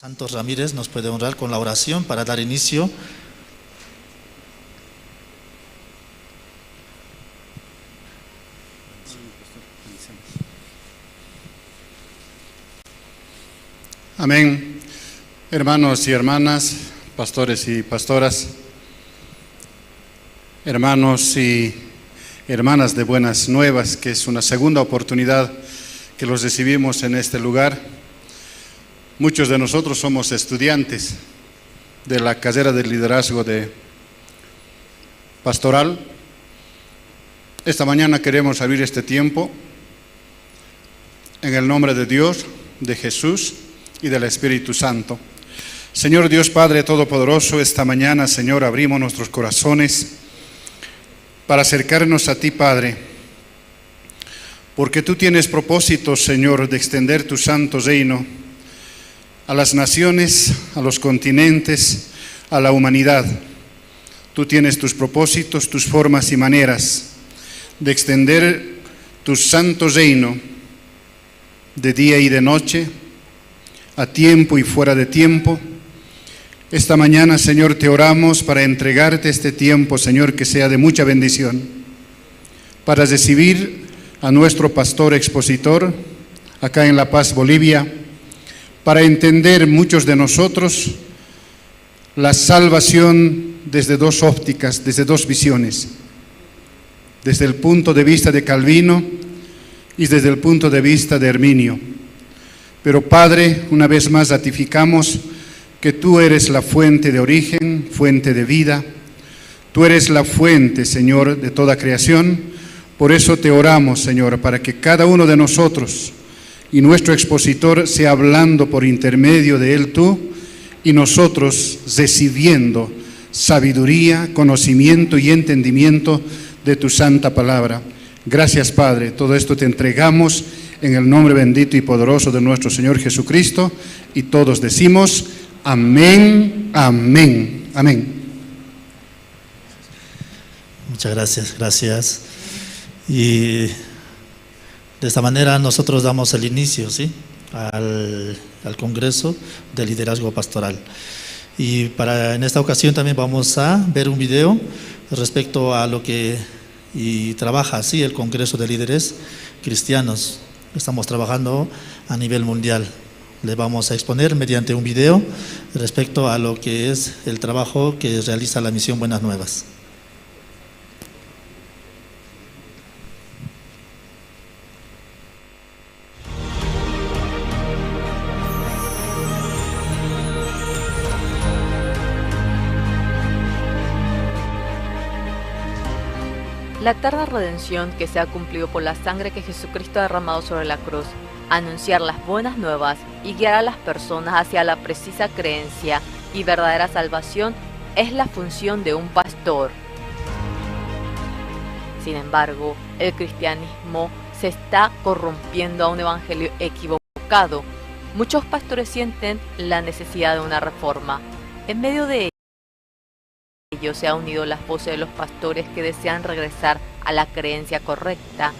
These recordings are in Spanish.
Santos Ramírez nos puede honrar con la oración para dar inicio. Amén. Hermanos y hermanas, pastores y pastoras, hermanos y hermanas de Buenas Nuevas, que es una segunda oportunidad que los recibimos en este lugar. Muchos de nosotros somos estudiantes de la carrera de liderazgo pastoral. Esta mañana queremos abrir este tiempo en el nombre de Dios, de Jesús y del Espíritu Santo. Señor Dios Padre Todopoderoso, esta mañana, Señor, abrimos nuestros corazones para acercarnos a ti, Padre, porque tú tienes propósitos, Señor, de extender tu santo reino a las naciones, a los continentes, a la humanidad. Tú tienes tus propósitos, tus formas y maneras de extender tu santo reino de día y de noche, a tiempo y fuera de tiempo. Esta mañana, Señor, te oramos para entregarte este tiempo, Señor, que sea de mucha bendición, para recibir a nuestro pastor expositor acá en La Paz, Bolivia, para entender muchos de nosotros la salvación desde dos ópticas, desde dos visiones, desde el punto de vista de Calvino y desde el punto de vista de Herminio. Pero Padre, una vez más ratificamos que tú eres la fuente de origen, fuente de vida. Tú eres la fuente, Señor, de toda creación. Por eso te oramos, Señor, para que cada uno de nosotros y nuestro expositor sea hablando por intermedio de él tú y nosotros recibiendo sabiduría, conocimiento y entendimiento de tu santa palabra. Gracias, Padre. Todo esto te entregamos en el nombre bendito y poderoso de nuestro Señor Jesucristo, y todos decimos amén, amén, amén. Muchas gracias. Y de esta manera nosotros damos el inicio, ¿sí?, al Congreso de Liderazgo Pastoral. Y en esta ocasión también vamos a ver un video respecto a lo que trabaja así el Congreso de Líderes Cristianos. Estamos trabajando a nivel mundial. Le vamos a exponer mediante un video respecto a lo que es el trabajo que realiza la Misión Buenas Nuevas. La eterna redención que se ha cumplido por la sangre que Jesucristo ha derramado sobre la cruz, anunciar las buenas nuevas y guiar a las personas hacia la precisa creencia y verdadera salvación es la función de un pastor. Sin embargo, el cristianismo se está corrompiendo a un evangelio equivocado. Muchos pastores sienten la necesidad de una reforma. En medio de ello se ha unido las voces de los pastores que desean regresar a la creencia correcta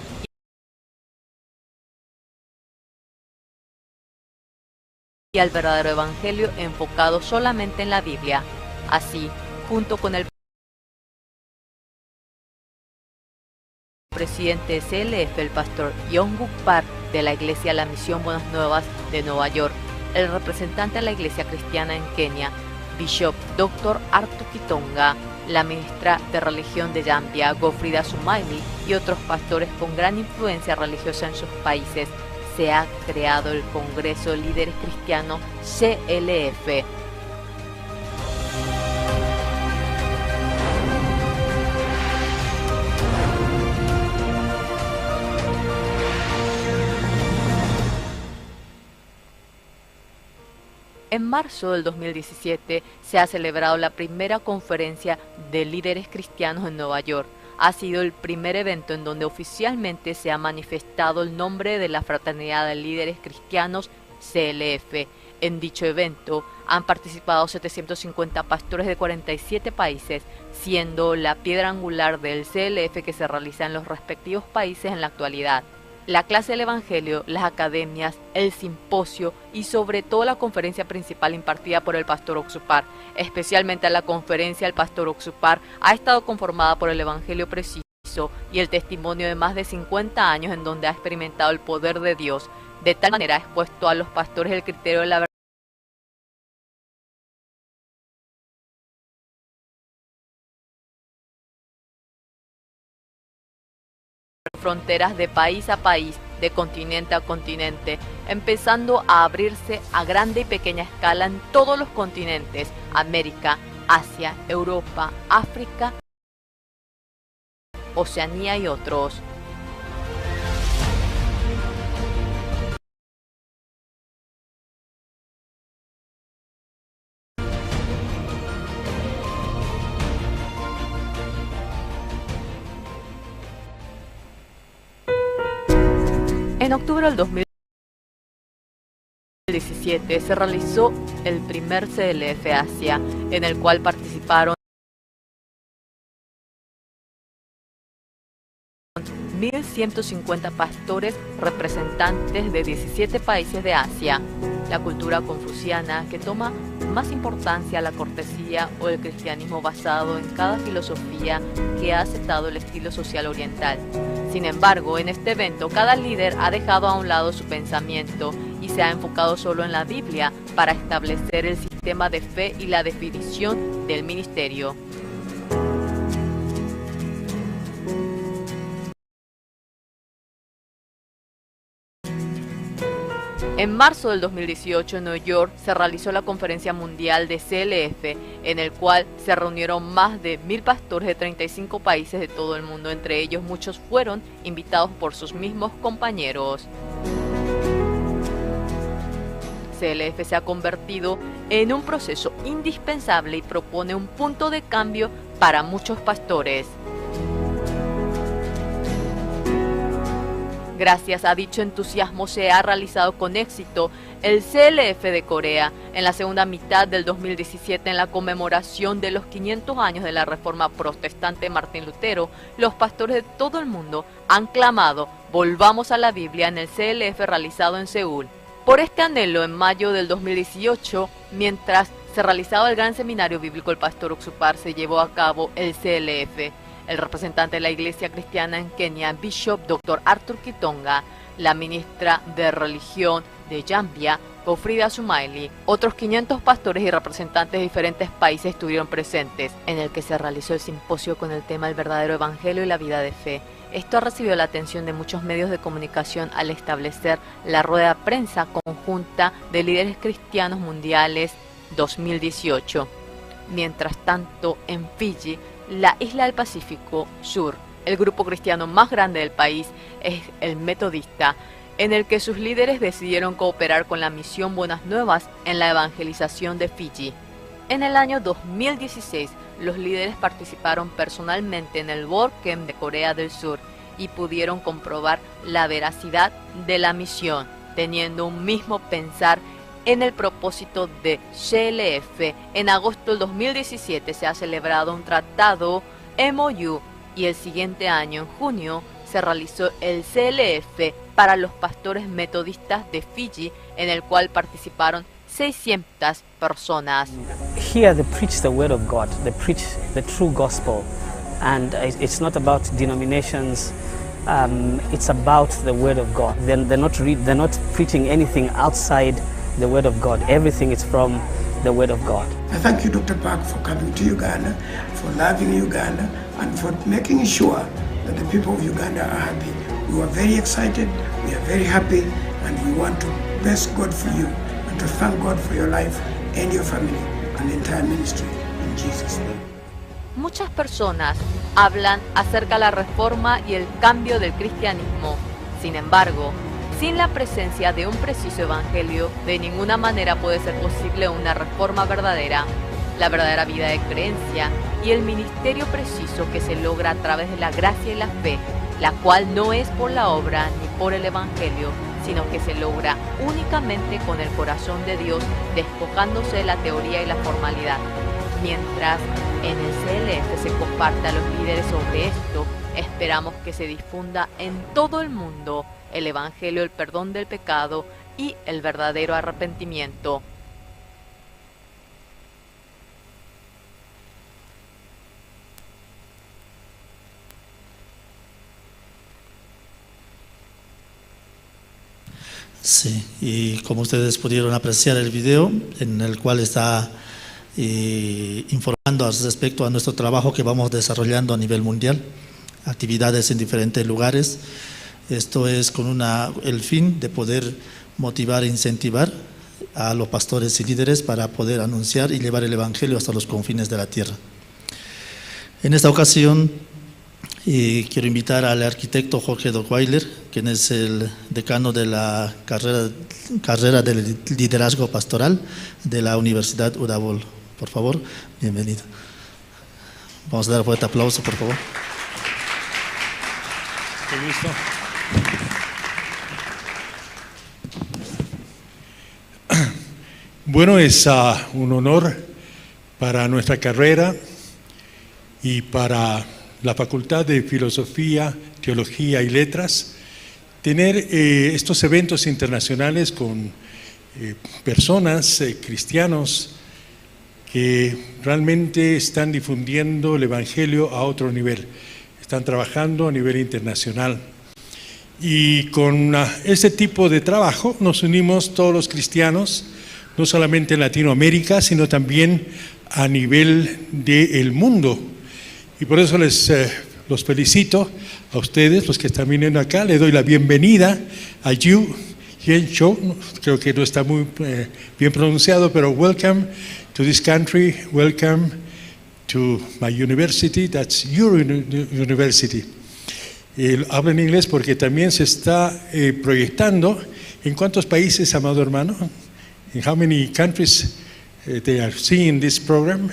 y al verdadero evangelio enfocado solamente en la Biblia. Así, junto con el presidente de CLF, el pastor Yong-Guk Park de la Iglesia La Misión Buenas Nuevas de Nueva York, el representante de la Iglesia Cristiana en Kenia, Bishop Dr. Arthur Kitonga, la ministra de religión de Zambia, Godfrida Sumaili, y otros pastores con gran influencia religiosa en sus países, se ha creado el Congreso de Líderes Cristianos CLF. En marzo del 2017 se ha celebrado la primera conferencia de líderes cristianos en Nueva York. Ha sido el primer evento en donde oficialmente se ha manifestado el nombre de la Fraternidad de Líderes Cristianos CLF. En dicho evento han participado 750 pastores de 47 países, siendo la piedra angular del CLF que se realiza en los respectivos países en la actualidad. La clase del Evangelio, las academias, el simposio y sobre todo la conferencia principal impartida por el pastor Oxupar. Especialmente la conferencia del pastor Oxupar ha estado conformada por el Evangelio preciso y el testimonio de más de 50 años en donde ha experimentado el poder de Dios. De tal manera ha expuesto a los pastores el criterio de la verdad, fronteras de país a país, de continente a continente, empezando a abrirse a grande y pequeña escala en todos los continentes: América, Asia, Europa, África, Oceanía y otros. En octubre del 2017 se realizó el primer CLF Asia, en el cual participaron 1.150 pastores representantes de 17 países de Asia. La cultura confuciana, que toma más importancia la cortesía o el cristianismo basado en cada filosofía que ha aceptado el estilo social oriental. Sin embargo, en este evento cada líder ha dejado a un lado su pensamiento y se ha enfocado solo en la Biblia para establecer el sistema de fe y la definición del ministerio. En marzo del 2018 en Nueva York se realizó la conferencia mundial de CLF, en el cual se reunieron más de 1.000 pastores de 35 países de todo el mundo. Entre ellos muchos fueron invitados por sus mismos compañeros. CLF se ha convertido en un proceso indispensable y propone un punto de cambio para muchos pastores. Gracias a dicho entusiasmo se ha realizado con éxito el CLF de Corea en la segunda mitad del 2017, en la conmemoración de los 500 años de la Reforma Protestante de Martín Lutero. Los pastores de todo el mundo han clamado: volvamos a la Biblia, en el CLF realizado en Seúl. Por este anhelo, en mayo del 2018, mientras se realizaba el gran seminario bíblico El Pastor Oxupar, se llevó a cabo el CLF. El representante de la Iglesia Cristiana en Kenia, Bishop Dr. Arthur Kitonga, la ministra de Religión de Zambia, Godfrida Sumaili, otros 500 pastores y representantes de diferentes países estuvieron presentes, en el que se realizó el simposio con el tema El verdadero evangelio y la vida de fe. Esto ha recibido la atención de muchos medios de comunicación al establecer la rueda de prensa conjunta de líderes cristianos mundiales 2018. Mientras tanto, en Fiji, la isla del Pacífico Sur, el grupo cristiano más grande del país es el Metodista, en el que sus líderes decidieron cooperar con la misión Buenas Nuevas en la evangelización de Fiji. En el año 2016, los líderes participaron personalmente en el World Camp de Corea del Sur y pudieron comprobar la veracidad de la misión, teniendo un mismo pensar en el propósito de CLF. En agosto del 2017 se ha celebrado un tratado MOU y el siguiente año, en junio, se realizó el CLF para los pastores metodistas de Fiji, en el cual participaron 600 personas. Here they preach the word of God, they preach the true gospel, and it's not about denominations, it's about the word of God. They're not preaching anything outside the word of God. Everything is from the word of God. I thank you, Dr. Park, for coming to Uganda, for loving Uganda, and for making sure that the people of Uganda are happy. We are very excited, we are very happy, and we want to bless God for you and to thank God for your life and your family and the entire ministry in Jesus' name. Muchas personas hablan acerca de la reforma y el cambio del cristianismo. Sin embargo, sin la presencia de un preciso evangelio, de ninguna manera puede ser posible una reforma verdadera. La verdadera vida de creencia y el ministerio preciso que se logra a través de la gracia y la fe, la cual no es por la obra ni por el evangelio, sino que se logra únicamente con el corazón de Dios, despojándose de la teoría y la formalidad. Mientras en el CLF se comparte a los líderes sobre esto, esperamos que se difunda en todo el mundo el Evangelio del perdón del pecado y el verdadero arrepentimiento. Sí, y como ustedes pudieron apreciar el video en el cual está informando respecto a nuestro trabajo que vamos desarrollando a nivel mundial, actividades en diferentes lugares. Esto es con el fin de poder motivar e incentivar a los pastores y líderes para poder anunciar y llevar el Evangelio hasta los confines de la tierra. En esta ocasión quiero invitar al arquitecto Jorge Dockweiler, quien es el decano de la carrera de liderazgo pastoral de la Universidad Udabol. Por favor, bienvenido. Vamos a dar un fuerte aplauso, por favor. Qué gusto. Bueno, es un honor para nuestra carrera y para la Facultad de Filosofía, Teología y Letras tener estos eventos internacionales con personas, cristianos, que realmente están difundiendo el Evangelio a otro nivel, están trabajando a nivel internacional. Y con este tipo de trabajo nos unimos todos los cristianos, no solamente en Latinoamérica, sino también a nivel del mundo. Y por eso los felicito a ustedes, los que están viniendo acá. Les doy la bienvenida a Yu Hien Cho, creo que no está muy bien pronunciado, pero welcome to this country, welcome to my university, that's your university. Hablo en inglés porque también se está proyectando. ¿En cuántos países, amado hermano? In how many countries they are seeing this program?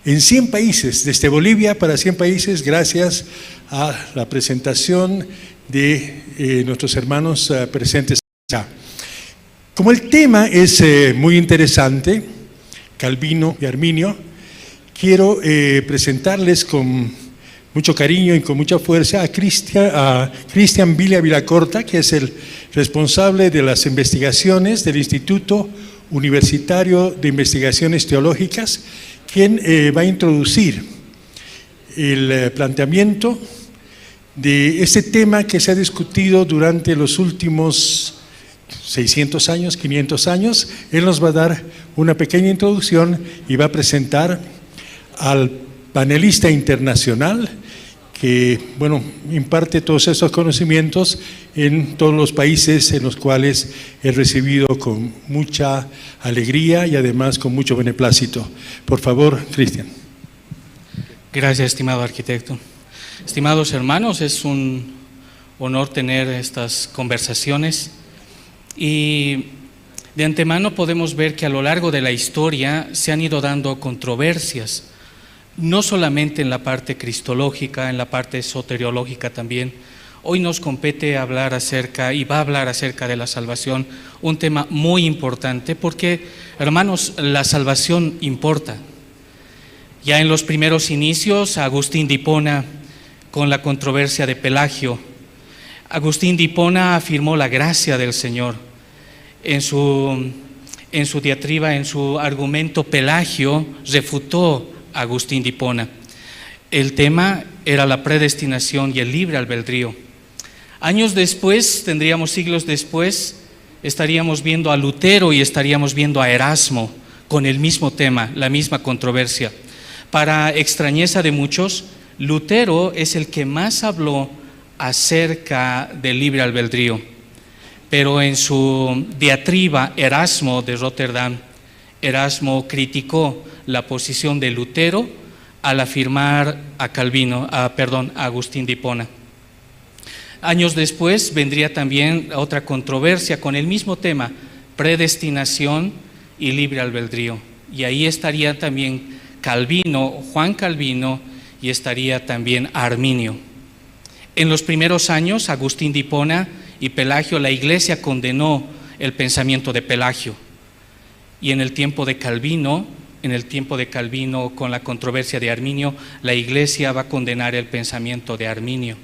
En 100 países, desde Bolivia para 100 países, gracias a la presentación de nuestros hermanos presentes acá. Como el tema es muy interesante, Calvino y Arminio, quiero presentarles con mucho cariño y con mucha fuerza a Cristian Villa Villacorta, que es el responsable de las investigaciones del Instituto Universitario de Investigaciones Teológicas, quien va a introducir el planteamiento de este tema que se ha discutido durante los últimos 600 años, 500 años. Él nos va a dar una pequeña introducción y va a presentar al panelista internacional que, bueno, imparte todos esos conocimientos en todos los países en los cuales he recibido con mucha alegría y además con mucho beneplácito. Por favor, Cristian. Gracias, estimado arquitecto. Estimados hermanos, es un honor tener estas conversaciones y de antemano podemos ver que a lo largo de la historia se han ido dando controversias, no solamente en la parte cristológica, en la parte soteriológica también. Hoy nos compete hablar acerca y va a hablar acerca de la salvación, un tema muy importante porque, hermanos, la salvación importa. Ya en los primeros inicios, Agustín de Hipona, con la controversia de Pelagio, Agustín de Hipona afirmó la gracia del Señor. En su diatriba, en su argumento, Pelagio refutó a Agustín de Hipona. El tema era la predestinación y el libre albedrío. Años después, siglos después, estaríamos viendo a Lutero y estaríamos viendo a Erasmo con el mismo tema, la misma controversia. Para extrañeza de muchos, Lutero es el que más habló acerca del libre albedrío, pero en su diatriba Erasmo de Rotterdam, Erasmo criticó la posición de Lutero al afirmar a Agustín de Hipona. Años después vendría también otra controversia con el mismo tema, predestinación y libre albedrío, y ahí estaría también Juan Calvino, y estaría también Arminio. En los primeros años, Agustín de Hipona y Pelagio, la Iglesia condenó el pensamiento de Pelagio, y en el tiempo de Calvino, en el tiempo de Calvino con la controversia de Arminio, la Iglesia va a condenar el pensamiento de Arminio.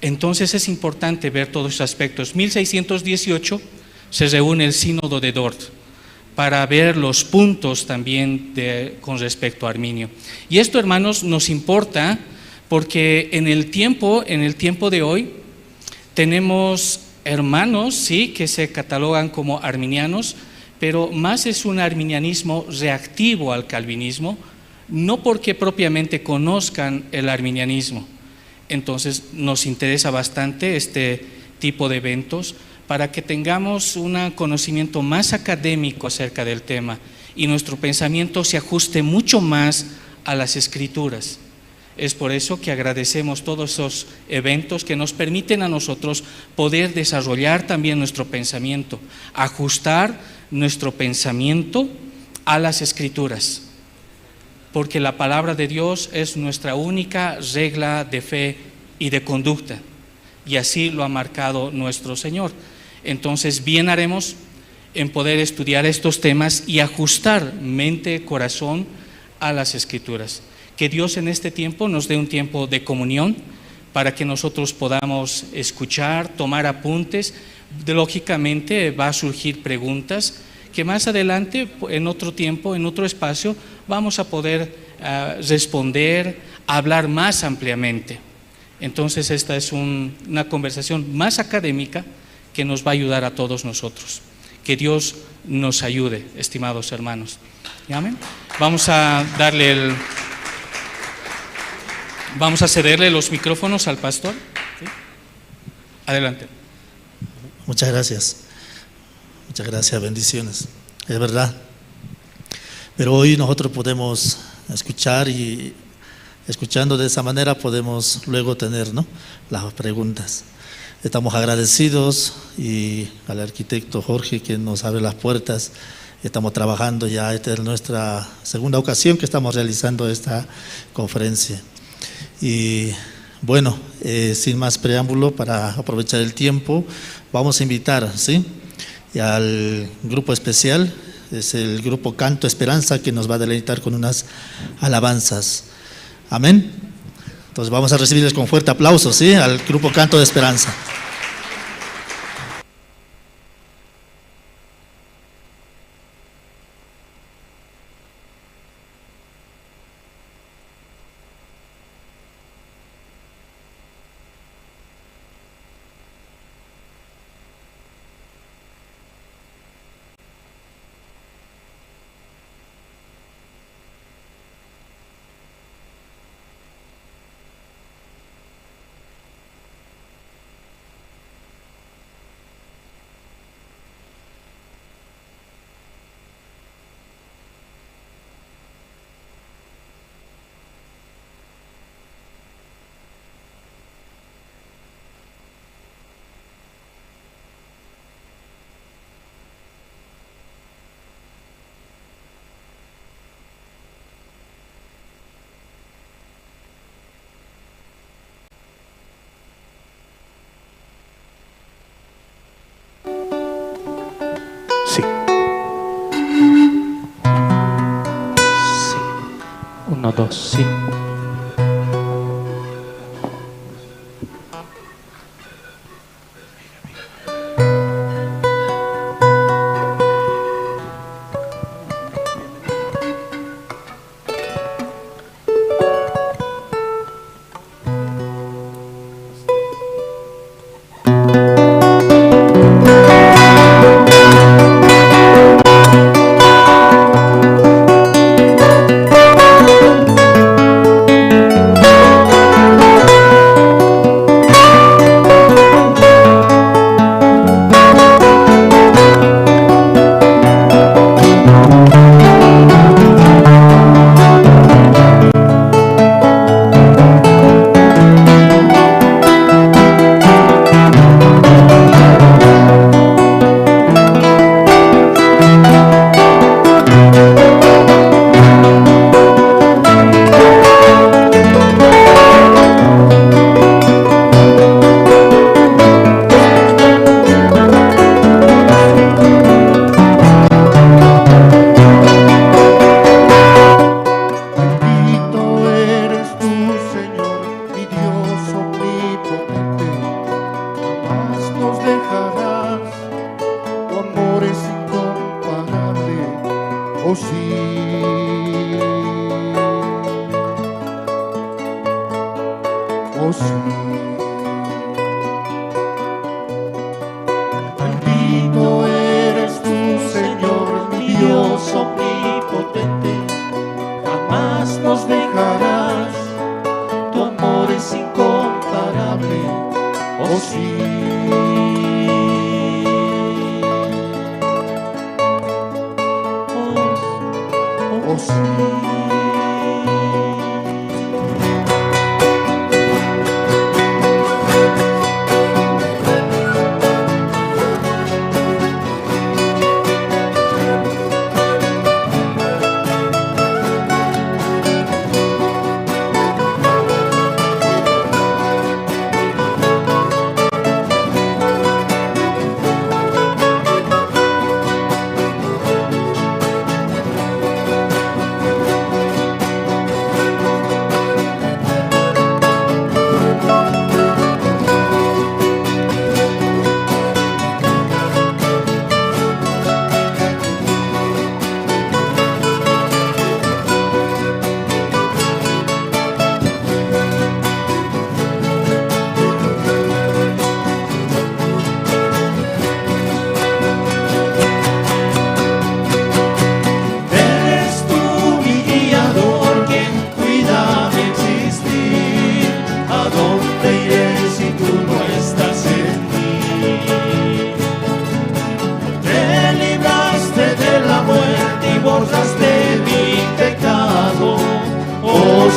Entonces es importante ver todos esos aspectos. 1618 se reúne el Sínodo de Dort para ver los puntos también con respecto a Arminio. Y esto, hermanos, nos importa porque en el tiempo de hoy tenemos hermanos, sí, que se catalogan como arminianos, pero más es un arminianismo reactivo al calvinismo, no porque propiamente conozcan el arminianismo. Entonces nos interesa bastante este tipo de eventos para que tengamos un conocimiento más académico acerca del tema y nuestro pensamiento se ajuste mucho más a las Escrituras. Es por eso que agradecemos todos esos eventos que nos permiten a nosotros poder desarrollar también nuestro pensamiento, ajustar nuestro pensamiento a las Escrituras, porque la palabra de Dios es nuestra única regla de fe y de conducta, y así lo ha marcado nuestro Señor. Entonces, bien haremos en poder estudiar estos temas y ajustar mente, corazón a las Escrituras. Que Dios en este tiempo nos dé un tiempo de comunión para que nosotros podamos escuchar, tomar apuntes. Lógicamente va a surgir preguntas que más adelante, en otro tiempo, en otro espacio, vamos a poder responder, hablar más ampliamente. Entonces esta es una conversación más académica que nos va a ayudar a todos nosotros. Que Dios nos ayude, estimados hermanos. ¿Amén? Vamos a cederle los micrófonos al pastor. ¿Sí? Adelante. Muchas gracias. Muchas gracias, bendiciones. Es verdad. Pero hoy nosotros podemos escuchar y escuchando de esa manera podemos luego tener, ¿no?, las preguntas. Estamos agradecidos y al arquitecto Jorge que nos abre las puertas. Estamos trabajando ya, esta es nuestra segunda ocasión que estamos realizando esta conferencia. Y bueno, sin más preámbulo, para aprovechar el tiempo, vamos a invitar, ¿sí?, al grupo especial, es el grupo Canto Esperanza, que nos va a deleitar con unas alabanzas. Amén. Entonces vamos a recibirles con fuerte aplauso, ¿sí?, al grupo Canto de Esperanza. Sí. Sí. 1, 2, sí. oh sí.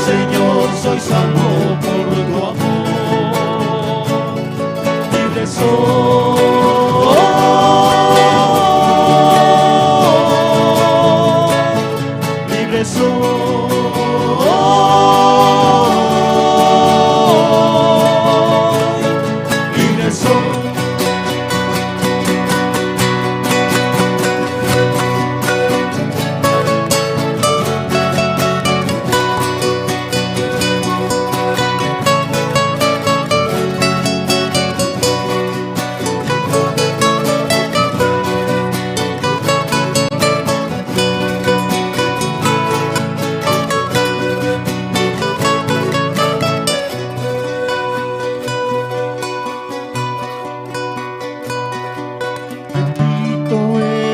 Señor, soy salvo por tu amor. Libre soy, libre soy, libre soy. Bendito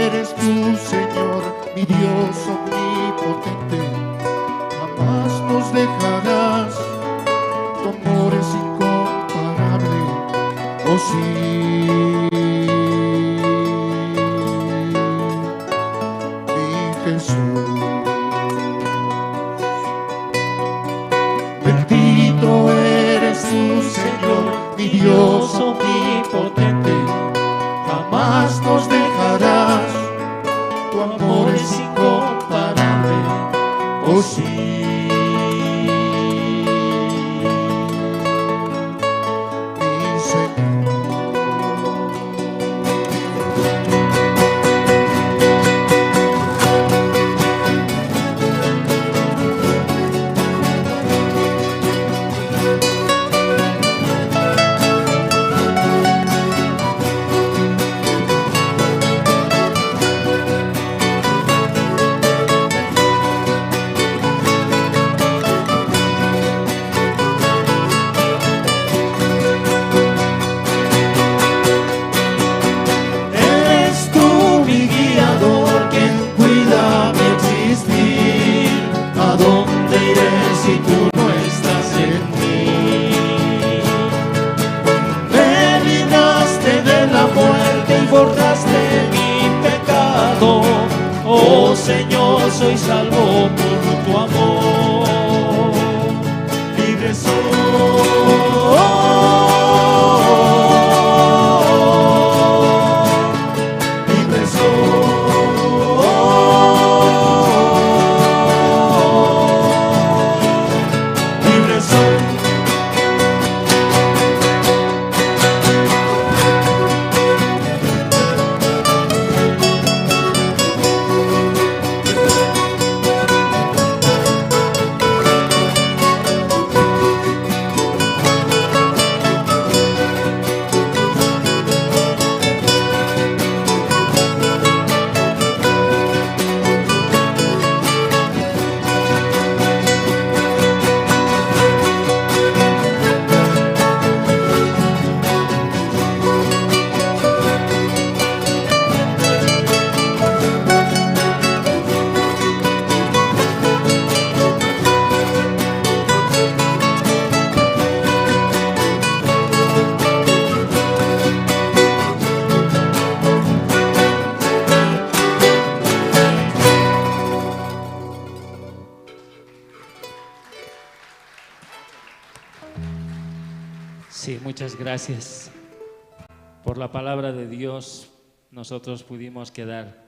eres tú, Señor, mi Dios omnipotente. Jamás nos dejarás, tu amor es incomparable, oh sí. Señor, soy salvo por tu amor. Libre soy, libre soy, libre soy. muchas gracias. Por la palabra de Dios, nosotros pudimos quedar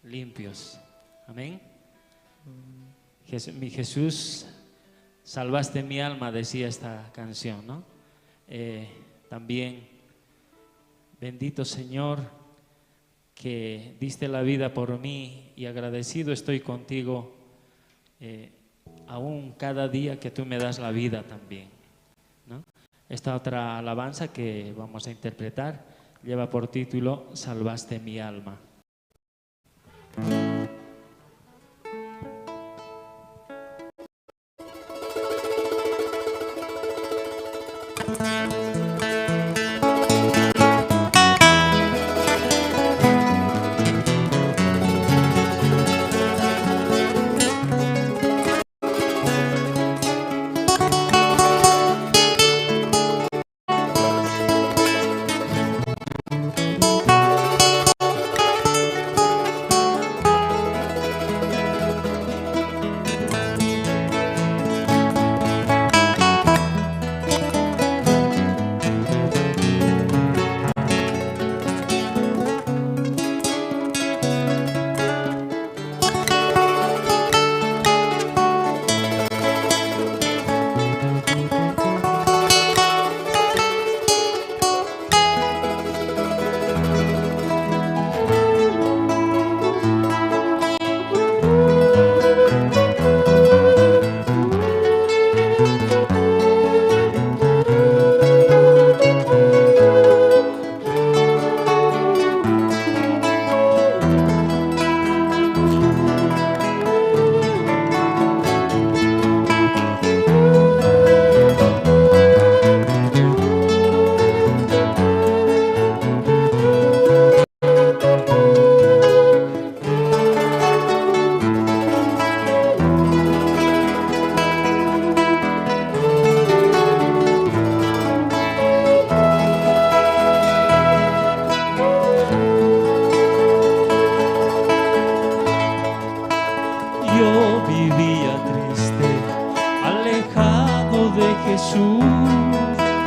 limpios. Amén. Mi Jesús, salvaste mi alma, decía esta canción, ¿no? También, bendito Señor, que diste la vida por mí, y agradecido estoy contigo, aún cada día que tú me das la vida también, ¿no? Esta otra alabanza que vamos a interpretar lleva por título Salvaste mi alma.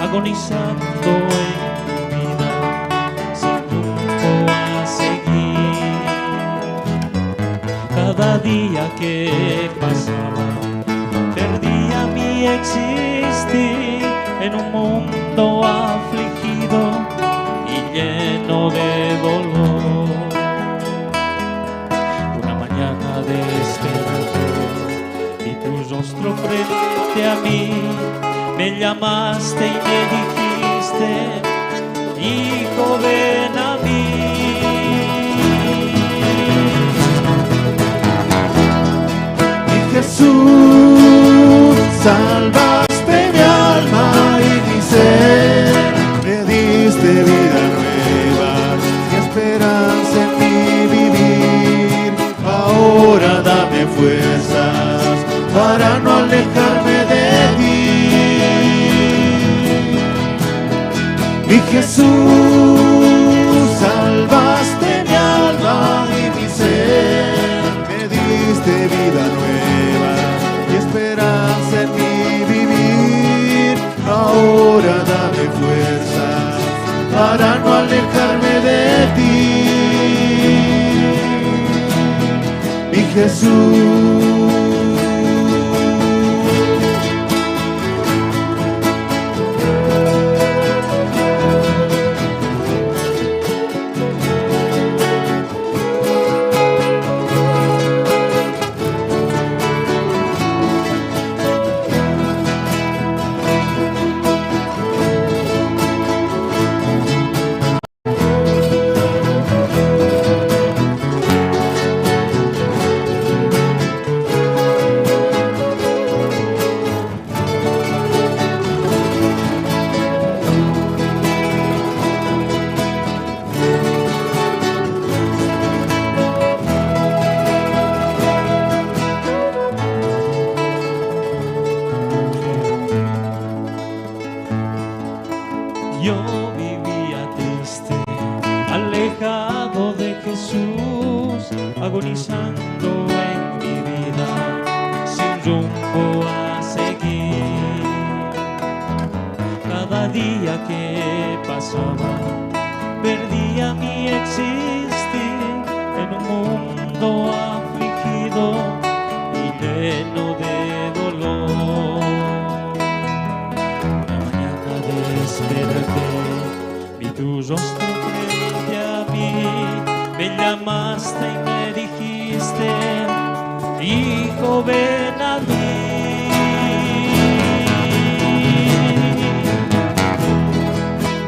agonizando en mi vida, sin rumbo a seguir. Cada día que pasaba, perdía mi existir en un mundo afligido y lleno de dolor. Una mañana desperté y tu rostro frente a mí, me llamaste y me dijiste, hijo, ven a mí. Mi Jesús, salvaste mi alma y mi ser, me diste vida nueva y esperanza en mi vivir. Ahora dame fuerzas para no alejarme de ti. Mi Jesús, salvaste mi alma y mi ser, me diste vida nueva y esperanza en mi vivir. Ahora dame fuerzas para no alejarme de ti. Mi Jesús. Yo vivía triste, alejado de Jesús, agonizando en mi vida, sin rumbo a seguir. Cada día pasaba, perdía mi existir en un mundo afligido y lleno de dolor. Una mañana desperté, vi tu rostro frente a mí, me llamaste y me dijiste, hijo, ven a mí.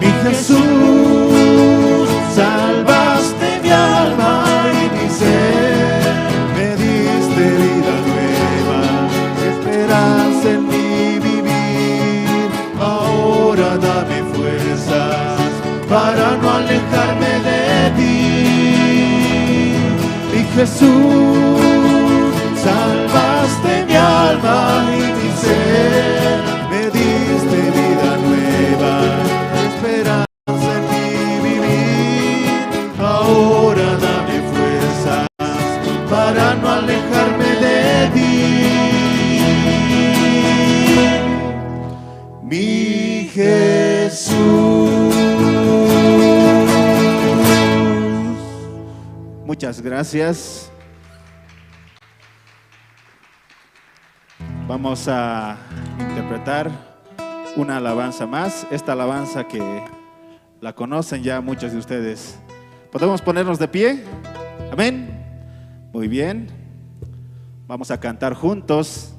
Mi Jesús, salvaste mi alma y mi ser, me diste vida nueva, esperanza en mi vivir. Ahora dame fuerzas para no alejarme de ti. Mi Jesús, salvaste mi alma y mi ser, me diste vida nueva, esperanza en mi vivir. Ahora dame fuerzas para no alejarme de ti. Mi Jesús. Muchas gracias. Vamos a interpretar una alabanza más. Esta alabanza que la conocen ya muchos de ustedes. ¿Podemos ponernos de pie? Amén. Muy bien. Vamos a cantar juntos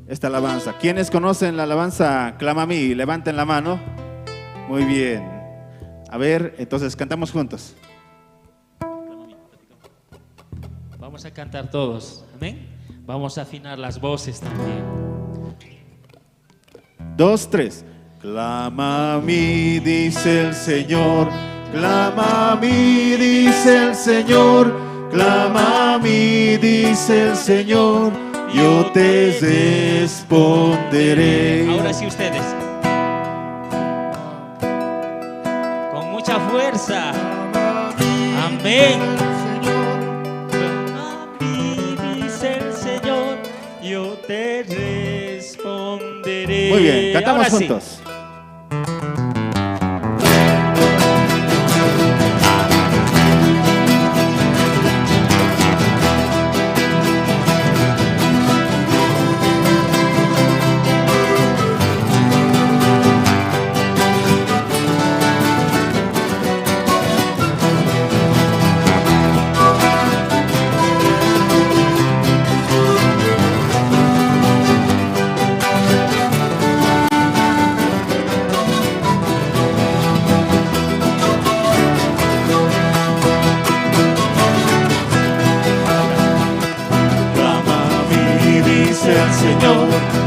esta alabanza. ¿Quiénes conocen la alabanza Clama a mí? Levanten la mano. Muy bien. A ver, entonces cantamos juntos. Vamos a cantar todos. Amén. Vamos a afinar las voces también. 2, 3. Clama a mí, dice el Señor. Clama a mí, dice el Señor. Clama a mí, dice el Señor. Yo te responderé. Ahora sí ustedes. Con mucha fuerza. Amén. Yo te responderé. Muy bien, cantamos ahora juntos. Sí.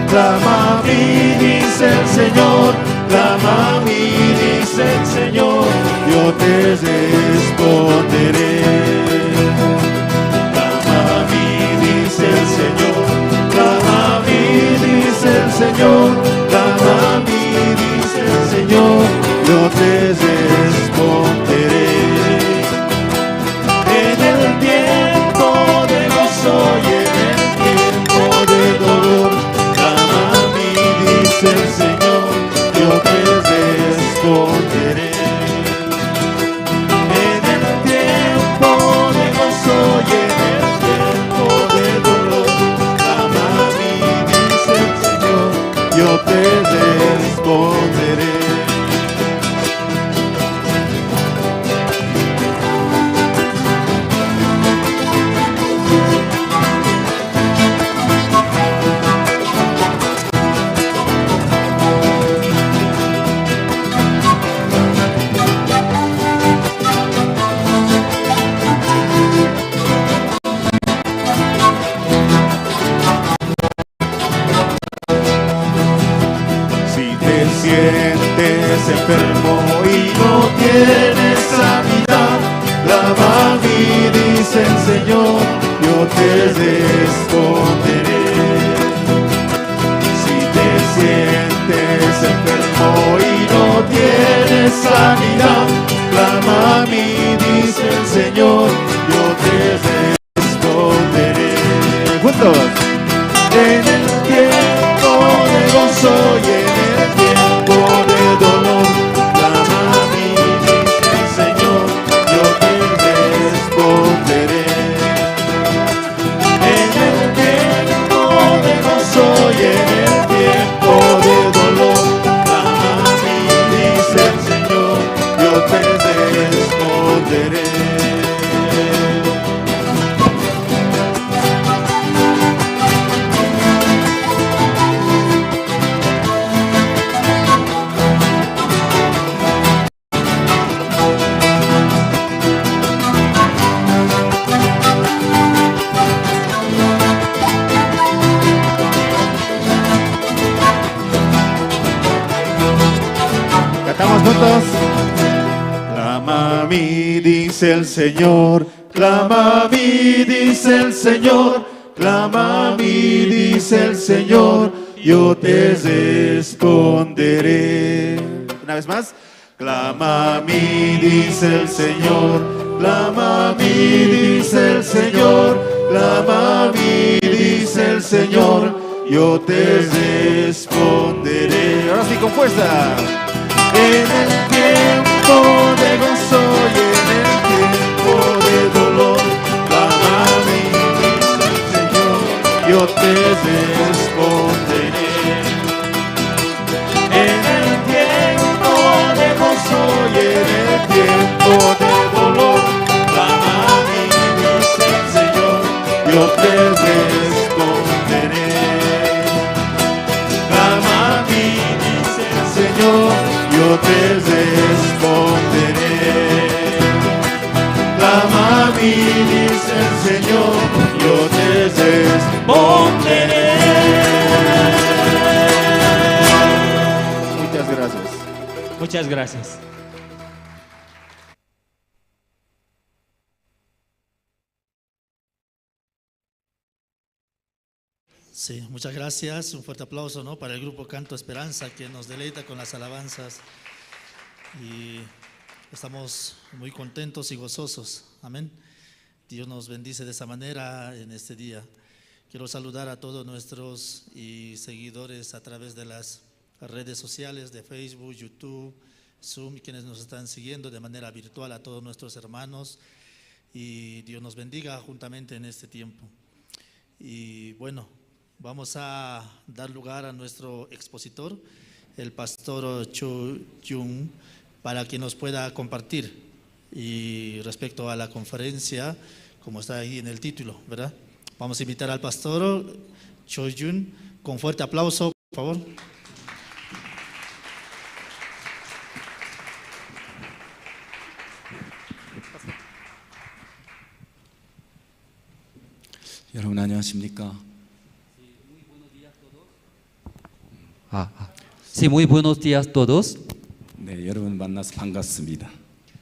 Clama a mí, dice el Señor. Clama a mí, dice el Señor. Yo te responderé. Clama a mí, dice el Señor. Clama a mí, dice el Señor. Clama a mí, dice el Señor. Yo te responderé. En el tiempo de gozo y en el tiempo de dolor, dice el Señor, yo te responderé. En el tiempo de gozo y en el tiempo de dolor, clama a mí, dice el Señor, yo te responderé. Sientes enfermo y no tienes sanidad, clama a mí, dice el Señor, yo te responderé. Si te sientes enfermo y no tienes sanidad, clama a mí, dice el Señor, yo te responderé. Juntos. En el tiempo de gozo y en el tiempo de dolor, clama a Cantamos juntos. Clama a mí, dice el Señor. Clama a mí, dice el Señor. Clama a mí, dice el Señor. Yo te responderé. Una vez más. Clama a mí, dice el Señor. Clama a mí, dice el Señor. Clama a mí, dice el Señor. Yo te responderé. Ahora sí, con fuerza. En el tiempo de gozo y en el tiempo de dolor, clama a mí, dice el Señor, yo te responderé. En el tiempo de gozo y en el tiempo de dolor, clama a mí, dice el Señor, yo te responderé. Clama a mí, dice el Señor, yo te responderé. Clama a mí, dice el Señor, yo te responderé. Muchas gracias. Muchas gracias. Sí, muchas gracias. Un fuerte aplauso, ¿no?, para el grupo Canto Esperanza, que nos deleita con las alabanzas. Y estamos muy contentos y gozosos. Amén. Dios nos bendice de esa manera en este día. Quiero saludar a todos nuestros seguidores a través de las redes sociales de Facebook, YouTube, Zoom, quienes nos están siguiendo de manera virtual, a todos nuestros hermanos. Y Dios nos bendiga juntamente en este tiempo. Y bueno, vamos a dar lugar a nuestro expositor, el pastor Cho Jung, para que nos pueda compartir y respecto a la conferencia, como está ahí en el título, ¿verdad? Vamos a invitar al pastor Cho Jung con fuerte aplauso, por favor. 여러분 안녕하십니까? Sí, muy buenos días a todos. 네, 여러분 만나서 반갑습니다.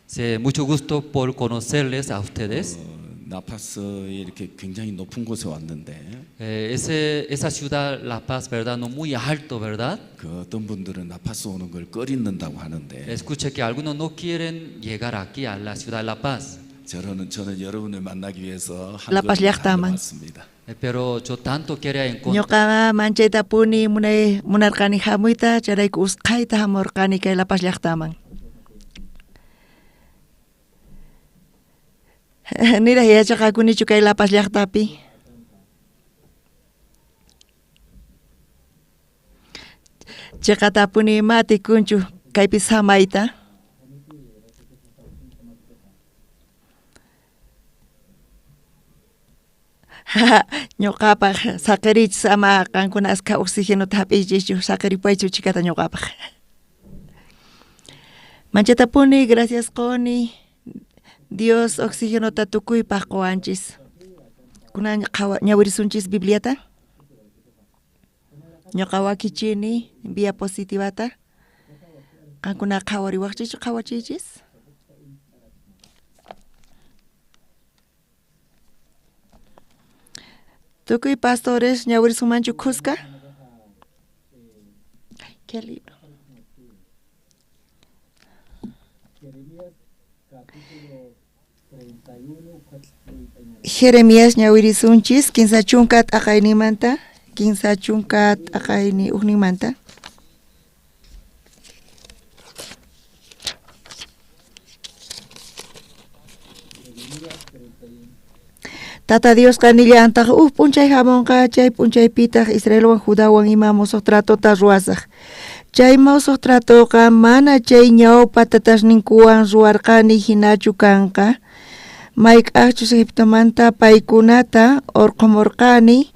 Sí, mucho gusto por conocerles a ustedes. 나파스에 이렇게 굉장히 높은 곳에 왔는데 esa ciudad La Paz, ¿verdad? No muy alto, ¿verdad? 그 어떤 분들은 나파스 오는 걸 꺼린다고 하는데 Escuché que algunos no quieren llegar aquí a la ciudad de La Paz. 저는 여러분을 만나기 위해서 La Paz llaqtaman. 왔습니다. Pero yo tanto quería encontrar. Ñuqa manchayta puni munarqani hamuyta charayku usqayta hamurqani kay La Paz llaqtaman. Nira yachaqakunichu kay La Paz llaqtapi. Chaqata puni mati kunchu kaypi samayta. ñuqapaq saqirichis ama qankuna askha oxígenuta hap'iychiychu saqiripaychu chikata ñuqapaq. Manchatapuni, gracias quni, Dios oxígenuta tukuypaq quwanchis. Kunan ñawirisunchis Bibliata. Ñuqa wakichini vía positivata. Qankuna qhawariwaqchiychu qhawachiychis. Tukuy pastores ñawirisumanchu khusqa. ¿Qué libro? Jeremías ñawirisunchis kinsa chunkat aqaynimanta, kinsa chunkat aqayni uqnimanta. Tata Dios kanilla antaq punchay hamunqa chay punchaypitaq Israelwan Judawan ima musuq tratota ruwasaq. Chay musuq tratoqa mana chay ñawpa tatashninkuwan ruwarqani hinachu kanqa. Mike achus Egiptomanta paikunata orqomorqani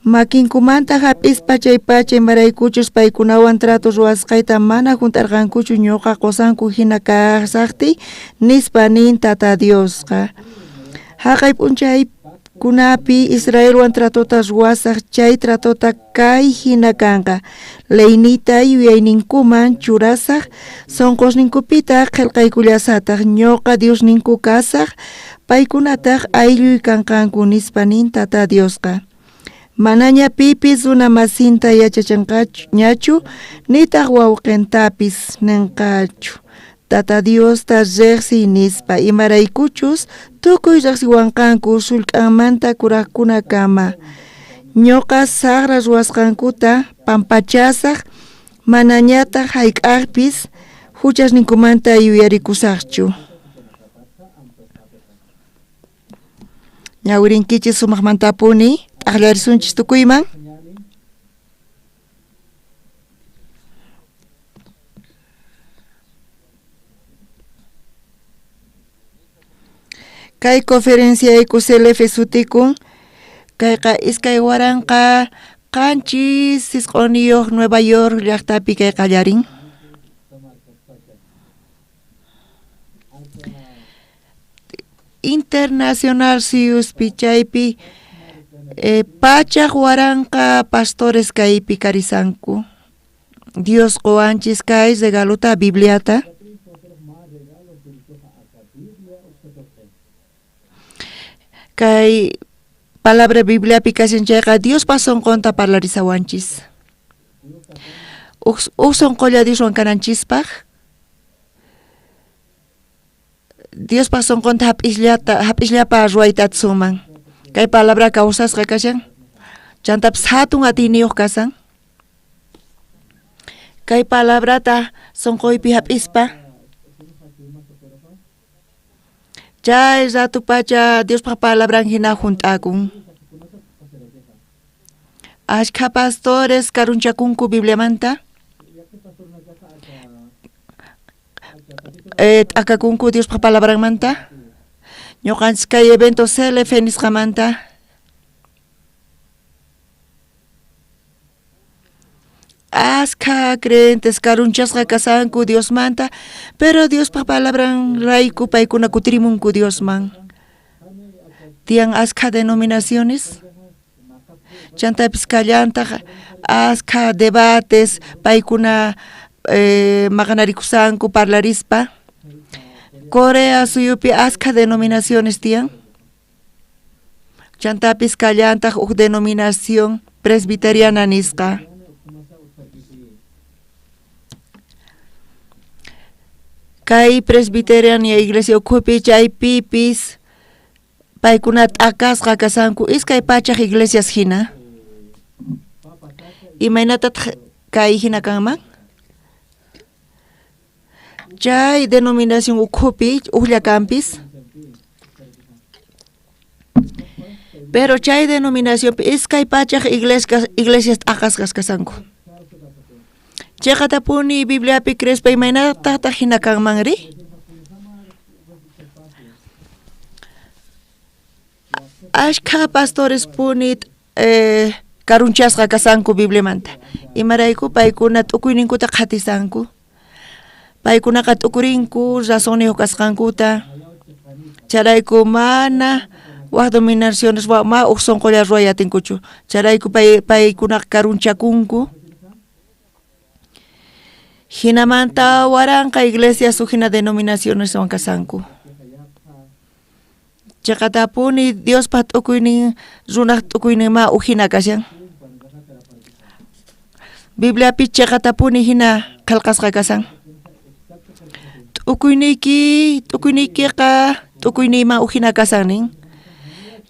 makinkumanta hap'ispa chaypachay maraykuchus paykunawan trato ruwasqayta mana juntarqankuchu ñuqa qosanku hina kasaqti nispa nin Tata Diosqa. Haqay p'unchaykunapi Israelwan tratota ruwasaq chay tratota kay hina kanqa leynita yuyayninkuman churasaq sonqosninkupita qillqaykullasataq ñuqa Diosninku kasaq paykunataq aylluy kanqanku nispa nin Tata Diosqa. Manaña pipis una masinta yachachanqachu ñachu nitaq wawqintapis ninqachu Tata Diosta riqsi nispa imaraykuchus tukuy riqsiwanqanku sullk'anmanta kuraqkunakama ñuqa saqra ruwasqankuta pampachasaq manañataq hayk'aqpis huchasninkumanta yuyarikusaqchu. Ñawirinkichis sumaqmantapuni t'aqllarisunchis tukuyman. Kay conferencia CLF sutikun kayqa iskay waranqa qanchis sisq'uniyuq Nueva York llaqtapi kay qallarin. Internacional Sius Pichaypi pachaq waranqa pastores kaypi karisanku. Dios qowanchis kay regaluta Bibliata. Kay palabra Biblia pikasinchayqa Dios pason conta parlarisawanchis. Uson qolla Dios wankananchispaq. Dios pason conta hap'isllapa ruwayta suman. Kay palabra kawsasqa kashan. Chantapis hatun atiniyuq kasan. Kay palabrata sonqoypi hap'ispa. Chay ratu pacha Dios pa palabran hina juntakun. Ashka pastores karunchakunku Bibliamanta. Akakunku Dios pa palabran manta. Ñuqanchis kay evento CLF nisqamanta. Aska creyentes karunchasqa kasanku Dios manta, pero Dios pa palabran rayku paykuna kutirimunku Dios man. Tiyan aska denominaciones. Chantapis kallantaq aska debates paykuna maqanarikusanku parlarispa. Corea suyupi aska denominaciones tiyan. Chantapis kallantaq uq denominación presbiteriana nisqa. Kay presbiterian ya iglesia ukupi chay pipis paykuna t'aqasqa kasanku iskay pachaq iglesias hina. Imaynatataq kay hina kanman? Chay denominación ukupi uqllakampis. Pero chay denominación iskay pachaq iglesias t'aqasqas kasanku. Chaqatapuni Bibliapi crespa imaynataq hina kanmanri? Ashka pastores punit karunchasqa kasanku Bibliamanta. Imarayku paykuna t'ukuyninkuta qhatisanku. Paykunaqa t'ukurinku razoniyuq kasqankuta. Charayku mana waq dominaciones ma uq sonqolla ruwayatinkuchu. Charayku paykunaqa karunchakunku. Hinamanta waranqa iglesia sujina denominaciones wankasanku. Chaqatapuni Dios pa t'ukuynin runaq t'ukuynima uhina kashan. Bibliapi chaqatapuni hina qillqasqa kasan. T'ukuynikiqa t'ukuynima uhina kasannin.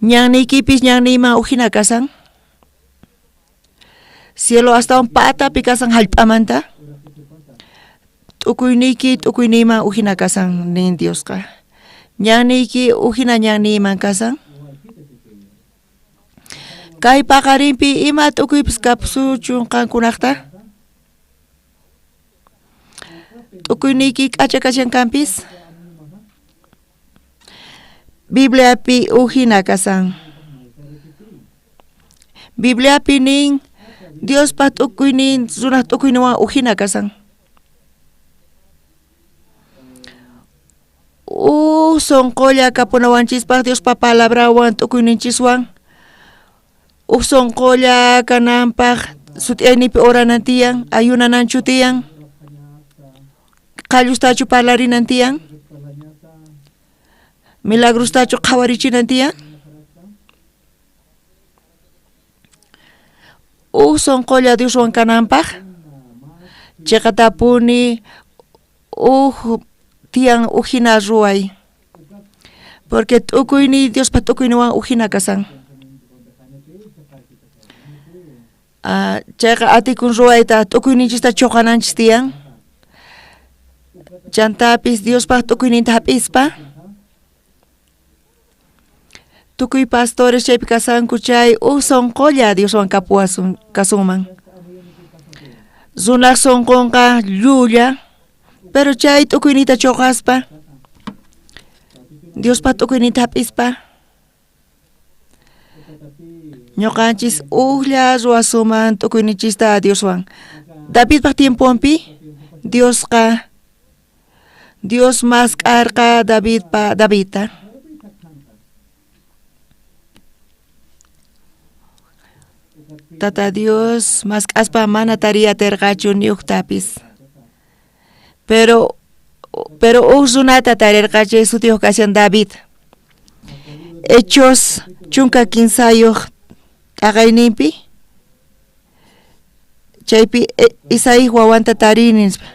Ñanniykipis ñanniyman uhina kasan. Cielo hasta un patapi kasan hallp'amanta. T'ukuyniki t'ukuyniyman uhina kasan nin Diosqa. Ñanniyki uhina ñanniyman kasan. Kay paqarinpi ima t'ukuypis kapsuchun qankunaqta. T'ukuyniki k'acha kashankanpis. Bibliapi ujina kasan. Bibliapi nin Dios pat ukuinin sunat ukuinawan ujina kasan. Sonkolla kapunawanchispa Dios pa palabrawan tukuininchiswan. Sonkolla kanampak sutiaynipi oranantian, ayunananchutian. Kallustachu parlarinantian. Milagrustachu qhawarichinantian. Sonkolla Dioswan kanampak. Chekatapuni tiang ujina ruay. Porque tukuyni Dios pa tukuyniwan ujina kasan. Chayqa atikun ruayta tukuyninchista choqananchis tiyan. Chantapis Dios pa tukuyninta hap'ispa. Tukuy pastores chaypi kasanku chay sonkolla Dioswan kasunman. Runaq sonkonqa llulla, pero chay tukuynita choqaspa. Dios pa tukuynita hap'ispa. Ñuqanchis uqlla ruwasuman tukuynichista Dioswan. David pa tiemponpi Dios masq'arqa Davidta. Tata Dios masq'aspa mana tariyatirqachu niyuqtapis. Pero runata tarirqachu suti ocasión David. Hechos chunka kinsayuq t'aqayninpi chaypi Isaí wawanta tarininspa.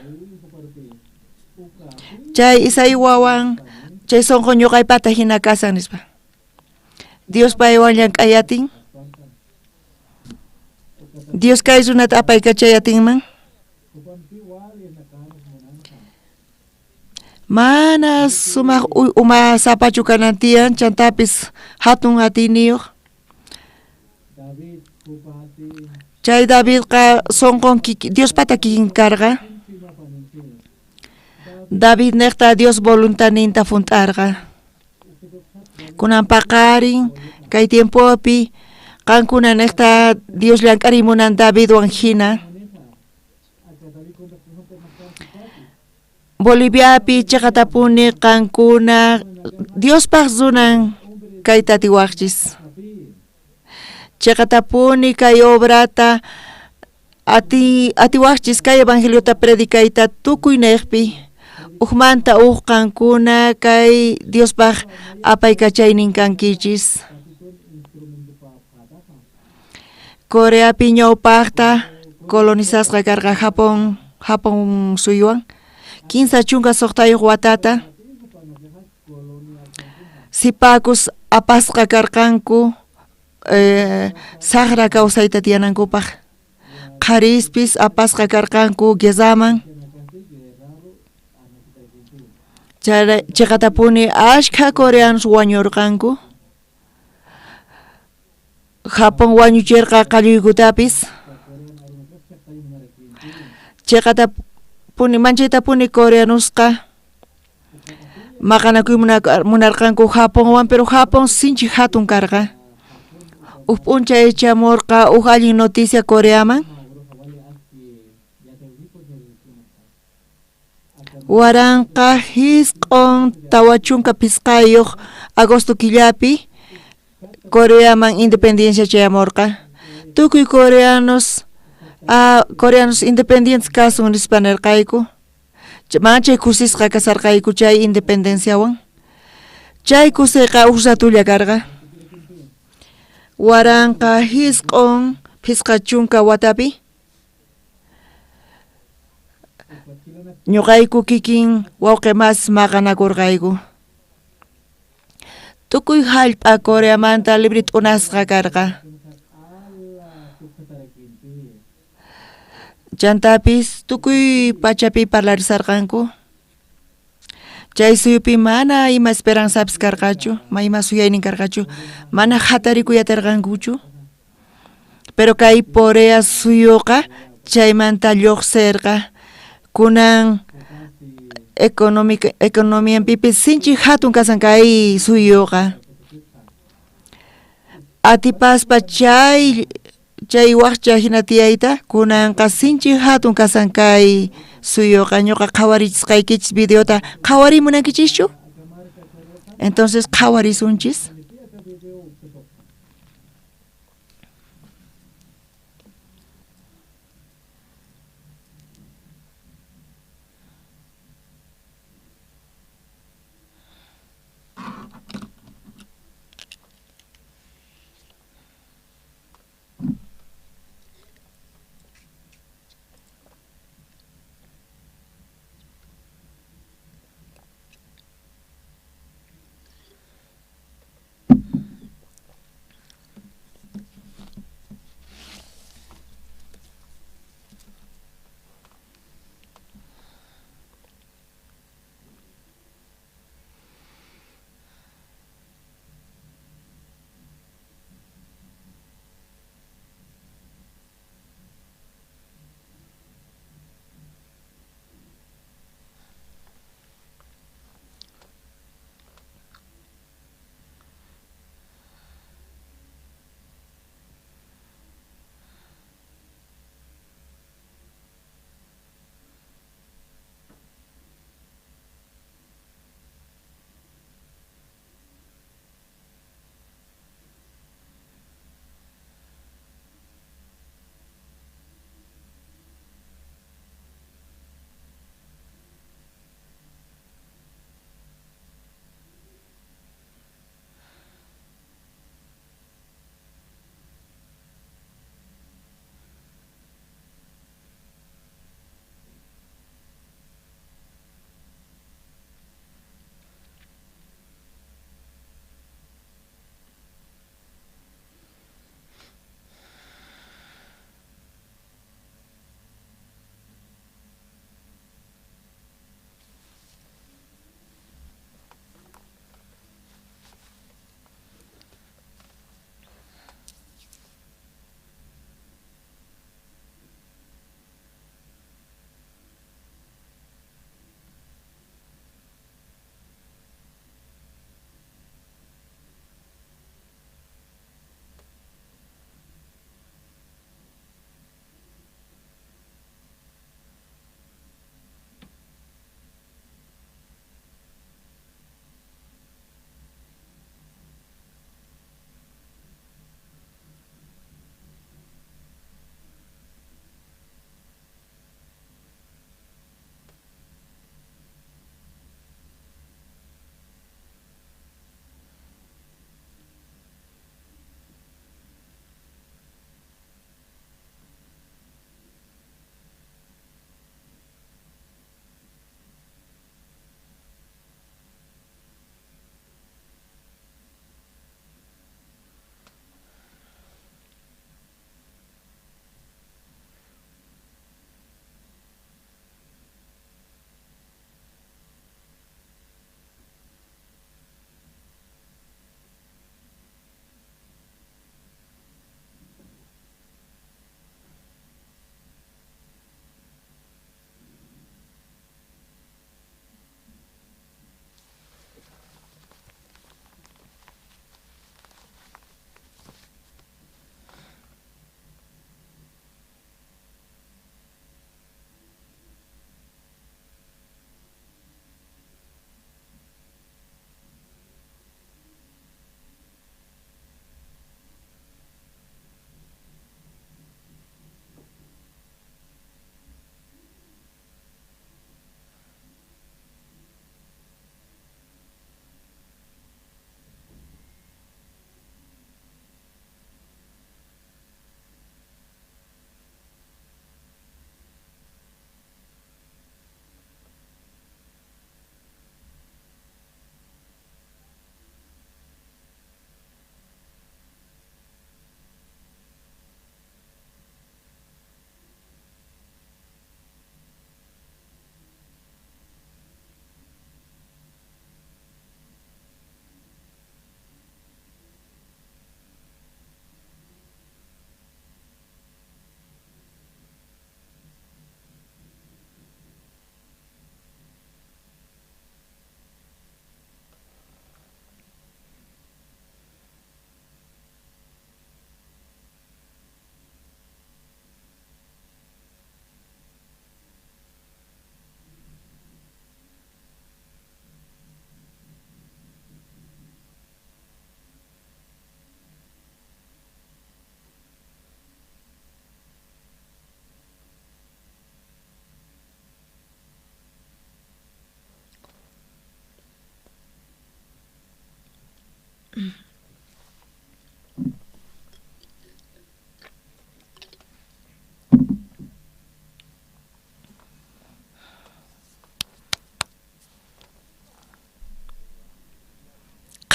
Chay Isaí wawan chay sonqo ñuqaypata hina kasan nispa. Dios paywan llank'ayatin. Dios kay runata apaykachayatinman. Mana sumaq uma sapachu kanantian chantapis hatun atiniyuq. Chay David sonqon Dios pata kikinkarqa. David neqta Dios voluntaninta funtarqa. Kunan paqarin kay tiempopi qankuna neqta Dios llank'arimunan Davidwan hina. Boliviapi chaqatapuni qankuna Diospaq runan kayta tiwaqchis. Chaqatapuni kay obrata atiwaqchis kay evangeliota predicayta tukuynayqpi uqmanta qankuna kay Diospaq apaykachaynin kankichis. Coreapi ñawpaqta colonizasqa karqa Japón suywan. 15 chunka soqtayuq watata sipakus apasqa karqanku saqra kawsayta tiyanankupaq. Qharispis apasqa karqanku Gezaman. Chaqatapuni ashkha coreanos wañurqanku. Japón wañuchirqa qalluykutapis. Manchaytapuni coreanosqa maqanakuy munarqanku Japónwan, pero Japón sinchi hatun karqa. P'unchay chamurqa allin noticia Coreaman. Waranqa hisq'un tawachunka pisqayuq agosto killapi Coreaman independencia chayamurqa. Tukuy coreanos independientes kasun nispanarqayku. Manchay kusisqa kasarqayku chay independenciawan. Chay kusiqa uqratulla karqa. Waranqa hisq'un pisqa chunka watapi. Ñuqayku kikin wawqimas maqanakurqayku. Tukuy hallp'a Coreamanta libre t'unasqa karqa. Chantapis tukuy pachapi parlarisarqanku. Chay suyupi mana ima esperanzapis karqachu, ima suyaynin karqachu, mana hatarikuyatarqankuchu. Pero kay Corea suyuqa chaymanta lluqsirqa kunan economía pipi sinchi hatun kasankay suyoqa. Atipaspa chay waqcha hinatiyayta kunanqa sinchi hatun kasankay suyoqa ñuqa qhawarisqaykichis videota qhawarimunankichischu. Entonces qhawarisunchis.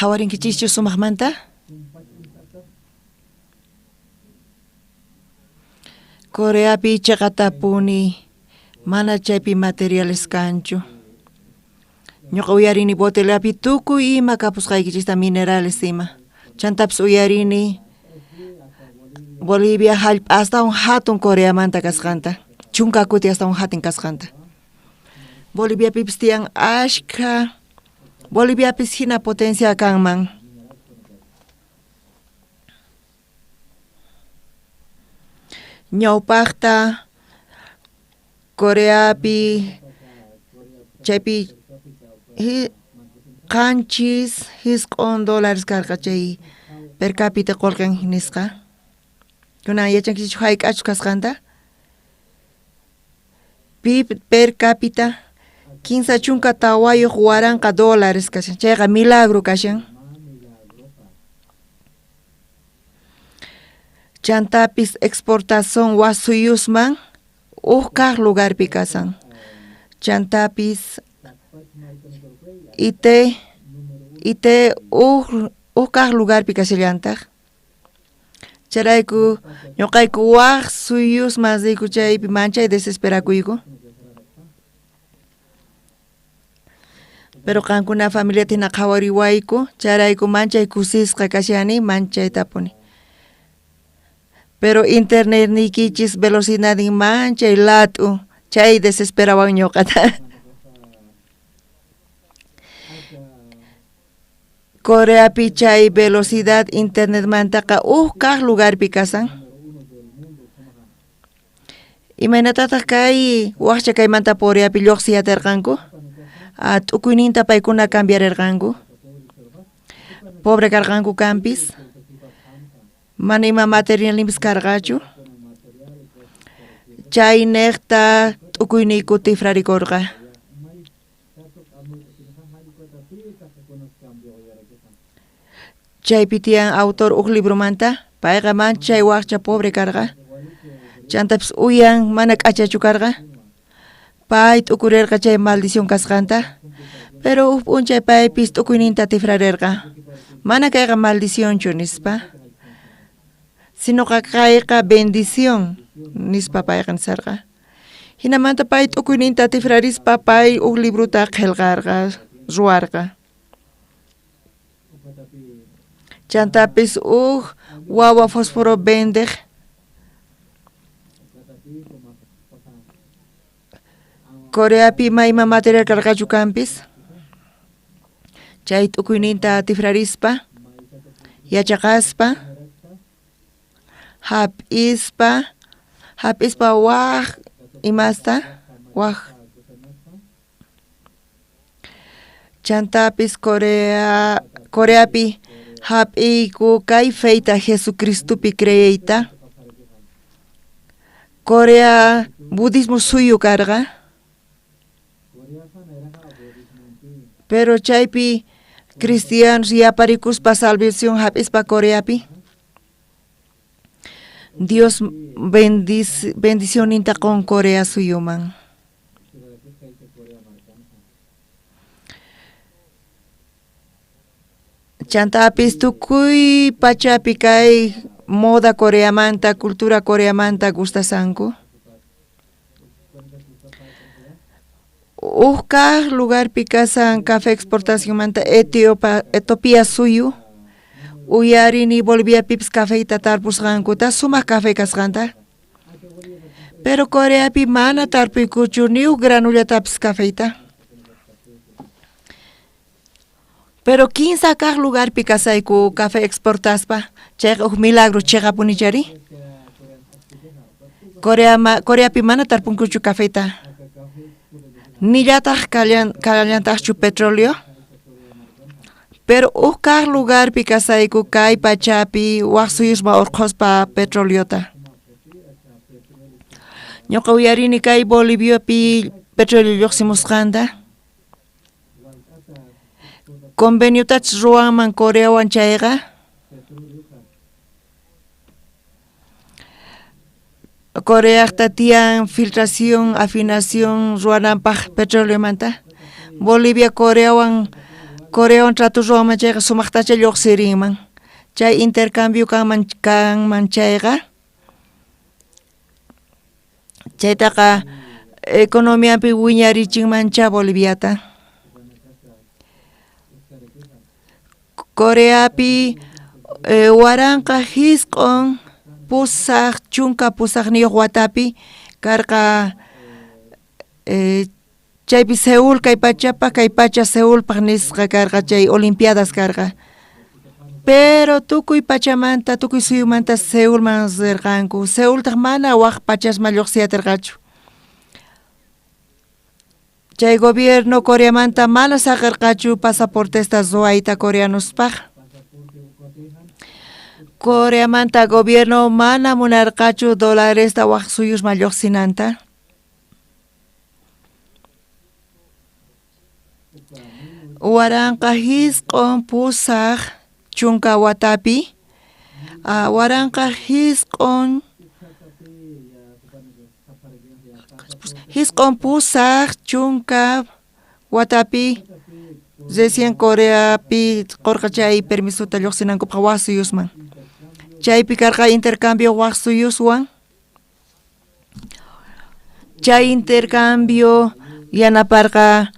qhawarinkichikchu sumaqmanta? Coreapi chaqatapuni mana chaypi materiales kanchu. Ñuqa uyarini botelapi tukuy ima kapusqaykichista minerales ima. Chantapas uyarini Bolivia hasta un hatun Coreamanta kasqanta. Chunka kuti hasta un hatin kasqanta. Bolivia pipis tiyan ashka. Bolivia pis hina potencia kanman. Ñawpaqta Coreapi chaypi qanchis $1 karqa chay per cápita qolqan nisqa. Kunan yachankichu hayk'achu kasqanta. Per cápita 15 chunka tawayuq waranqa $, kashan. Chayqa milagro kashan. Chantapis exportación wasuyusman kaq lugarpi kasan. Chantapis ite kaq lugarpi kasillantaq. Charayku ñuqayku wasuyusman riku chaypi manchay desesperakuyku. Pero qankuna familia tina qhawariwayku charayku manchay kusisqa kashani manchay tapuni. Pero internet nikichis velocidad manchay latu chay desesperawan ñuqata. Coreapi chay velocidad internet mantaqa kaq lugarpi kasan. Imaynatataq kay waqcha kaymanta Coreapi lluqsiyatarqanku. T'ukuyninta paykuna cambiarerqanku. Pobre karqanku kampis. Mana ima material nimpis karqachu. Chay neqta t'ukuyniku tifrarikurqa. Chaypi tiyan autor libromanta payqa manchay waqcha pobre karqa. Chantapis uyan mana k'achachu karqa. Pay t'ukurirqa chay maldición kasqanta. Pero p'unchay paypis t'ukuyninta tifrarerqa. Mana kayqa maldiciónchu nispa. Sino kayqa bendición nispa payqa nisarqa. Hinamanta pay t'ukuyninta tifrarispa pay libruta qillqarqa, ruwarqa. Chantapis wawa fósforo bendeq. Coreapi mayma material karqachu kampis. Chay t'ukuyninta tifrarispa, yachaqaspa, hap'ispa waq imasta waq. Chantapis Coreapi hap'iyku kay feita Jesucristupi creeyta. Corea budismo suyu karqa. Pero chaypi cristianos yaparikuspa salvación hap'ispa Coreapi. Dios bendicioninta con Corea suyuman. Chantapis tukuy pachapi kay moda Coreamanta, cultura Coreamanta gustasanku. Kaq lugarpi kasan café exportación manta Etiopía suyu. Uyarini Bolivia pips cafeita tarpusqankuta sumaq café kasqanta. Pero Coreapi mana tarpuykuchu ni granullatapis cafeita. Pero 15 kaq lugarpi kasayku café exportaspa. Chayqa milagro chiqapunichari. Coreapi mana tarpunkuchu cafeita. Nillataq kallantachu petróleo. Pero kaq lugarpi kasayku kay pachapi waqsuyusma urquspa petroleota. Ñuqa uyarini kay Boliviapi petróleo lluqsimusqanta. Conveniotach ruanman Coreawan chayqa. Coreaqta tiyan filtración, afinación ruananpaq petróleo manta. Bolivia Coreawan Corea tratu Roma chayqa sumaqtacha lluqsirinman. Chay intercambio kanman chayqa. Chaytaqa economiapi wiñarichinmancha Boliviata. Coreapi waranqa hisq'un pusaq chunka pusaqniyuq watapi karqa chaypi Seúl kay pacha Seúlpaq nisqa karqa chay Olimpiadas karqa. Pero tukuy pachamanta tukuy suyumanta Seúlman rirqanku. Seúltaq mana waq pachasma lluqsiyatirqachu. Chay gobierno Coreamanta mana saqirqachu pasaportesta zuayta coreanuspaq. Coreamanta gobierno mana munarqachu dolaresta waq suyusma lluqsinanta. Waranqa hisq'un pusaq chunka watapi. Waranqa hisq'un pusaq chunka watapi recién Coreapi qorqa chay permisuta lluqsinankupaq waq suyusman. Chaypi karqa intercambio waq suyuswan. Chay intercambio yanaparqa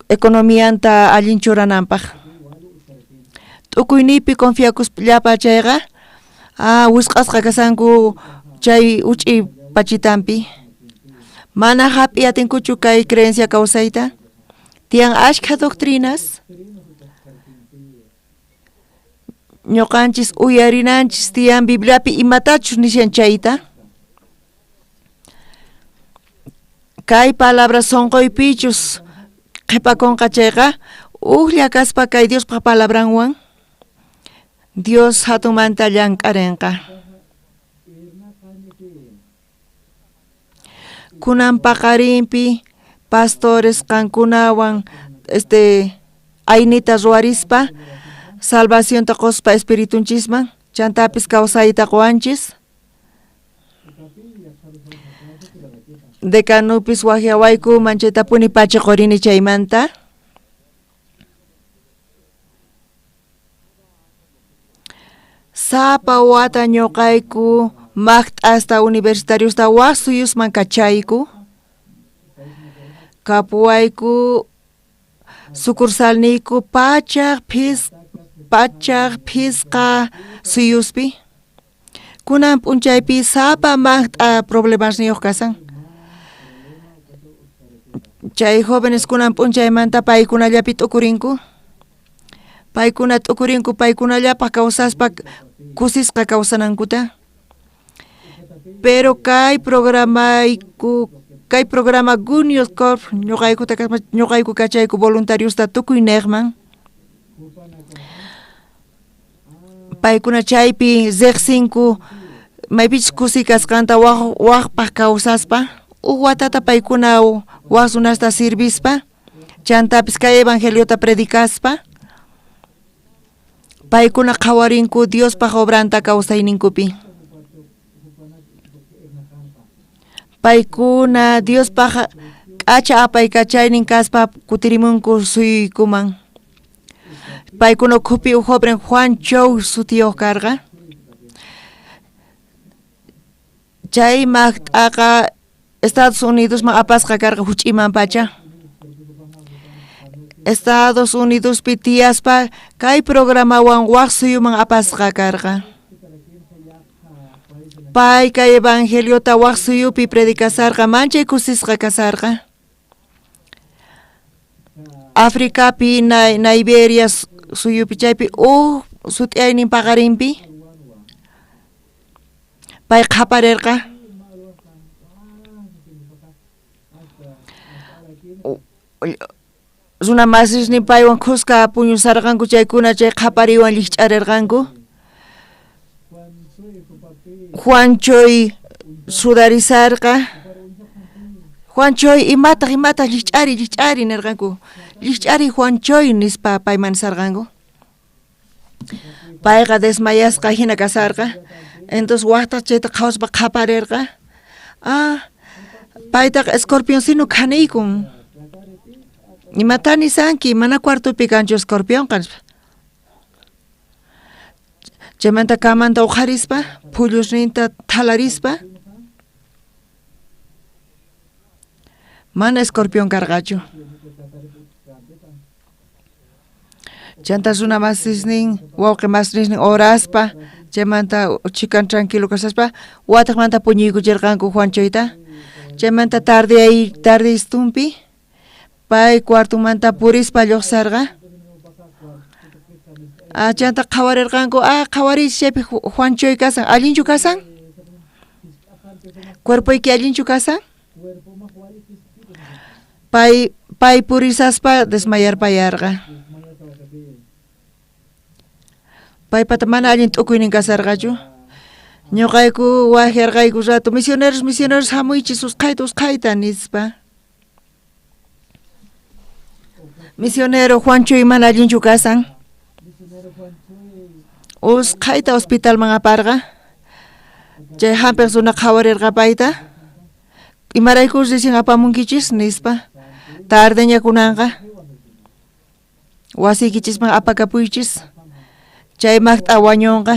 economianta allin churananpaq. T'ukuynipi confiakuspallapa chayqa wisq'asqa kasanku chay uch'i pachitanpi. Mana hapi atinkuchu kay creencia kawsayta. Tiyan ashka doctrinas. Ñuqanchis uyarinanchis tiyan Bibliapi imatachus nishan chayta. Kay palabras sonqoypichus qhipakunqa chayqa uqlla kaspa kay Diospaq palabranwan Dios hatunmanta llank'arinqa. Kunan paqarinpi pastores qankunawan aynita ruwarispa salvación ta quspa espiritunchisman chantapis kawsayta quwanchis. Decanupis wahyawayku manchaytapuni pachiqurini chaymanta. Sapa wata ñuqayku hasta universitariusta waq suyusman kachayku. Kapuwayku sucursalniku pachaq phisqa suyuspi. Kunan p'unchaypi sapa problemasniyuq kasan. Chay jóvenes kunan p'unchaymanta paykunallapi t'ukurinku. Paykuna t'ukurinku paykunallapaq kawsaspa kusisqa kawsanankuta. Pero kay programa Gunius Corp ñuqayku kachayku voluntariusta tukuy neqman. Paykuna chaypi riqsinku maypichis kusi kasqanta waqpaq kawsaspa watata paykuna waq runasta sirvispa chantapis kay evangeliota predicaspa paykuna qhawarinku Diospaq obranta kawsayninkupi. Paykuna Diospaq k'acha apay kachaynin kaspa kutirimunku suyuykuman. Paykuna ukhupi joven Juan Chow sutiyuq karqa. Chay maqt'aqa Estados Unidos ma apasqa karqa huch'iman pacha. Estados Unidos pi tiyaspa kay programawan waq suyuman apasqa karqa. Pay kay evangeliota waq suyupi predicasarqa manchay kusisqa kasarqa. Africapi Nigeria suyupi chaypi sut'aynin paqarinpi pay qhaparirqa. Runa masisnin paywan khusqa puñusarqanku chaykuna chay qhapariwan llich'arirqanku. Juanchoy sudarisarqa. Juanchoy imataq llich'ari nirqanku. Llich'ari Juanchoy nispa payman sarqanku. Payqa desmayasqa hina kasarqa. Entonces waqtaq chayta qhawaspa qhaparirqa. Paytaq escorpionsino khanikun. Imatani sanki mana cuartopi kanchu escorpión kanspa. Chaymanta kamanta uqharispa, phullosninta thalarispa. Mana escorpión karqachu. Chanta suna masisnin, wawqi masisnin oraspa, chaymanta chikan tranquilo kasaspa, wataqmanta puñuykuchirqanku Juanchoyta. Chaymanta tarde istumpi, pay cuartumanta purispa lluqsarqa. Chanta qhawarirqanku, qhawarish chaypi Juanchoy kasan, allinchu kasan? Cuerpoyki allinchu kasan? Pay purisaspa desmayarpayarqa. Pay pata mana allin t'ukuynin kasarqachu. Ñuqayku wajarqayku rato misioneros hamuychis usqayta nispa. Misionero Juanchoy mana allinchu kasan. Usqayta hospitalman aparqa. Chay hampiq suna qhawarirqa payta. Imaraykus risin apamunkichis nispa. Tardeña kunanqa. Wasikichisman apakapuychis. Chay maqt'a wañunqa.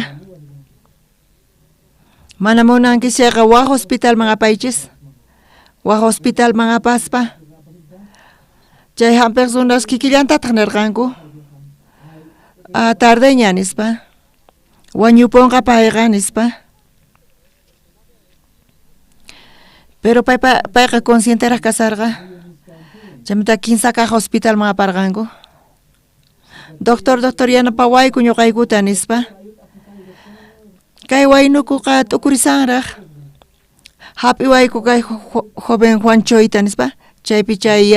Mana munanki chayqa waq hospitalman apaychis. Waq hospitalman apaspa. Chay hampiq sunas kikillantataq nirqanku. Tardeña nispa. Wañupunqa payqa nispa. Pero payqa conscienteraq kasarqa. Chaymanta kinsaqaq hospitalman aparqanku. Doctor yanapawayku ñuqaykuta nispa. Kay waynukuqa t'ukurisanraq. Hap'iwayku kay joven Juanchoyta nispa. Chaypi chay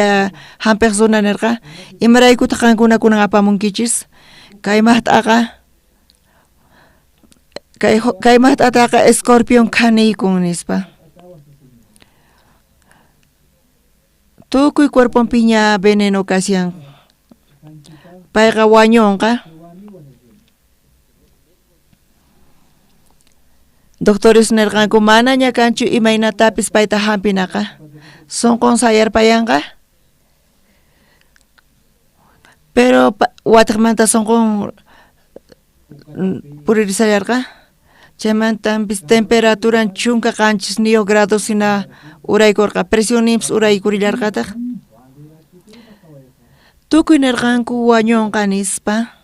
hampiq suna nirqa. Imaraykutaq qankuna kunan apamunkichis. Kay maqt'aqa. Kay maqt'ataqa escorpión khanikun nispa. Tukuy cuerpompi ña veneno kasyan. Payqa wañunqa. Doctores nirqanku mana ña kanchu imaynatapis payta hampinaqa. Sunqun sayarpayanqa. Pero wataqmanta sunqun puririsayarqa. Chaymantampis temperatura chunka qanchis 9 grados hina uraykurqa. Presionipis uraykurillarqataq. Tukuy nirqanku wañunqa nispa.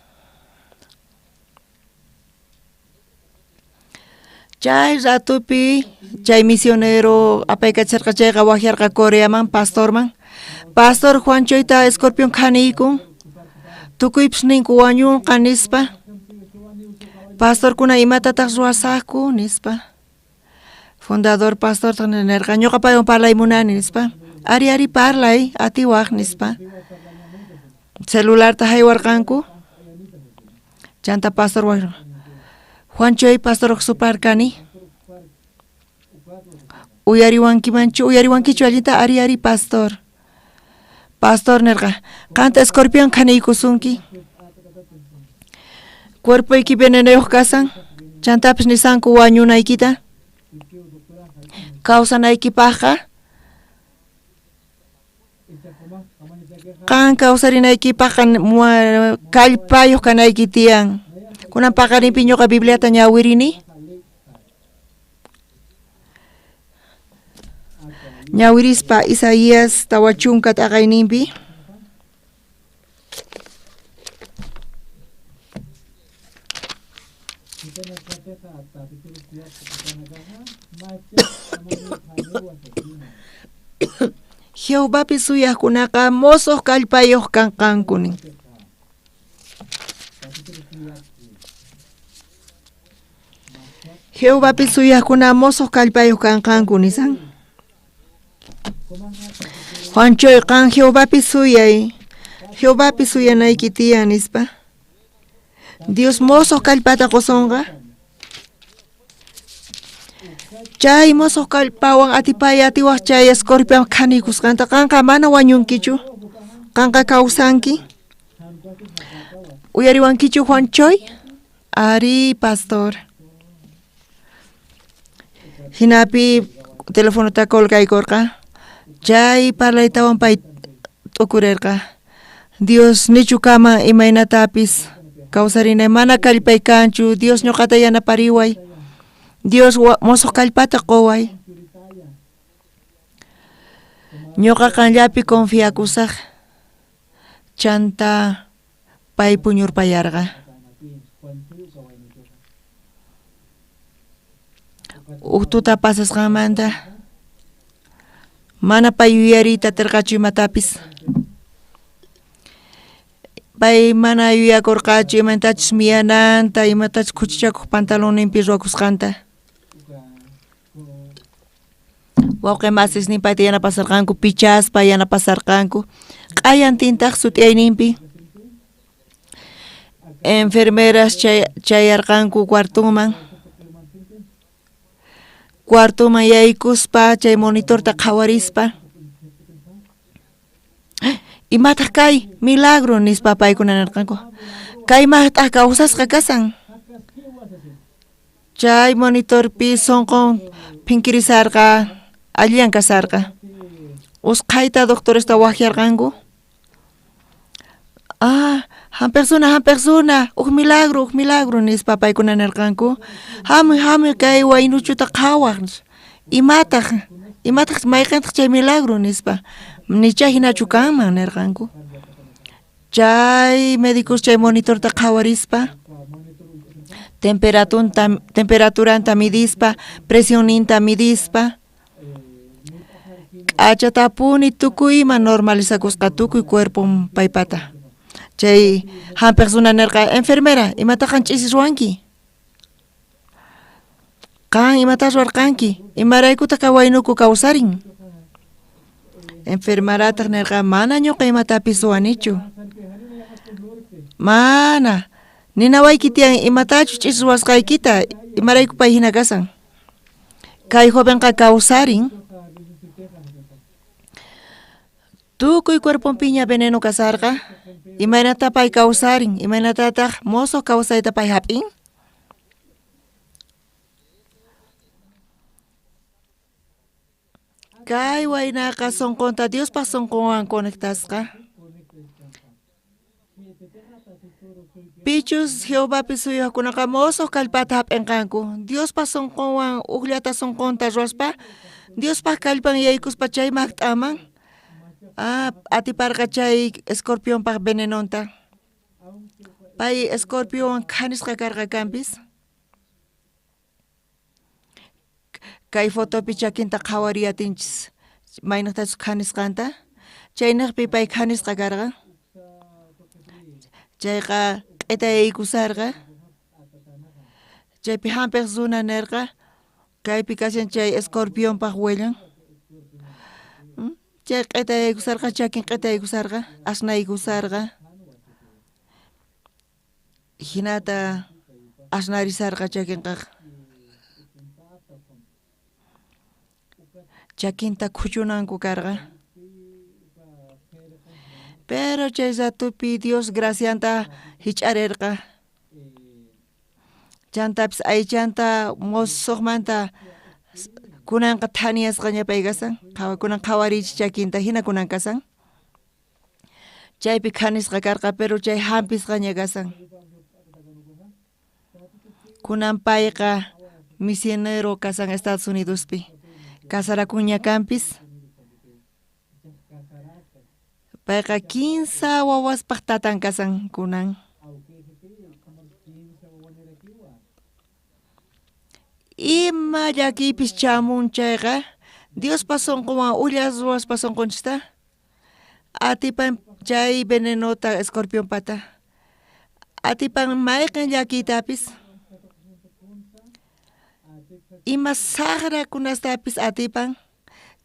Chay ratupi, chay misionero apaykacharqa chayqa wajarqa Coreaman, pastorman. Pastor Juanchoyta escorpión khanikun. Tukuypis ninku wañunqa nispa. Pastorkuna imatataq ruwasaqku nispa. Fundador pastor nirqa ñuqa paywan parlaymunani nispa. Ari parlay atiwaq nispa. Celularta haywarqanku. Chanta pastor Juanchoy pastor suparkani. Uyariwankichu allita ari pastor. Pastor nirqa qanta escorpión khaniykusunki. Cuerpoyki venenoyuq kasan. Chantapis nisanku wañunaykita. Kawsanaykipaqqa. Qan kawsarinaykipaqqa kallpayuq kanayki tiyan. Kunan paqarinpi ñuqa Bibliata ñawirini. Ñawirispa Isaías tawachunka taqayninpi. Jehovápi suyaqkunaqa mosoq kallpayuq kanqankunin. Jehovápi suyaqkuna mosoq kallpayuq kanqanku nisan. Juanchoy qan Jehovápi suyanayki tiyan nispa. Dios mosoq kallpata qosunqa. Chay mosoq kallpawan atiwaq chay escorpión khanikusqanta qanqa mana wañunkichu. Qanqa kawsanki. Uyariwankichu Juanchoy? Ari pastor. Hinapi telefonota kolqaykurqa. Chay parlaytawan pay t'ukurirqa. Dios nichukama imaynatapis kawsarinay mana kallpay kanchu. Dios ñuqata yanapariway. Dios mosoq kallpata qoway. Ñuqa kanllapi confiakusaq chanta pay puñurpayarqa. Uktuta pasasqanmanta mana pay yuyariyta atirqachu imatapis. Pay mana yuyakurqachu imatachus miyananta, imatachus kuchichakuq pantaloninpi ruwakusqanta. Wawqi masisnin payta yanapasarqanku, pichaspa yanapasarqanku, q'ayan tintaq sutiayninpi. Enfermeras chayarqanku cuartoman yaykuspa, chay monitorta qhawarispa. Imataq kay milagro nispa paykuna narqanku. Kaymaqtaq kawsasqa kasan. Chay monitorpi sonqon pinkirisarqa, alliyan kasarqa. Usqayta doctoresta waqyarqanku. Han persona, uk milagro nispa paykuna narqanku. Hamuy kay waynuchuta qhawaq. Imataq mayqantaq chay milagro nispa. Nichay hinachu kanman narqanku. Chay médicos chay monitorta qhawarispa, temperaturanta midispa, presioninta midispa, q'achatapuni tukuyman normalizakusqa tukuy cuerpon paypata. Chay han persona nerqa enfermera, imata qanch'isi ruwanki? Qan imata ruwarqanki? Imaraykuta waynuku kawsarin? Enfermarataq nerqa mana ñuqa imatapis ruwanichu. Mana. Ninawayki tiyan imatachu ch'is ruwasqaykita, imarayku pay hina kasan. Kay jovenqa kawsarin. Tukuy cuerponpiña veneno kasarqa. Imaynata pay kawsarin, imaynatataq moso kawsayta pay hap'in. Kay waynaqa sonqonta Diospa sonqonwan conectasqa. Pichus Jehovapis suyuqkunaqa moso kallpata hap'inqanku. Diospa sonqonwan uqllata sonqonta ruwaspa, Diospa kallpan yaykuspa chay maqt'aman. Atiparqa chay escorpionpaq venenonta. Pay escorpion khanisqa karqa kanpis. Kay fotopi chakinta qhawariyatinchis maynaqtachus khanisqanta. Chaynaqpi pay khanisqa karqa. Chayqa q'itayaykusarqa. Chaypi han persona nerqa. Kaypi kashan chay escorpionpaq wellan. Chay q'itayaykusarqa, chakin q'itayaykusarqa, asnaykusarqa. Hinata asnarisarqa chakinqa. Chakinta khuchunanku karqa. Pero chay zatupi Dios gracianta hich'arirqa. Chantapis aychanta mosoqmanta kunanqa thaniyasqaña pay kasan. Kunan qhawarichis chakinta hina kunan kasan. Chaypi khanisqa karqa pero chay hampisqaña kasan. Kunan payqa misionero kasan Estados Unidospi. Kasarakuña kampis. Payqa 15 wawaspaq tatan kasan kunan. Ima llakipis chamun chayqa Diospa sonqonwan ullas ruwaspa sonqonchista. Atipan chay venenota escorpion pata. Atipan mayqan llakitapis. Ima sagrakunastapis atipan.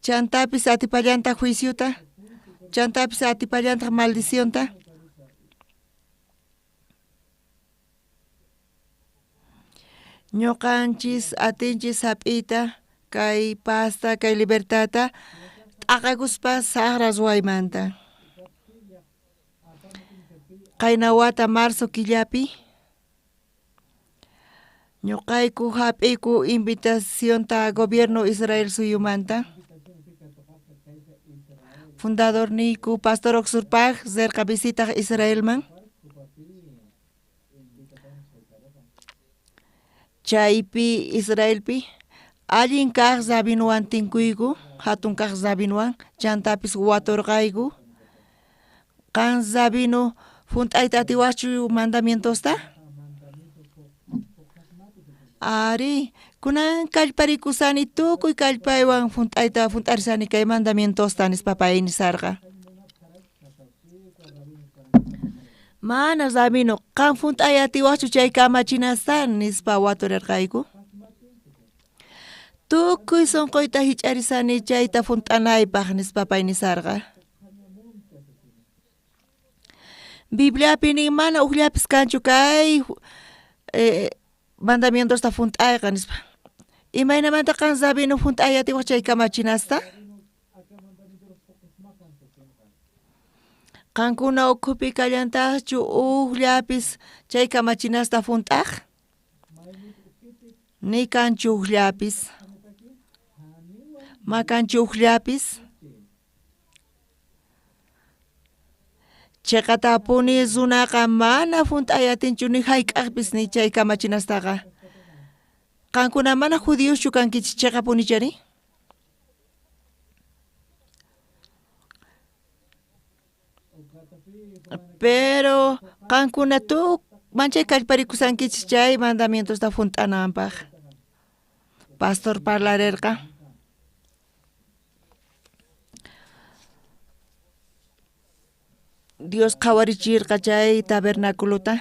Chantapis atipallanta juiciota. Chantapis atipallanta maldicionta. Ñuqanchis atinchis hap'iyta kay pasta kay libertata t'aqakuspa saqra ruwaymanta. Qayna wata marzo killapi ñuqayku hap'iyku invitacionta gobierno Israel suyumanta. fundador niku pastor Oxurpag cerca visita Israelman. Chaypi Israelpi allin kaq zabinuan tinkuyku hatun kaq zabinuan chantapis waturqayku kan zabinu funt'ayta atiwachu mandamientosta ari kunan kallparikusani tukuy kallpaywan funt'arisani kay mandamientosta nispa pay nisarqa mana zabinu kan funt'ay atiwachu chay kamachinastan nispa waturarqayku tukuy sonqoyta hich'arisani chayta funt'anaypaq nispa pay nisarqa Bibliapi nin mana uqllapis kanchu kay mandamientosta funt'ayqa nispa imaynamanta kan zabinu funt'ay atiwaq chay kamachinasta Kankuna ukhupi kallantachu uqllapis chay kamachinasta funt'aq ni kanchu uqllapis ma kanchu uqllapis chaqatapuni zunaqa mana funt'ay atinchu ni hayk'aqpis ni chay kamachinastaqa kankuna mana judíoschu kankichis chaqapunichari pero kankuna manchay kallparikusankichis chay mandamientosta funt'ananpaq pastor parlarerqa Dios qhawarichirqa chay tabernaculota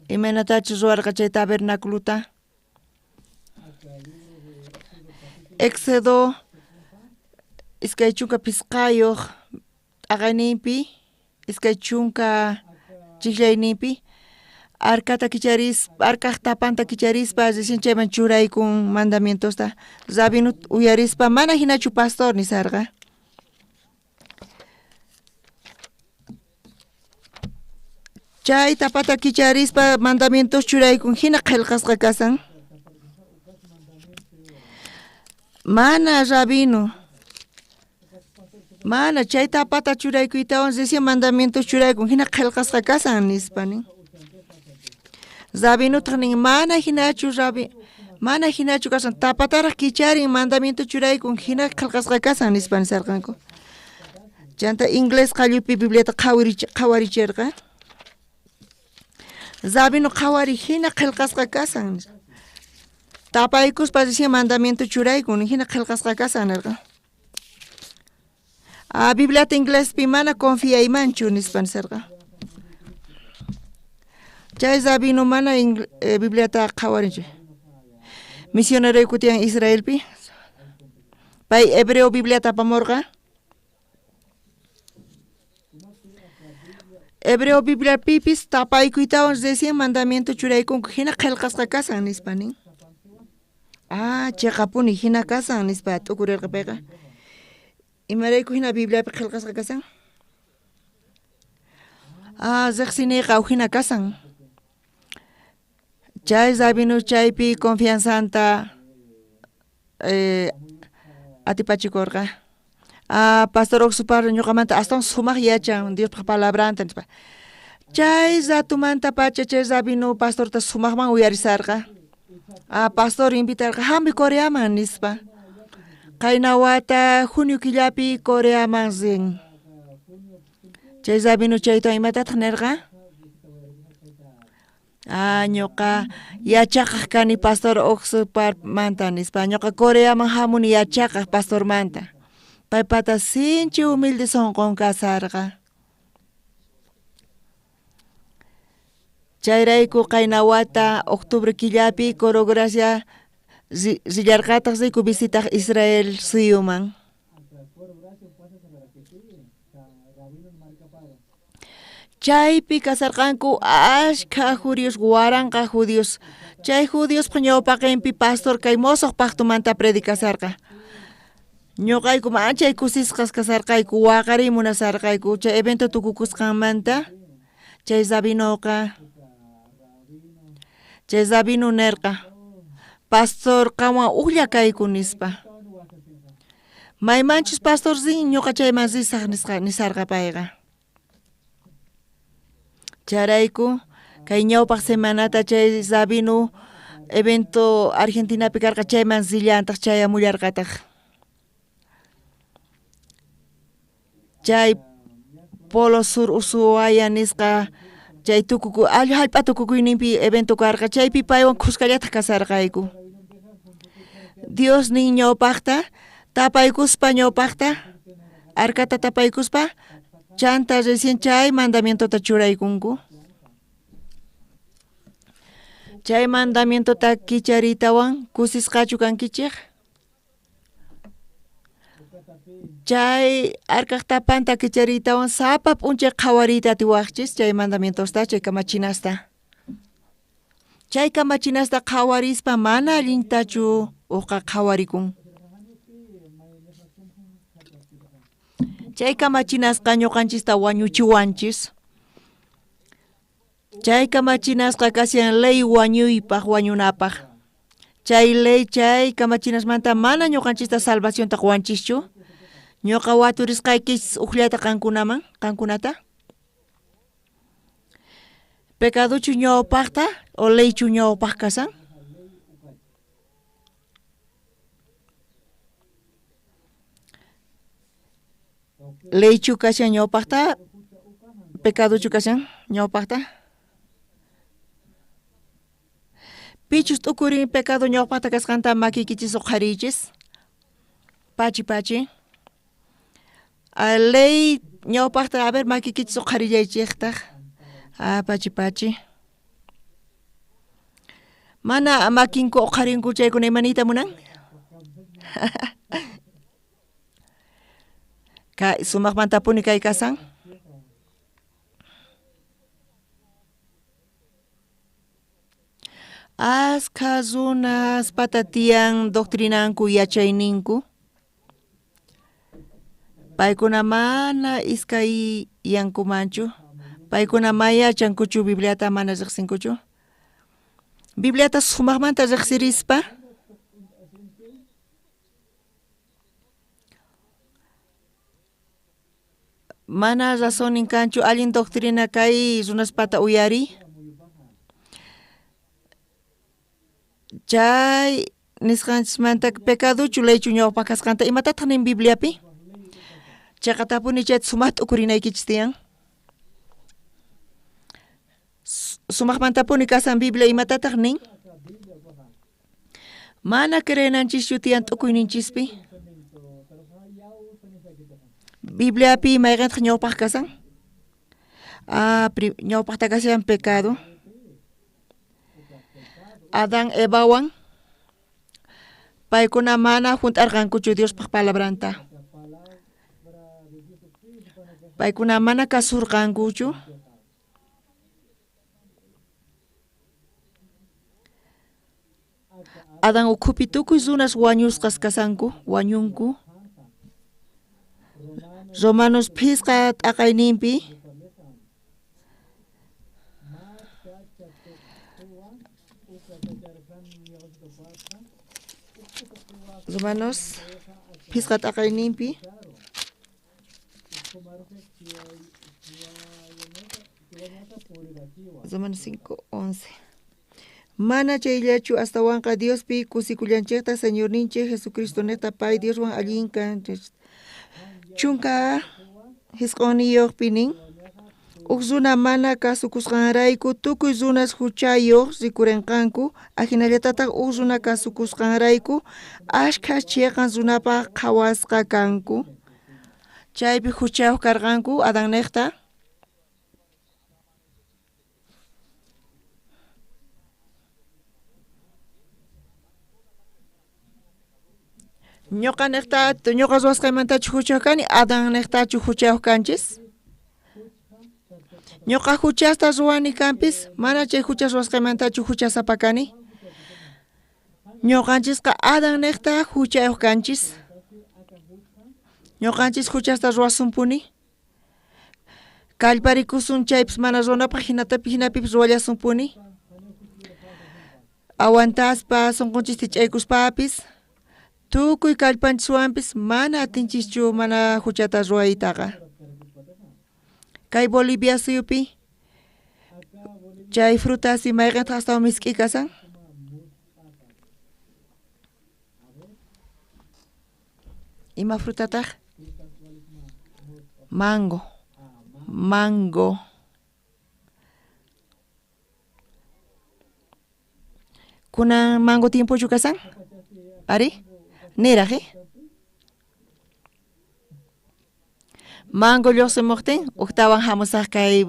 imaynatachus ruwarqa chay tabernaculota Éxodo iskay chunka pisqayuq t'aqayninpi iskay chunka chiklayninpi arkata arkaq tapanta kicharispa recién chayman churaykun mandamientosta zabinu uyarispa mana hinachu pastor nisarqa Chay tapata kicharispa mandamientos churaykun hina qillqasqa kasan mana rabino mana chay tapata churaykuytawan recién mandamientos churaykun hina qillqasqa kasan nispanin rabinutaq nin mana hinachu kasan tapataraq kicharin mandamiento churaykun hina qillqasqa kasan nispa nisarqanku chanta inglés qallupi bibliata qhawarichirqa Zabinu qhawari hina qillqasqa kasan tapaykuspa recién mandamiento churaykun hina qillqasqa kasan nirqa Bibliata ingléspi mana confiaymanchu nispa nisarqa chay zabinu mana bibliata qhawarinchu misionero kutiyan Israelpi pay hebreo bibliata apamurqa Hebreo Biblia pipis tapaykuytawan recién mandamiento churaykun hina qillqasqa kasan nispanin chaqapuni hina kasan nispa t'ukurirqa payqa imarayku hina Bibliapi qillqasqa kasan riqsiniqa hina kasan chay zabinu chaypi confianzanta atipachikurqa Pastor Oxupar ñuqamanta astawan sumaq yachan Diospa palabranta nispa chay ratumanta pacha chay zabinu pastorta sumaqman uyarisarqa pastor invitarqa hampi Coreaman nispa qayna wata junio killapi Coreaman rin chay zabinu chayta imatataq nirqa ñuqa yachaqaq kani pastor Oxupar manta nispa ñuqa Coreaman hamuni yachaqaq pastor manta paypata sinchi humilde sonqon kasarqa chayrayku qayna wata octubre killapi Coro Gracia rillarqataq riyku visitaq Israel suyuman chaypi kasarqanku ashka judíos waranqa judíos chay judíos ñawpaqinpi pastor kay mosoq paqtumanta predikasarqa ñuqayku manchay kusisqas kasarqayku waqari munasarqayku chay evento tukukusqanmanta chay zabinu nerqa pastor qanwan uqlla kayku nispa Maymanchis pastorzi ñuqa chayman risaq nisarqa payqa. Charayku kay ñawpaq semanata chay Sabino evento Argentinapi karqa chayman sillantaq chayamullarqataq. Chay Polo Sur Ushuaia nisqa chay tukuku hallp'a tukukuyninpi evento karqa chaypi paywan kuskallata kasarqayku. Dios nin ñawpaqta tapaykuspa ñawpaqta arcata tapaykuspa chanta recién chay mandamientota churaykunku. Chay mandamientota kicharitawan kusisqachu kankichik. Chay arcaqtapanta kicharitawan sapa p'unchay qhawarita tiwaqchis chay mandamientosta chay kamachinasta. Chay kamachinasta qhawarispa mana allintachu uqa qhawarikun. Chay kamachinasqa ñuqanchista wañuchiwanchis. Chay kamachinasqa kasihan ley wañuypaq wañunapaq. Chay ley chay kamachinasmanta mana ñuqanchista salvacionta quwanchischu. Ñuqa waturisqaykis uqllata qankunata. Pecadochu ñawpaqta o leychu ñawpaq kasan. Leychu kashan ñawpaqta, pecadochu kashan ñawpaqta. Pichus t'ukurin pecado ñawpaqta kasqanta makikichis uqharichis. Pachi. Ley ñawpaqta a ver makikichis uqharillaychiqtaq. Pachi. Mana makinku uqharinku chaykuna imanita munan. Kay sumaqmantapuni kay kasan. Asqa runas patatian doctrinanku yachayninku. Paykuna mana iskay yankumanchu. Paykuna mayachankuchu Bibliata mana riqsinkuchu. Bibliata sumaqmanta riqsirispa mana razonin kanchu allin doctrina kay runaspata uyari. Chay nisqanchismanta pecadochu leychu ñawpaq kasqanta imatataq nin Bibliapi. Chaqatapuni chay sumaqta ukurinaykichisq tiyan. Sumaqmantapuni kasan Biblia imatataq nin. Mana crenanchischu tiyan t'ukuyninchispi. Bibliapi mayqantaq ñawpaq kasan. Ñawpaqta kashan pecado. Adán Evawan paykuna mana juntarqankuchu Diospaq palabranta. Paykuna mana kasurqankuchu. Adán ukhupi tukuy runas wañusqas kasanku, wañunku. Romanos phisqa t'aqayninpi Romanos phisqa t'aqayninpi Romanos 5:11 Mana chayllachu astawanqa Diospi kusikullanchikta Señor ninchik Jesucristo neta pay Dioswan allinkan chunka hisq'uniyuq pinin uk runa mana kasukusqanrayku tukuy runas huchayuq rikurinqanku ajinallatataq uk runa kasukusqanrayku ashka chiqan runapaq qhawasqa kanku chaypi huchayuq karqanku Adán niqta ñuqa niqta ñuqa ruwasqaymantachu huchayuq kani Adán niqtachu huchayuq kanchis ñuqa huchasta ruwani kanpis mana chay huchas ruwasqaymantachu huchasapa kani ñuqanchisqa Adán niqta huchayuq kanchis ñuqanchis huchasta ruwasunpuni kallparikusun chaypis mana runapaq hinapipis ruwallasunpuni awantaspa sunqunchis tich'aykuspapis tukuy kallpanchikwanpis mana atinchikchu mana huchata ruwaytaqa. Kay Bolivia suyupi chay frutas imaykanta astawan misk'i kasan. Ima frutataq? Mango. Mango. Kunan mango tiempochu kasan? Ari? Niraq, mango lluqsimuqtin uqtawan hamusaq kay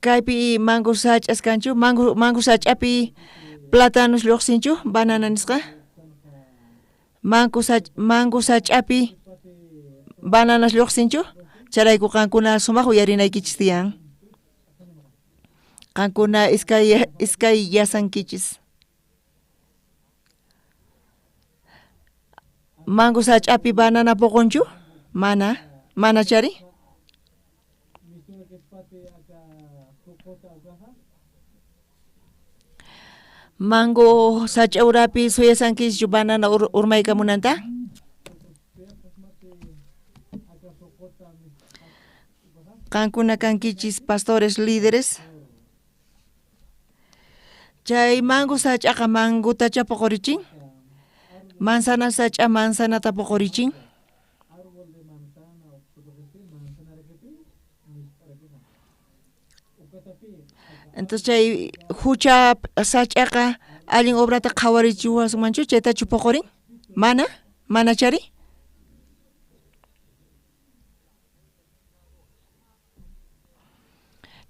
kaypi mango sach'as kanchu, mango sach'api plátanos lluqsinchu, banana nisqa. Mango sach'api bananas lluqsinchu, charayku qankuna sumaq uyarinaykichis tiyan. Qankuna iskay yasankichis. Mango sach'api banana puqunchu? Mana chari? Mango sach'urapi suyasankichis banana urmaykamunanta? Qankuna kankichis pastores líderes. Chay mango sach'aqa mangutacha puqurichin. Manzana sach'a manzanata puqurichin. Entonces chay hucha sach'aqa allin obrata qhawarichiwasmanchu chaytachu puqurin? Mana chari?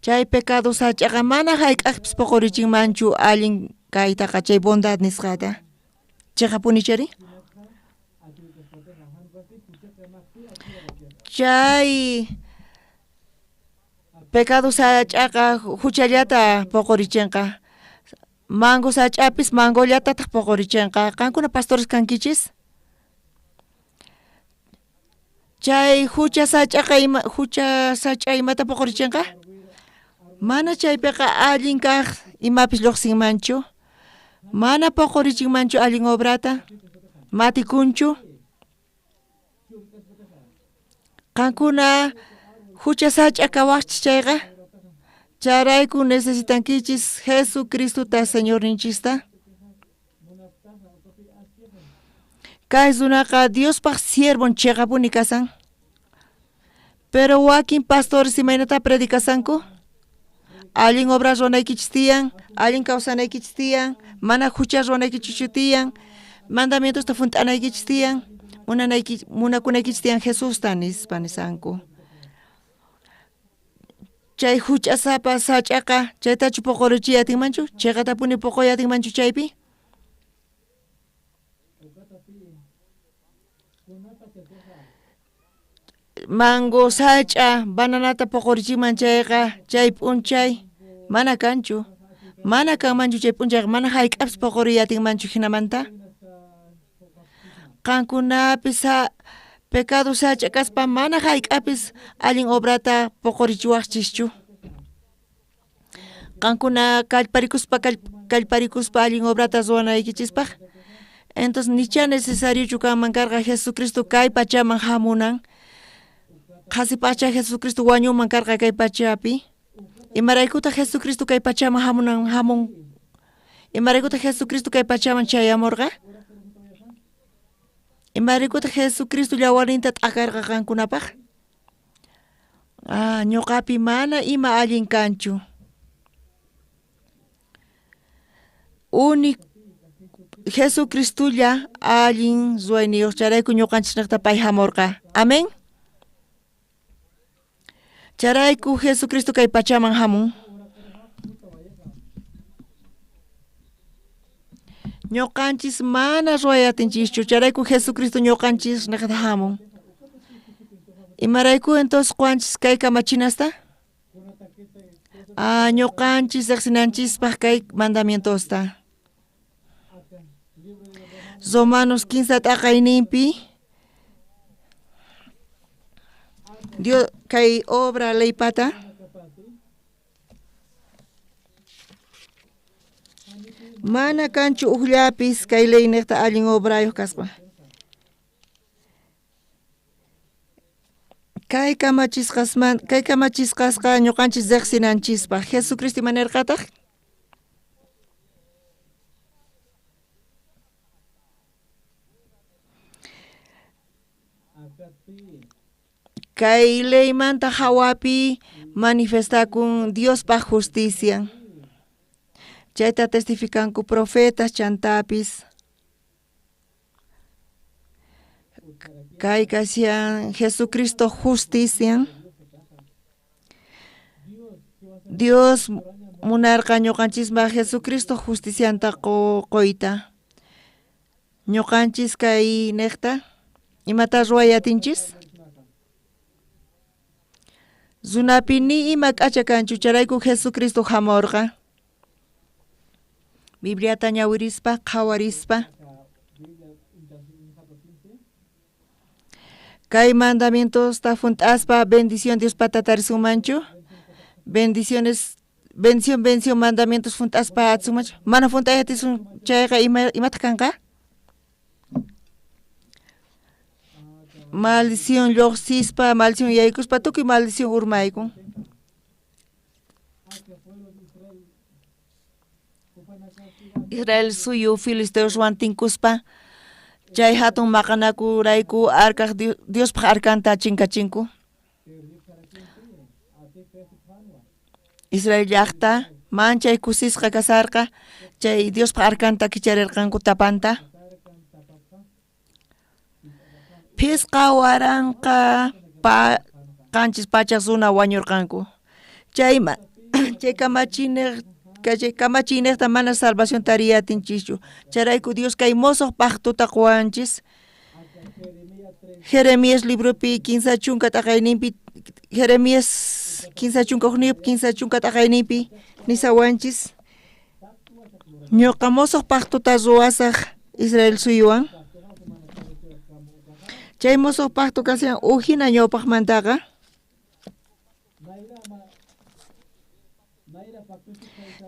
Chay pecado sach'aqa mana hayk'aqpis puqurichinmanchu allin kaytaqa chay bondad nisqata. Chayqa punichari? Chay pecado sach'aqa huchallata puqurichinqa. Mango sach'apis mangollataq puqurichinqa. Qankuna pastores kankichis? Chay hucha sach'a imata puqurichinqa? Mana chaypiqa allin kaq imapis lluqsinmanchu. Mana puqurichinmanchu allin obrata. Matikunchu. Qankuna hucha sach'a kawaqchis chayqa. Charayku necesitankichis Jesucristuta Señor ninchista. Kay runaqa Diospaq siervon chiqapuni kasan. Pero wakin pastores imaynata predikasanku. Allin obras runaykichis tiyan, allin kawsanaykichis tiyan, mana hucha runaykichis tiyan, mandamientosta funt'anaykichis tiyan, munakunaykichis tiyan Jesusta nisanku. Chay huch'asapa sach'aqa chaytachu puqurichiyatinmanchu, chayqatapuni puquyatinmanchu chaypi. Mango sach'a bananata puqurichiman chayqa chay p'unchay mana kanchu. Mana kanmanchu chay p'unchayqa mana hayk'apis puquriyatinmanchu hinamanta. Qankunapis pecado sach'a kaspa mana hayk'apis allin obrata puqurichiwaqchischu. Qankuna kallparikuspa allin obrata ruwanaykichispaq. Entonces nicha necesariochu kanman karqa Jesucristo kay pachaman hamunan. Qasi pacha Jesucristo wañuman karqa kay pachapi. Imaraykuta Jesucristo kay pachaman hamun. Imaraykuta Jesucristo kay pachaman chayamurqa. Imaraykuta Jesucristo llawarinta t'akarqa qankunapaq. Ñuqapi mana ima allin kanchu. Jesucristulla allin ruwayniyuq charayku ñuqanchikta pay hamurqa. Amén. Charayku Jesucristo kay pachaman hamun. Ñuqanchis mana ruwayatinchikchu charayku Jesucristo ñuqanchis naqta hamun. Imarayku entonces qanchis kay kamachinasta? Ñuqanchis riqsinanchispaq kay mandamientosta. Romanos 15 t'aqayninpi Dios kay obra leypata mana kanchu ullapis kay ley nekta allin obrayo kaspa. Kay kamachisqasqa ñuqanchis riqsinanchispa Jesucristo manerqataq kay leymanta hawapi manifestakun Diospa justicia. Chayta testificanku profetas chantapis. Kay kasian Jesucristo justicia. Dios munarqa ñuqanchispa Jesucristo justicianta qoyta. Ñuqanchis kay neqta imata ruwayatinchis. Zunapi ni ima k'acha kanchu charayku Jesucristo hamurqa. Bibliata ñawirispa qhawarispa. Kay mandamientos ta funtaspa bendición Dios patatarismanchu. Bendición mandamientos funtaspa atsumanchu. Mana funtayatisun chayqa imata kanqa? Maldición lluqsispa, maldición yaykuspa, tukuy maldición urmaykun. Israel suyu filisteos wantinkuspa, chay hatun maqanakurayku arkaq Diospaq arkanta chinkachinku. Israel llaqta manchay kusisqa kasarqa, chay Diospaq arkanta kicharirqanku tapanta. Pisqa waranqa qanchis pachaq suna wañurqanku. Chay kamachiniqta mana salvación tariyatinchikchu. Charayku Dios kay mosoq paqtuta quwanchis. Jeremías libropi 15 chunka taqayninpi Jeremías 15 chunka hukniyup 15 chunka taqayninpi nisawanchis. Ñuqa mosoq paqtuta ruwasaq Israel suyuwan. Chay mosoq pacto kasian ujina ñawpaqmantaqa.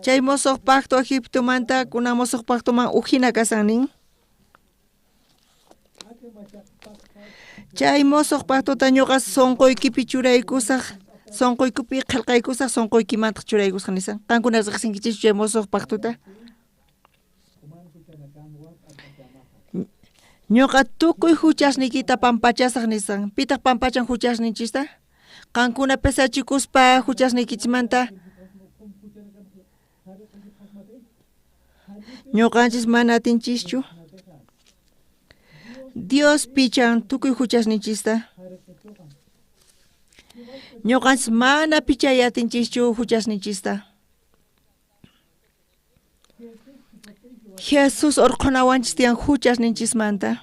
Chay mosoq pacto Egiptomanta kunan mosoq pactoman ujina kasanin. Chay mosoq pactota ñuqa sonquykipi churaykusaq, sonquykipi qillqaykusaq, sonquykimanta churaykusaq nisan. Qankuna riqsinkichis chay mosoq pactota. Ñuqa tukuy huchasnikita pampachasaq nisan. Pitaq pampachan huchasninchista? Qankuna pesachikuspa huchasnikichimanta. Ñuqanchis mana atinchishchu. Dios pichan tukuy huchasninchista. Ñuqanchis mana pichay atinchishchu huchasninchista. Jesus orqonawanchis tiyan huchasninchismanta.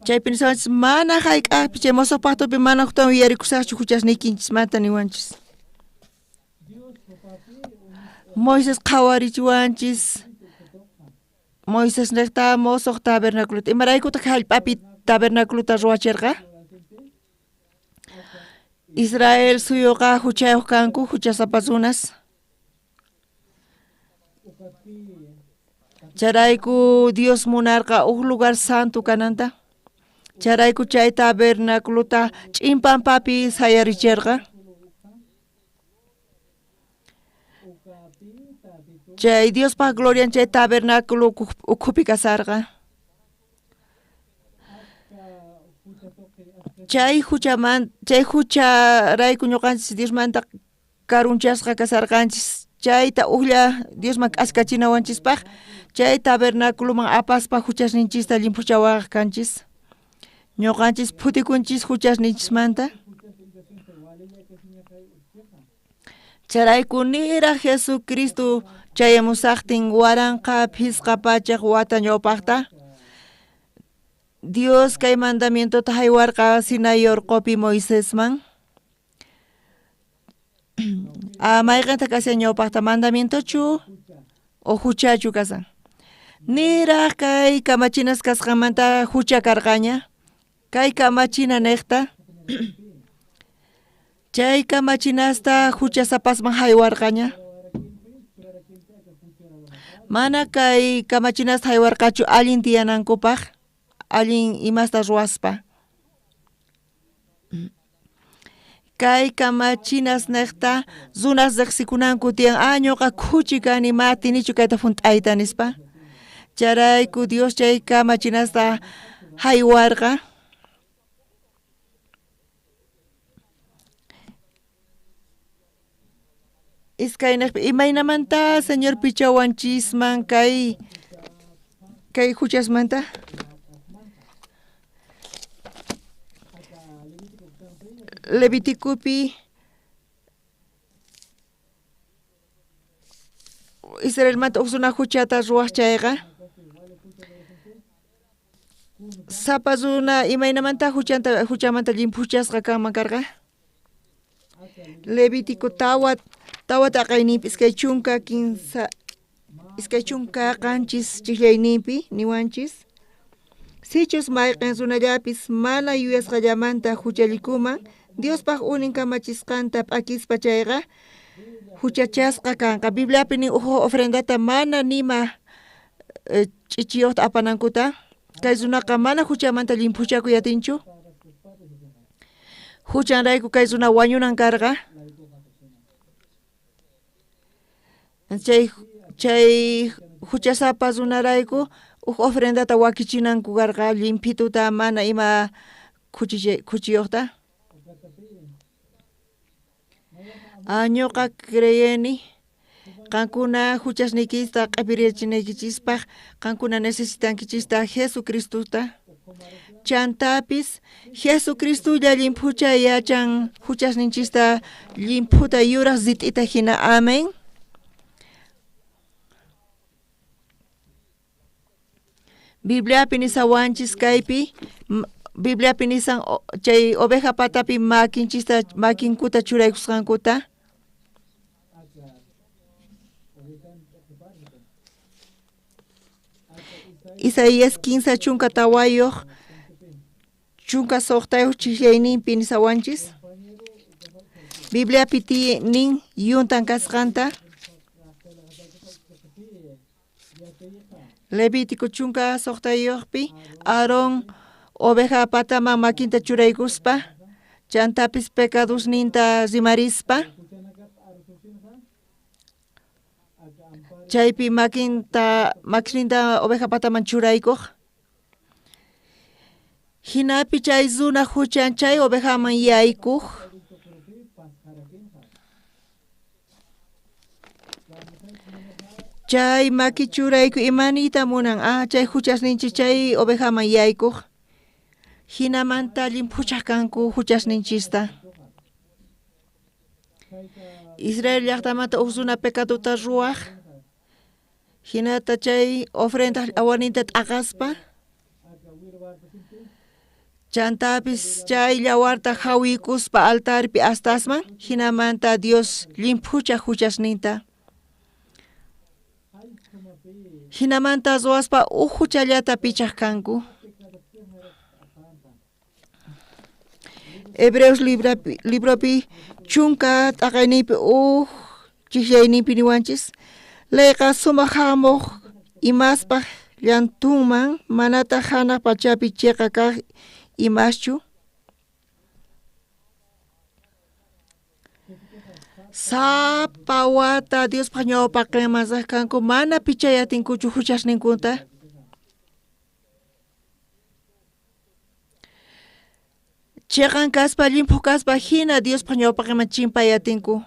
Chaypi nisawanchis mana hayk'aqpi chay mosoq pactopi mana huktawan yarikusaqchu huchasnikinchismanta niwanchis. Moisés qhawarichiwanchis. Moisés niqta mosoq tabernaculota. Imaraykutaq hallp'api tabernaculota ruwachirqa? Israel suyuqa huchayuq kanku, huchasapasunas. Charayku Dios munarqa lugar santo kananta. Charayku chay tabernaculota ch'impanpapi sayarichirqa. Chay Diospa glorian chay tabernaculo ukhupi kasarqa. Chay hucharayku ñuqanchis Diosmanta karunchasqa kasarqanchis. Chayta uqlla Diosman k'askachinawanchispaq. Chay tabernaculoman apaspa huchasninchista limpuchawaq kanchis. Ñuqanchis putikunchis huchasninchismanta. Charayku nira Jesucristo chayamusaqtin waranqa phisqa pachaq wata ñawpaqta. Dios kay mandamientota haywarqa Sinai urqupi Moisésman. Mayqanta kasian ñawpaqta mandamientochu o huchachu kasan. Niraq kay kamachinas kasqamanta hucha karqaña. Kay kamachina nekta. Chay kamachinasta huchasapasman haywarqaña. Mana kay kamachinasta haywarqachu allin tiyanankupaq, allin imasta ruwaspa. Kay kamachinas nekta zunas riqsikunanku tiyan ñuqa kuchi kani matinichu kayta hunt'ayta nispa. Charayku Dios chay kamachinasta haywarqa. Iskaynak imaynamanta señor pichawanchisman kay huchasmanta. Leviticupi Israelmanta uksuna huchata ruwachayqa. Sapazuna imaynamanta huchamanta limpuchasqa kanman karqa. Levitico tawat aqaynipi iskay chunka kinsa iskay chunka qanchis chiklaynipi niwanchis. Sichus mayqin runallapis mana yuyasqallamanta huchalikuman Diospaq unin kamachisqanta p'akispa chayqa huchachasqa kanqa. Bibliapi nin ofrendata mana nima ch'ichiyuqta apanankuta. Kay runaqa mana huchamanta limpuchakuyatinchu. Huchanrayku kay runa wañunan karqa. Chay huchasapa runarayku ofrendata wakichinanku karqa limpituta mana ima kuchiyuqta. Ñuqa creyeni qankuna huchasniykista q'ipiriyachinaykichispa qankuna necesitankichista Jesucristuta. Chantapis Jesucristulla limpucha yachan huchasninchista limputa yuraq zit'ita hina. Amén. Bibliapi nisawanchis kaypi Bibliapi nisan chay oveja patapi makinkuta churaykusqankuta. Isaías 15 chunka tawayuq chunka soqtayuq chiklayninpi nisawanchis. Bibliapi nin yuntan kasqanta. Levítico chunka soqtayuqpi Aarón oveja pataman makinta churaykuspa chantapis pecadosninta rimarispa chaypi makinta oveja pataman churaykuq hinapi chay runa huchan chay ovejaman yaykuq chay maki churayku imanita munan chay huchasninchis chay ovejaman yaykuq hinamanta limpuchaq kanku huchasninchista. Israel llaqtamanta uksuna pecadota ruwaq hinata chay ofrenda awaninta t'aqaspa chantapis chay llawarta hawikuspa altarpi astasman hinamanta Dios limpuchaq huchasninta. Hinamanta ruwaspa huchallata pichaq kanku. Hebreos libropi chunka t'aqaynipi chiklaynipi niwanchis layqa sumaq hamuq imaspaq llantunman manata hanaq pachapi chayqa kaq imaschu. Sapa wata Diospaq ñawpaqinmasaq kanku mana pichayatinkuchu huchasninkunta. Chayqan kaspa limpu kaspa hina Diospaq ñawpaqinman chimpayatinku.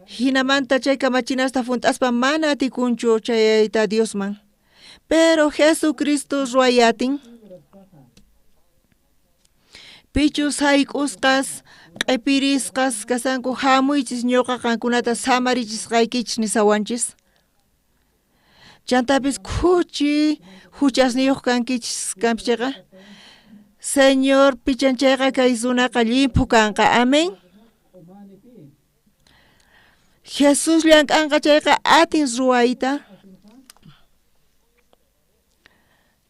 Hinamanta chay kamachinasta funt'aspa mana atikunchu chayayta Diosman. Pero Jesucristo ruwayatin pichus hayk'usqas q'ipirisqas kasanku hamuychis ñuqa qankunata samarichis nisawanchis. Chantapis kuchi huchasniyuq kankichis kanpichayqa. Señor pichanchayqa kay runaqa limpu kanqa. Amén. Jesus llank'anqa chayqa atin ruwayta.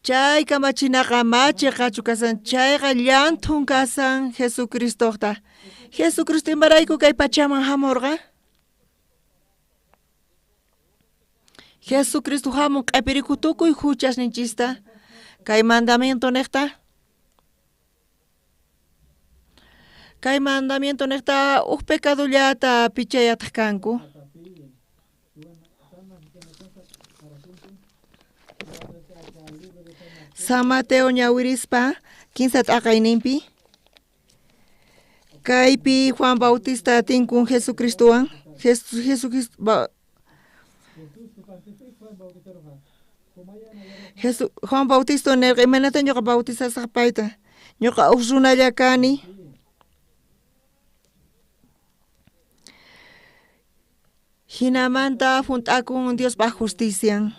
Chay kamachinaqa machiqa kasan chayqa llantun kasan Jesucristoqta. Jesucristo imarayku kay pachaman hamurqa. Jesucristo hamun q'ipiriku tukuy huchasninchista kay mandamiento niqta. Kay mandamiento niqta pekadullata pichayataq kanku. San Mateo ñawirispa 15 t'aqayninpi kaypi Juan Bautista tinkun Jesucristowan Juan Bautista nirqa imanata ñuqa bautizasaq payta ñuqa huk runalla kani hinamanta hunt'akun Diospa justician.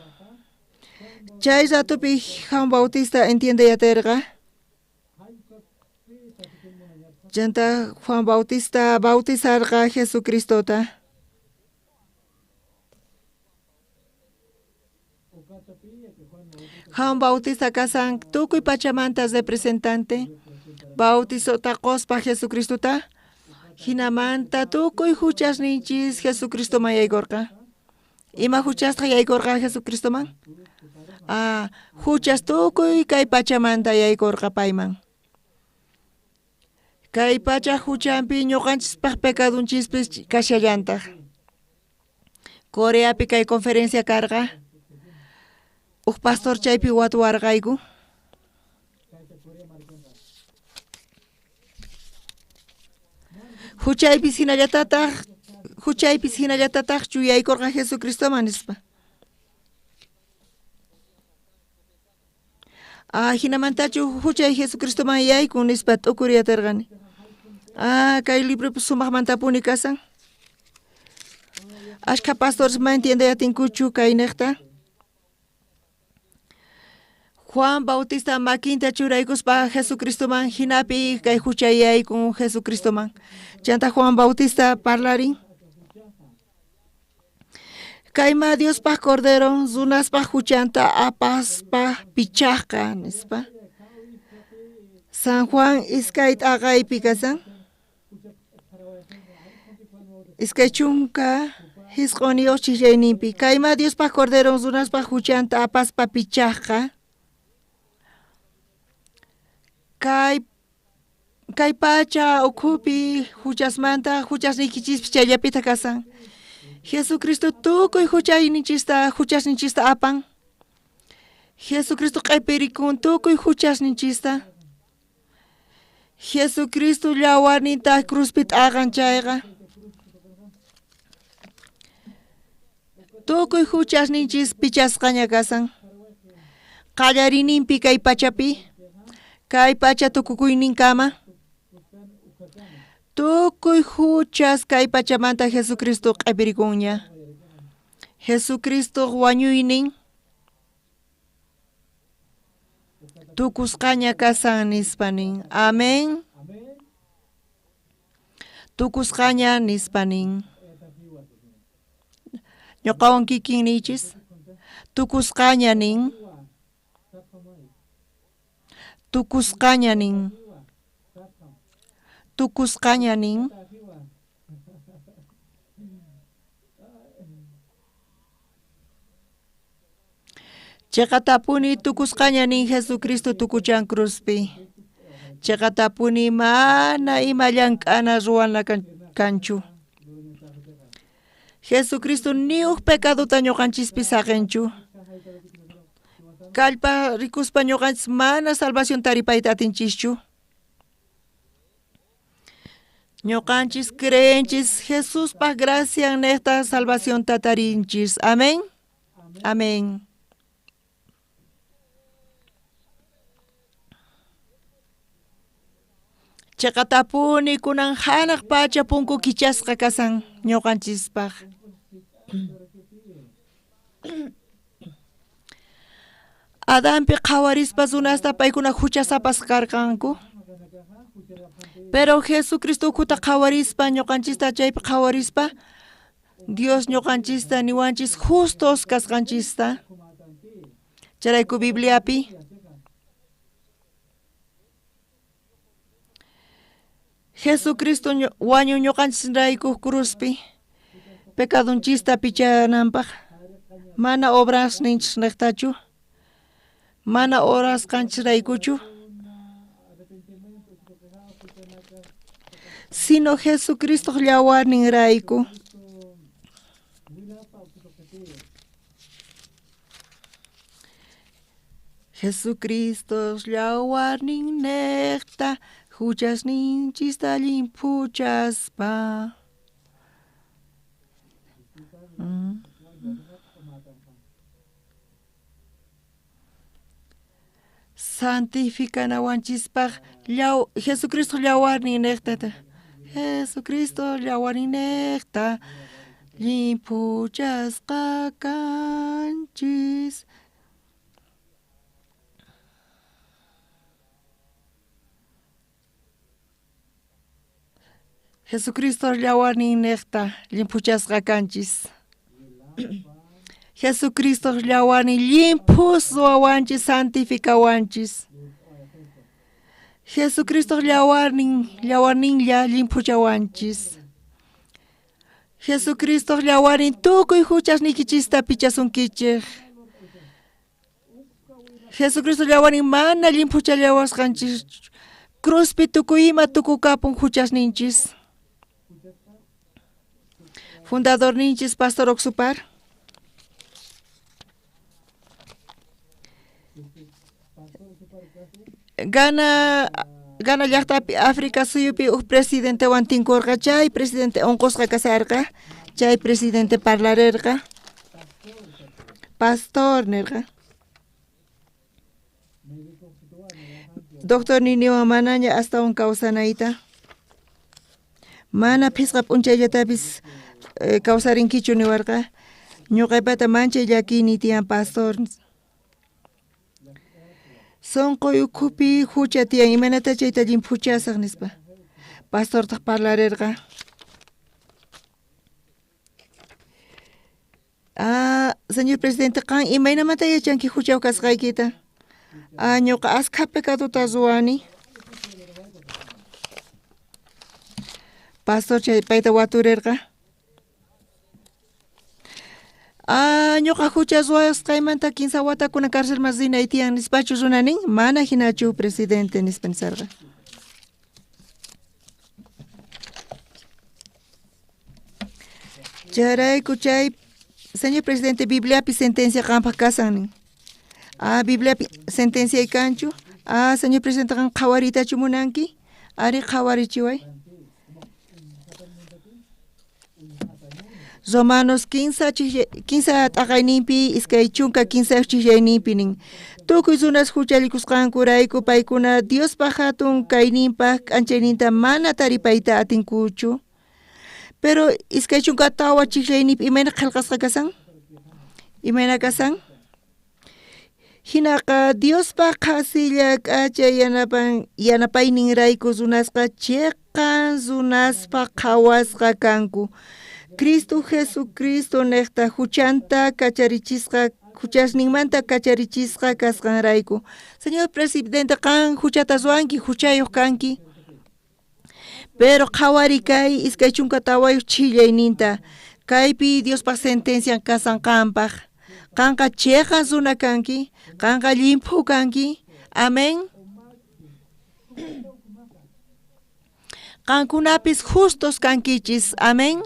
Chay ratupi Juan Bautista entiende yaterqa. Chanta Juan Bautista bautizarqa Jesucristota. Juan Bautista kasan tukuy pachamanta representante. Bautizota qospa Jesucristota. Hinamanta tukuy huchasninchis Jesucristoman yaykurqa. Ima huchasqa yaykurqa Jesucristoman? Huchas tukuy kay pachamanta yaykurqa payman. Kay pacha huchanpi ñuqanchispaq pecadunchispis kashallantaq. Coreapi kay conferencia karqa. Uk pastor chaypi watuwarqayku. Huchaypis hinallatataq chuyaykurqa Jesucristoman nispa. Hinamantachu huchay Jesucristoman yaykun nispa t'ukuriyatarqani. Kay libro sumaqmantapuni kasan. Ashka pastores ma entiendeyatinkuchu kay niqta. Juan Bautista makinta churaykuspa Jesucristoman hinapi kay huchay yaykun Jesucristoman. Chanta Juan Bautista parlarin. Kayma Diospa cordero zunaspa huchanta apaspa pichaqqa nispa. San Juan iskay t'aqaypi kasan. Iskay chunka hisq'uni chillayninpi. Kayma Diospa cordero zunaspa huchanta apaspa pichaqqa. Kay pacha ukhupi huchasmanta huchasnikichis chayapita kasan. Jesucristo tukuy huchasninchista apan. Jesucristo q'ipirikun tukuy huchasninchista. Jesucristo llawarninta cruzpi t'aqan chayqa. Tukuy huchasninchis pichasqaña kasan. Qallarininpi kay pachapi. Kay pacha tukukuyninkama. Tukuy huchas kay pachamanta Jesucristo q'ipirikunña. Jesucristo wañuynin. Tukusqaña kasan nispanin. Amén. Tukusqaña nispanin. Ñuqawan kikinnichis. Tukusqaña nin. Tukusqaña nin. Tukusqaña nin. Chaqatapuni tukusqaña nin Jesucristo tukuchan cruzpi. Chaqatapuni mana ima llank'ana ruwanla kanchu. Jesucristo ni huk pecaduta ñuqanchispi saqenchu. Kallpa rikuspa ñuqanchis mana salvación taripayta atinchishchu. Ñuqanchis creenchis Jesuspa gracia nesta salvación tatarinchis. Amén. Amén. Chaqatapuni kunan hanaq pacha punku kichasqa kasan ñuqanchispaq. Adampi qhawarispa sunasta paykuna huchasapas karqanku. Pero Jesucristo kuta qhawarispa ñuqanchista chaypi qhawarispa Dios ñuqanchista niwanchis justos kasqanchista. Charayku Bibliapi Jesucristo wañuñuqanchis rayku cruzpi pecadonchista pichananpaq mana obras ninchis niqtachu mana oras kanchis raykuchu sino Jesucristo llawarnin rayku Jesucristo llawarnin neqta huchasninchis limpuchaspa santificanawanchispaq Jesucristo llawarnin neqtata Jesucristo llawarnin neqta limpuchasqa kanchis Jesucristo llawarnin neqta limpuchasqa kanchis Jesucristo llawarnin limpus wawanchis santificawanchis Jesucristo llawarninlla limpuchawanchis Jesucristo llawarnin tukuy huchasnikichista pichasunkichik Jesucristo llawarnin mana limpuchallawasqanchis cruzpi tukuy ima tukukapun huchasninchis Fundador ninchis Pastor Oxupar Gana llaqtapi África suyupi presidente wantinkurqa chay presidente onqusqa kasarqa chay presidente parlarerqa pastor nirqa Doctor Niniwa manaña astawan kawsanayta mana phisqa p'unchayllatapis kawsarinkichu niwarqa ñuqaypata manchay llakini tiyan pastor sonqoy ukhupi hucha tiyan imanata chayta limpuchasaq nispa pastortaq parlarerqa señor presidente qan imaynamanta yachanki huchaw kasqaykita ñuqa asqa pecadota ruwani pastor chay payta waturerqa ñuqa hucha ruwasqaymanta 15 watakuna cárcel mas rinay tiyan nispachu runanin mana hinachu presidente nispa nisarqa charayku chay señor presidente Bibliapi sentencia qanpaq kasan Bibliapi sentencia kanchu señor presidente qan qhawaritachu munanki ari qhawarichiway Romanos 15 t'aqayninpi iskay chunka 15 chillayninpi nin tukuy runas huchallikusqankurayku paykuna Diospa hatun kayninpaq k'anchayninta mana taripayta atinkuchu pero iskay chunka tawa chillayninpi imayna qillqasqa kasan imayna kasan hinaqa Diospa qasilla k'achay yanapayninrayku runasqa chiqan runaspa qhawasqa kanku Cristo Jesucristo neqta huchanta kacharichisqa huchasninmanta kacharichisqa kasqanrayku señor presidente qan huchata ruwanki huchayuq kanki pero qhawari kay iskay chunka tawayuq chillayninta kaypi Diospa sentencian kasanqanpaq qanqa chiqan runa kanki qanqa limpu kanki amén qankunapis justos kankichis amén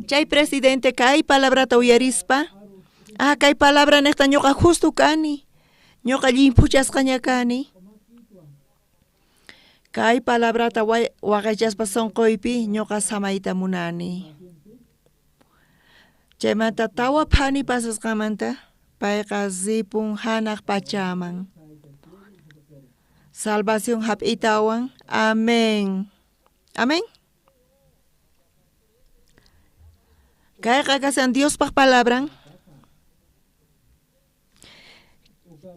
Chay presidente kay palabrata uyarispa kay palabra neqta ñuqa justo kani ñuqa llimpuchasqaña kani kay palabrata waqaychaspa sonqoypi ñuqa samayta munani chaymanta tawa phani pasasqamanta payqa zipun hanaq pachaman salvación hap'itawan amén amén Kayqa kasan Diospaq palabran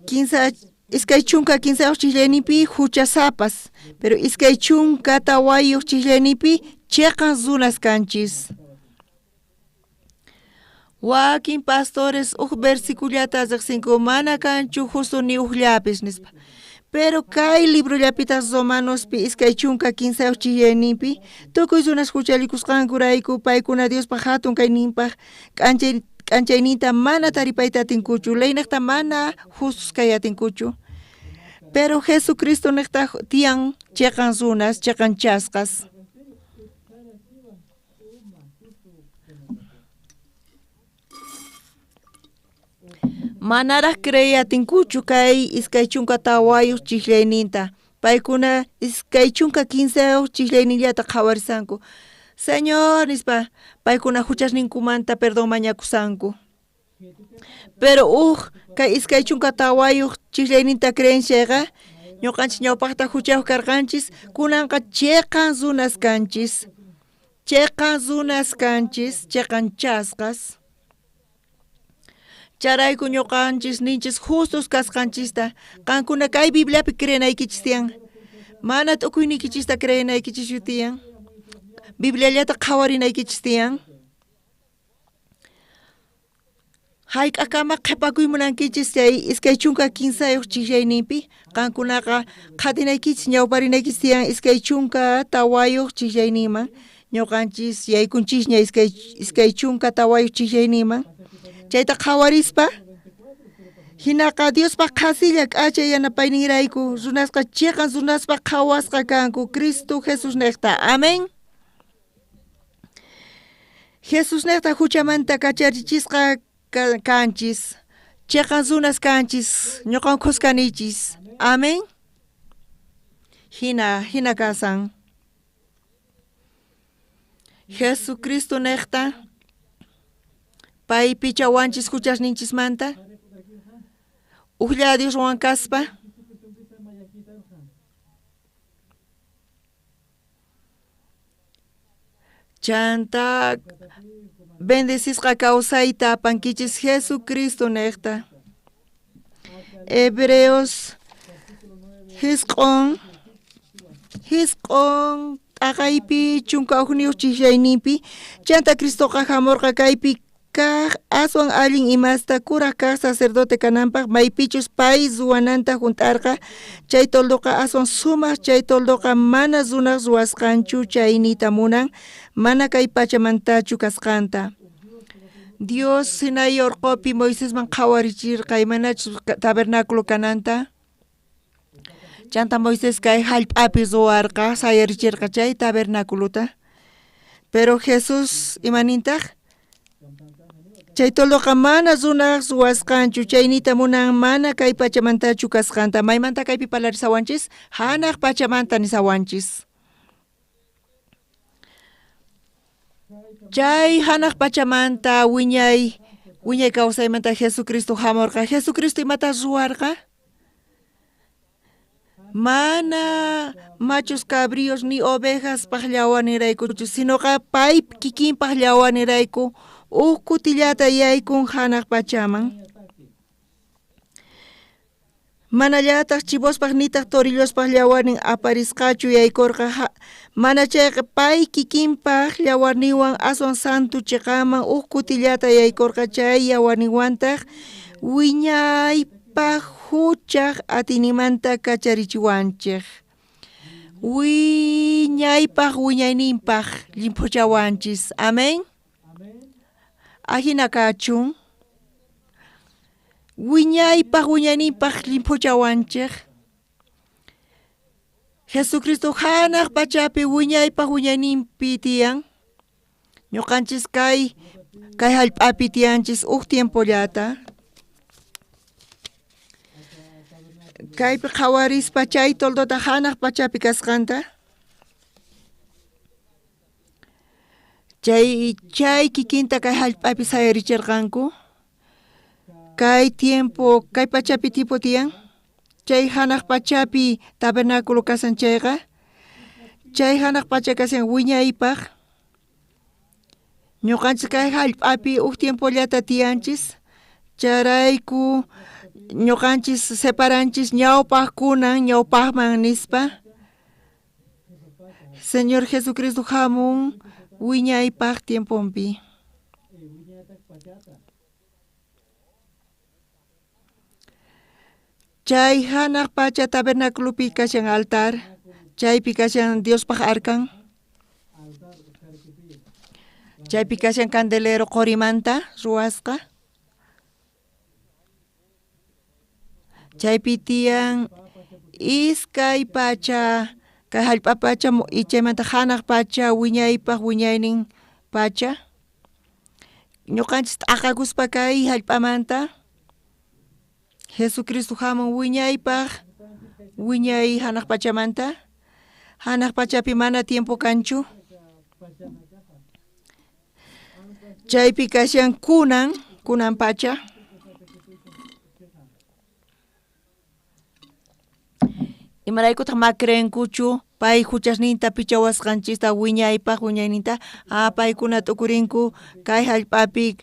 15 iskay chunka 15 chillaynipi huchasapas pero iskay chunka tawayuq chillaynipi chiqan runas kanchis Wakin pastores versícullata 5 mana kanchu justo ni llapis nispa. Pero kay libro llapitas romanos pi iskay chunka 15 chiyenipi tukuy sunas huchalikusqankurayku paykuna Dios pa hatun kay nimpa k'anchaynita mana taripayta atinkuchu leynaqta mana justos kay atinkuchu. Pero Jesucristo nekta tiyan cheqan sunas cheqan chasqas. Manaraq creya tinkuchu kay iskay chunka tawayuq chiklayninta. Paykuna iskay chunka 15 chiklaynillata qhawarisanku. Señor nispa, paykuna huchasninkumanta perdón mañakusanku. Pero kay iskay chunka tawayuq chiklayninta creenciaqa ñuqanchis ñawpaqta huchayuq karqanchis kunanqa cheqan sunas kanchis. Cheqan sunas kanchis, cheqan chasqas. Charayku ñuqanchis ninchis justos kasqanchista qankuna kay Bibliapi creenaykichis tiyan. Mana t'ukuynikichista creenaykichis tiyan. Bibliallata qhawarinaykichis tiyan. Hayk'akama qhipakuymunankichis chay iskay chunka 15 chiklayninpi qankunaqa qatinaykichis ñawparinaykis tiyan iskay chunka tawayuq chiklayninman ñuqanchis yaykunchisña iskay chunka tawayuq chiklayninman. Chayta qhawarispa hinaqa Diospa qhasilla k'achay yanapaynirayku runasqa cheqan runaspa qhawasqa kanku Cristo Jesus nekta. Amén. Jesus nekta huchamanta kacharichisqa kanchis. Cheqan runas kanchis ñuqankus kanichis. Amén. Hina kasan. Jesucristo nekta pay pichawanchis huchasninchismanta Dios wankaspa chanta bendecishqa kawsayta apankichis Jesucristo nekta. Hebreos hisq'on t'aqaypi chunka uqniyuq chiklayninpi chanta Cristoqa hamurqa kaypi kaq aswan allin imasta kuraq kaq sacerdote kananpaq maypichus pay ruwananta junt'arqa chay toldoqa aswan sumaq chay toldoqa mana runaq ruwasqanchu chaynita munan mana kay pachamantachu kasqanta. Dios sinay urqupi Moisesman qhawarichirqa imanachus tabernáculo kananta. Chanta Moisés kay hallp'api ruwarqa sayarichirqa chay tabernáculota. Pero Jesús imanintaq chay toldoqa mana runaq ruwasqanchu chaynita munan mana kay pachamantachu kasqanta. Maymanta kaypi parlarisawanchis hanaq pachamanta nisawanchis. Chay hanaq pachamanta wiñay kawsaymanta Jesucristo hamurqa. Jesucristo imata ruwarqa mana machos cabríos ni ovejas paqllawanirayku sinoqa pay kikinpaq llawanirayku kutillata yaykun hanaq pachaman. Manallataq chivospaq nitaq torillospaq llawarnin aparisqachu yaykurqa mana chayqa pay kikinpaq llawarniwan aswan santu chiqaman kutillata yaykurqa chay llawarniwantaq wiñaypaq huchaq atinimanta kacharichiwanchik. Wiñaypaq wiñayninpaq limpuchawanchis. Amén. Ahina kachun. Wiñaypaq wiñayninpaq limpuchawanchik. Jesucristo hanaq pachapi wiñaypaq wiñayninpi tiyan. Ñuqanchis kay hallp'api tiyanchis tiempollata. Kaypi qhawarispa chay toldota hanaq pachapi kasqanta. Chay kikinta kay hallp'api sayarichirqanku. Kay tiempo, kay pachapi tipo tiyan. Chay hanaq pachapi tabernáculo kasan chayqa. Chay hanaq pacha kasan wiñaypaq. Ñuqanchis kay hallp'api tiempollata tiyanchis. Charayku ñuqanchis separanchis ñawpaq kunan ñawpaqman nispa. Señor Jesucristo hamun wiñaypaq tiempompi. Chay hanaq pacha tabernáculopi kashan altar. Chaypi kashan Diospaq arkan. Chaypi kashan candelero qorimanta ruwasqa. Chaypi tiyan iskay pacha kay hallp'a pacha y chaymanta hanaq pacha wiñaypaq wiñaynin pacha. Ñuqanchis t'aqakuspa kay hallp'amanta Jesucristo hamun wiñaypaq wiñay hanaq pachamanta. Hanaq pachapi mana tiempo kanchu. Chaypi kashan kunan pacha. Imaraykutaq ma creenkuchu pay huchasninta pichawasqanchista wiñaypaq wiñayninta paykuna t'ukurinku kay hallp'api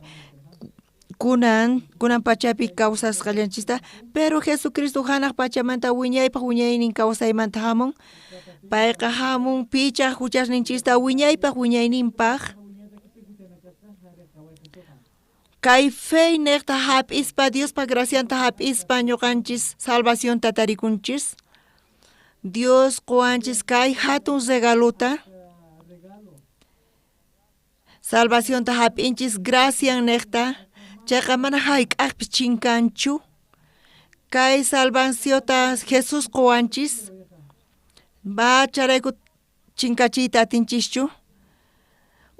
kunan pachapi kawsasqallanchista pero Jesucristo hanaq pachamanta wiñaypaq wiñaynin kawsaymanta hamun payqa hamun pichaq huchasninchista wiñaypaq wiñayninpaq kay fey niqta hap'ispa Diospa gracianta hap'ispa ñuqanchis salvacionta tarikunchis Dios quwanchis kay hatun regaluta salvacionta hap'inchis gracian niqta chayqa mana hayk'aqpis chinkanchu kay salvaciota Jesus quwanchis charayku chinkachiyta atinchishchu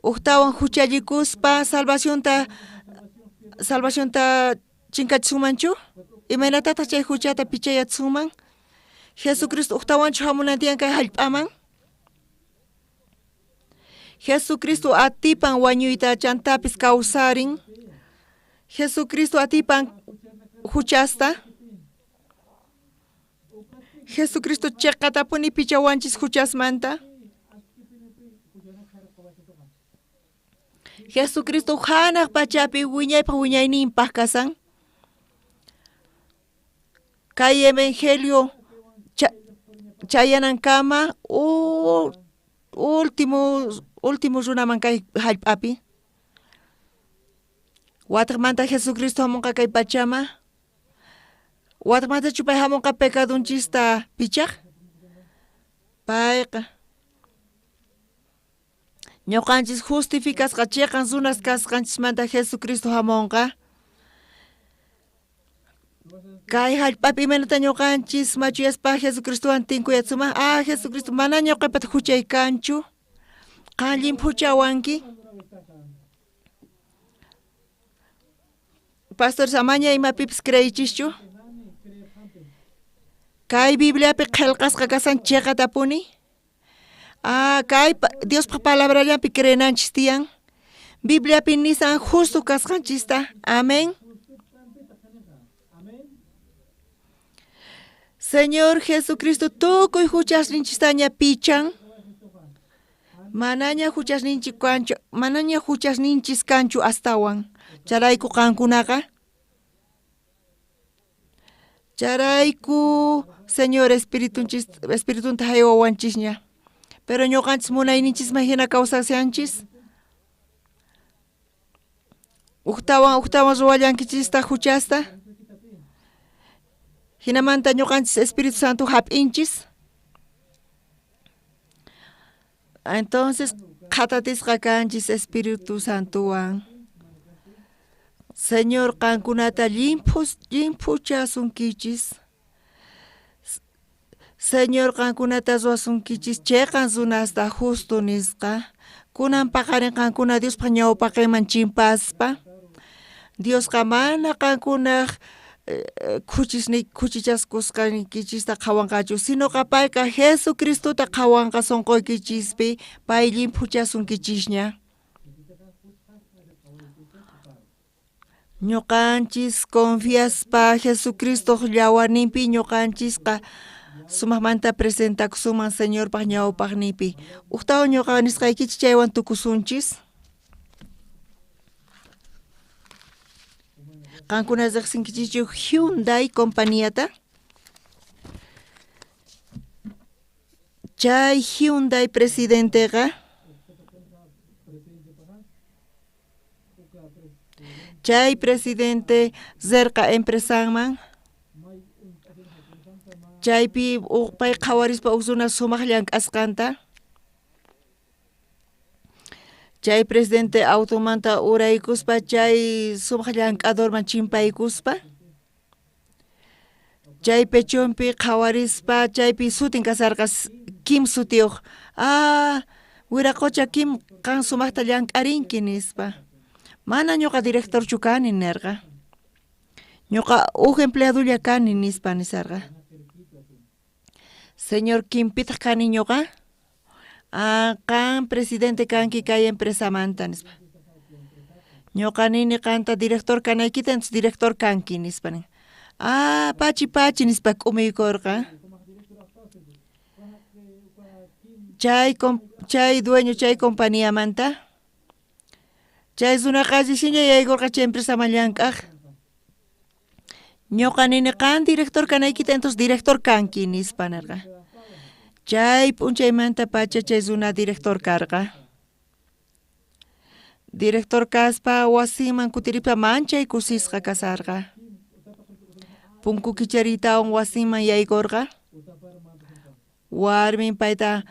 uqtawan huchallikuspa salvacionta chinkachisumanchu imaynatataq chay huchata pichayachisuman Jesucristo uqtawanchu hamunantiyan kay hallp'aman Jesucristo atipan wañuyta chantapis kawsarin Jesucristo atipan huchasta Jesucristo chiqatapuni pichawanchis huchasmanta Jesucristo hanaq pachapi wiñaypaq wiñayninpaq kasan kay evangelio chayanankama último runaman kay hallp'api wataqmanta Jesucristo hamunqa kay pachama wataqmanta chupay hamunqa pecadunchista pichaq payqa ñuqanchis justificasqa chiqan runas kasqanchismanta Jesucristo hamunqa kay hallp'api imanata ñuqanchis machuyaspa Jesucristowan tinkuyatsuman Jesucristo mana ñuqapata huchay kanchu qanllim huchawanki Pastor Samaña imapipis creyichischu kay Bibliapi qillqasqa kasan chiqatapuni kay Diospa palabrallanpi creenanchis tiyan Bibliapi nisan justo kasqanchista amén Señor Jesucristo tukuy huchasninchistaña pichan manaña huchasninchis kanchu astawan charayku qankunaqa charayku Señor espiritunta haywawanchisña pero ñuqanchis munayninchisma hina kawsasyanchis uqtawan ruwallankichista huchasta hinamanta ñuqanchis Espíritu Santo hap'inchis entonces qhatatisqa kanchis Espíritu Santowan Señor qankunata limpuchasunkichis Señor qankunata ruwasunkichis chayqan runasta justo nisqa kunan paqarin qankuna Diospaq ñawpaqman chimpaspa Diosqa mana qankunaq kuchichaskusqankichista qhawanqachu sino payqa Jesucristota qhawanqa sunquykichishpi pay limpuchasunkichishña ñuqanchis confiaspa Jesucristo llawarninpi ñuqanchisqa sumaqmanta presentakusuman Señorpaq ñawpaqnipi uqtawan ñuqa nisqaykichis chaywan tukusunchis qankuna riqsinkichikchu Hyundai compañiyata chay Hyundai presidenteqa chay presidente zerqa empresaman chaypi pay qawarispa usuna sumaq llank'asqanta chay presidente automanta uraykuspa chay sumaq llank'adorman chimpaykuspa chay pechonpi qawarispa chaypi sutin kasarqa Kim sutiyuq wiraqucha Kim qan sumaqta llank'arinki nispa mana ñuqa directorchu kani nirqa ñuqa empleadolla kani nispa nisarqa señor Kim pitaq kani ñuqa qan presidente kanki kay empresamanta nispa ñuqa nini qanta director kanaykita entonces director kanki nispa nin pachi nispa k'umiykurqa chay dueño chay compañía manta chay sunaqa allishinlla yaykurqa chay empresaman llank'aq ñuqa nini qan director kanaykita entonces director kanki nispa nirqa chay p'unchaymanta pacha chay suna director karqa director kaspa wasiman kutiripa manchay kusisqa kasarqa punku kicharitawan wasiman yaykurqa warmin payta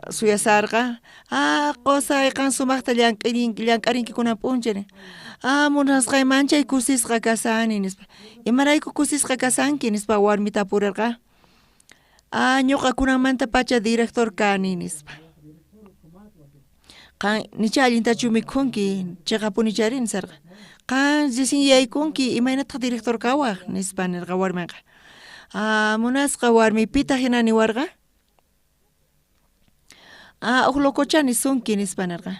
suyasarqa qosay qan sumaqta llank'arinki kunan p'unchani munasqay manchay kusisqa kasani nispa imarayku kusisqa kasanki nispa warmita purirqa ñuqa kunanmanta pacha director kani nispa qan nicha allintachu mikhunki chayqa punicharini nisarqa qan risin yaykunki imaynataq director kawaq nispa nirqa warminqa munasqa warmi pita hina niwarqa uq lokocha nisunki nispa nirqa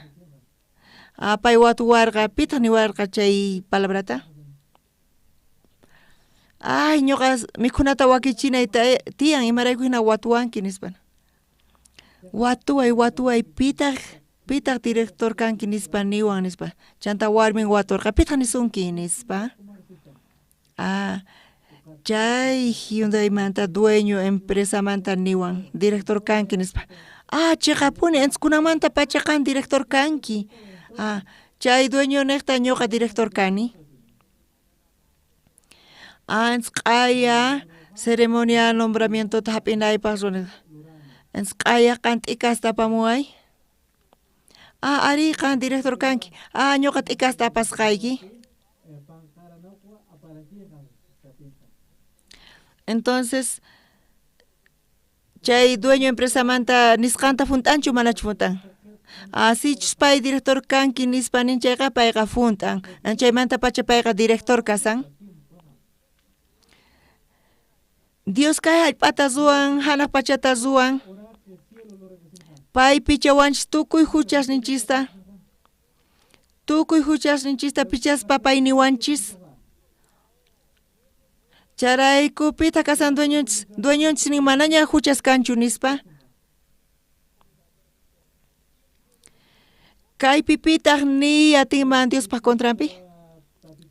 pay watuwarqa pitaq niwarqa chay palabrata ñuqa mikhunata wakichinay tiyan imarayku hina watuwanki nispa watuway pitaq director kanki nispa niwan nispa chanta warmin waturqa pitaq nisunki nispa chay Hyundaymanta dueño empresamanta niwan director kanki nispa chiqapuni entonces kunamanta pacha qan director kanki chay dueño niqta ñuqa director kani entonces q'aya ceremonia nombramiento hap'inaypaq runa entonces q'aya qan t'ikasta apamuway ari qan director kanki ñuqa t'ikasta apasqayki entonces chay dueño empresamanta nisqanta funt'anchu manachu funt'an sichus pay director kanki nispa ninchayqa payqa funt'an chaymanta pacha payqa director kasan Dios kay hallp'ata ruwan hanaq pachata ruwan pay pichawanchis tukuy huchasninchista pichaspa pay niwanchis charayku pita kasan dueñonchis nin manaña huchas kanchu nispa kay pipitaq ni atinman Diospaq contrampi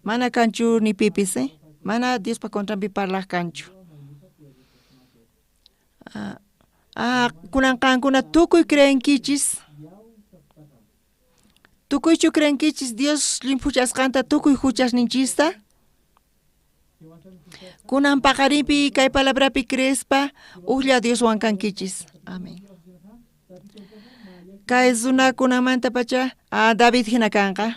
mana kanchu ni pipis mana Diospaq contrampi parlaq kanchu kunan qankuna tukuy creenkichis tukuychu creenkichis Dios limpuchasqanta tukuy huchasninchista kunan paqarinpi kay palabrapi creespa uqlla Dioswan kankichis amén kay runakunamanta pacha David hina kanqa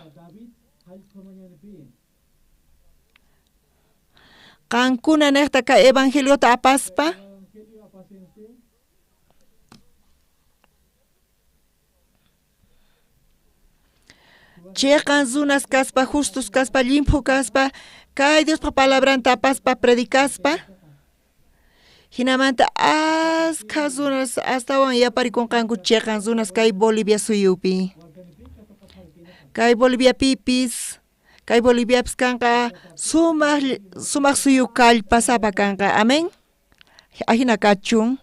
qankuna niqta kay evangeliota apaspa cheqan runas kaspa justus kaspa limpu kaspa kay Diospa palabranta apaspa predikaspa hinamanta askha runas astawan yaparikunqanku cheqan runas kay Bolivia suyupi kay Bolivia pipis kay Boliviapis kanqa sumaq suyu kallpasapa kanqa amén ahina kachun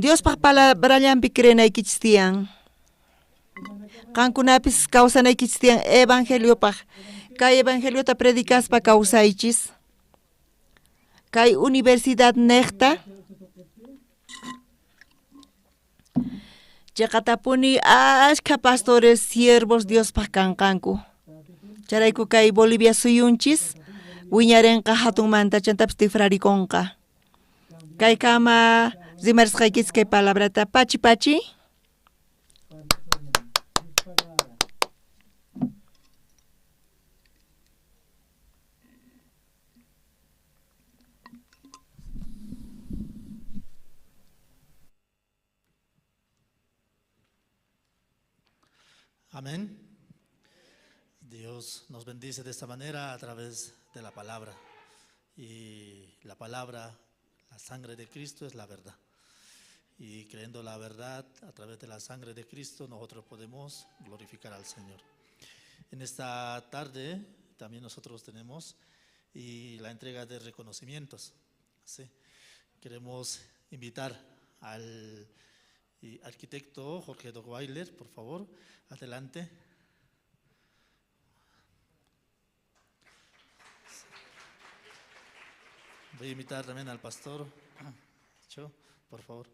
Diospaq palabrallanpi creenaykichis tiyan qankunapis kawsanaykichis tiyan evangeliopaq kay evangeliota predikaspa kawsaychis kay universidad niqta chaqatapuni ashka pastores siervos Diospaq kanqanku charayku kay Bolivia suyunchis wiñarenqa hatunmanta chantapas tifrarikonqa. Kay kama rimarisqaykis kay palabrata pachi pachi. Amén. Dios nos bendice de esta manera a través de la palabra. Y la palabra, la sangre de Cristo es la verdad. Y creyendo la verdad a través de la sangre de Cristo, nosotros podemos glorificar al Señor. En esta tarde también nosotros tenemos la entrega de reconocimientos. ¿Sí? Queremos invitar al arquitecto Jorge Dockweiler, por favor, adelante. Voy a invitar también al pastor Cho, por favor.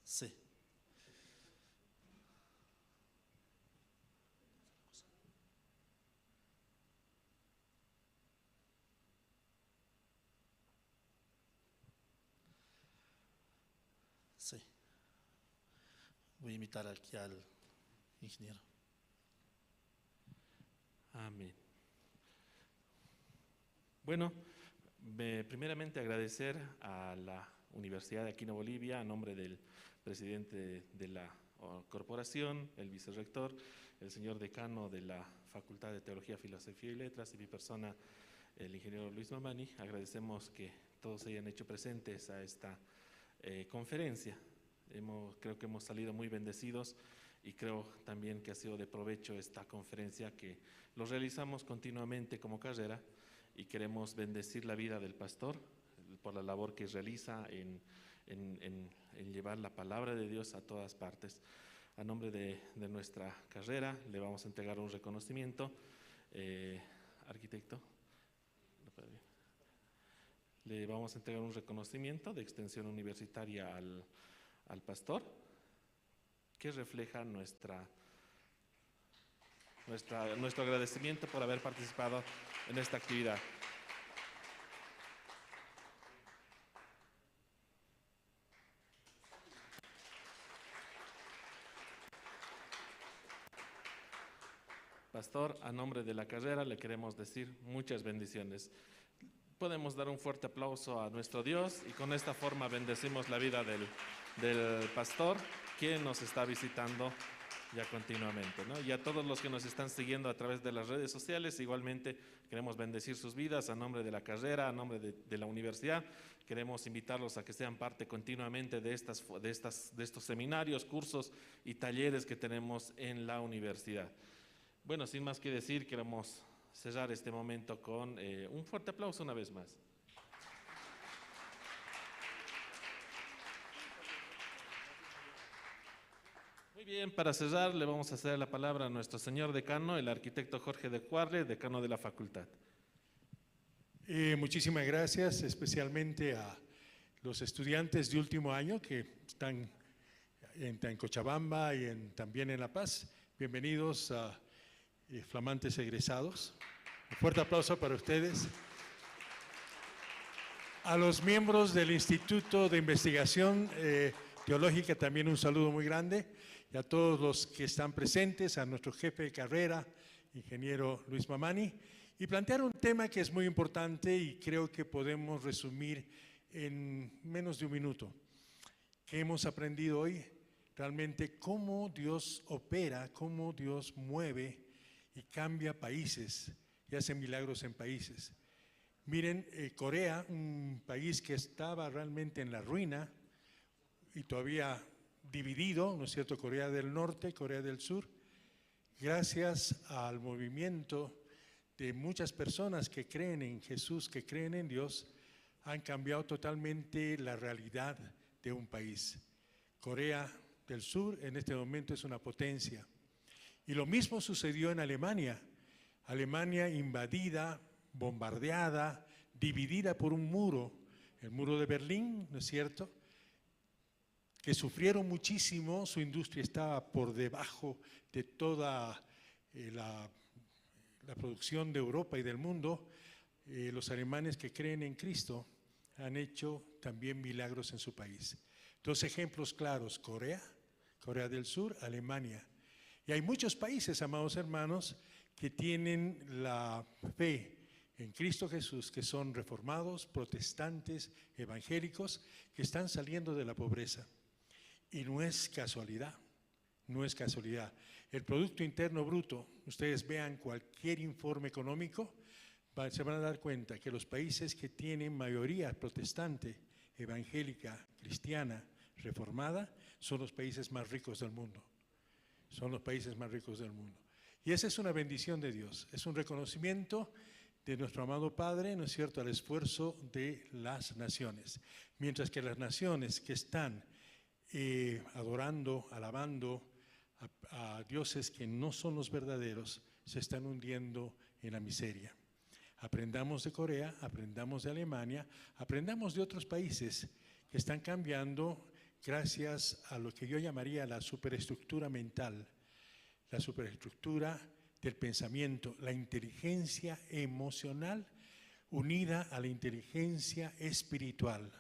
Sí. Sí. Voy a invitar aquí al ingeniero. Amén. Bueno, primeramente agradecer a la Universidad de Aquino Bolivia, a nombre del presidente de la corporación, el vicerrector, el señor decano de la Facultad de Teología, Filosofía y Letras y mi persona, el ingeniero Luis Mamani. Agradecemos que todos se hayan hecho presentes a esta conferencia. Creo que hemos salido muy bendecidos y creo también que ha sido de provecho esta conferencia, que lo realizamos continuamente como carrera y queremos bendecir la vida del pastor por la labor que realiza en llevar la palabra de Dios a todas partes. A nombre de nuestra carrera le vamos a entregar un reconocimiento. Arquitecto, le vamos a entregar un reconocimiento de extensión universitaria al pastor, que refleja nuestro agradecimiento por haber participado en esta actividad. Pastor, a nombre de la carrera le queremos decir muchas bendiciones. Podemos dar un fuerte aplauso a nuestro Dios y con esta forma bendecimos la vida del pastor, que nos está visitando ya continuamente, ¿no? Y a todos los que nos están siguiendo a través de las redes sociales, igualmente queremos bendecir sus vidas a nombre de la carrera, a nombre de la universidad. Queremos invitarlos a que sean parte continuamente de estos seminarios, cursos y talleres que tenemos en la universidad. Bueno, sin más que decir, queremos cerrar este momento con un fuerte aplauso una vez más. Muy bien, para cerrar le vamos a ceder la palabra a nuestro señor decano, el arquitecto Jorge Dockweiler, decano de la facultad. Muchísimas gracias, especialmente a los estudiantes de último año que están en Cochabamba y también en La Paz. Bienvenidos a flamantes egresados. Un fuerte aplauso para ustedes. A los miembros del Instituto de Investigación Teológica también un saludo muy grande, y a todos los que están presentes, a nuestro jefe de carrera, ingeniero Luis Mamani, y plantear un tema que es muy importante y creo que podemos resumir en menos de un minuto. ¿Qué hemos aprendido hoy? Realmente cómo Dios opera, cómo Dios mueve y cambia países y hace milagros en países. Miren, Corea, un país que estaba realmente en la ruina y todavía dividido, ¿no es cierto?, Corea del Norte, Corea del Sur, gracias al movimiento de muchas personas que creen en Jesús, que creen en Dios, han cambiado totalmente la realidad de un país. Corea del Sur en este momento es una potencia. Y lo mismo sucedió en Alemania. Alemania invadida, bombardeada, dividida por un muro, el muro de Berlín, ¿no es cierto?, que sufrieron muchísimo, su industria estaba por debajo de toda la producción de Europa y del mundo. Los alemanes que creen en Cristo han hecho también milagros en su país. Dos ejemplos claros: Corea del Sur, Alemania. Y hay muchos países, amados hermanos, que tienen la fe en Cristo Jesús, que son reformados, protestantes, evangélicos, que están saliendo de la pobreza. Y no es casualidad, no es casualidad. El Producto Interno Bruto, ustedes vean cualquier informe económico, se van a dar cuenta que los países que tienen mayoría protestante, evangélica, cristiana, reformada, son los países más ricos del mundo. Son los países más ricos del mundo. Y esa es una bendición de Dios, es un reconocimiento de nuestro amado Padre, ¿no es cierto?, al esfuerzo de las naciones. Mientras que las naciones que están adorando, alabando a dioses que no son los verdaderos, se están hundiendo en la miseria. Aprendamos de Corea, aprendamos de Alemania, aprendamos de otros países que están cambiando gracias a lo que yo llamaría la superestructura mental, la superestructura del pensamiento, la inteligencia emocional unida a la inteligencia espiritual.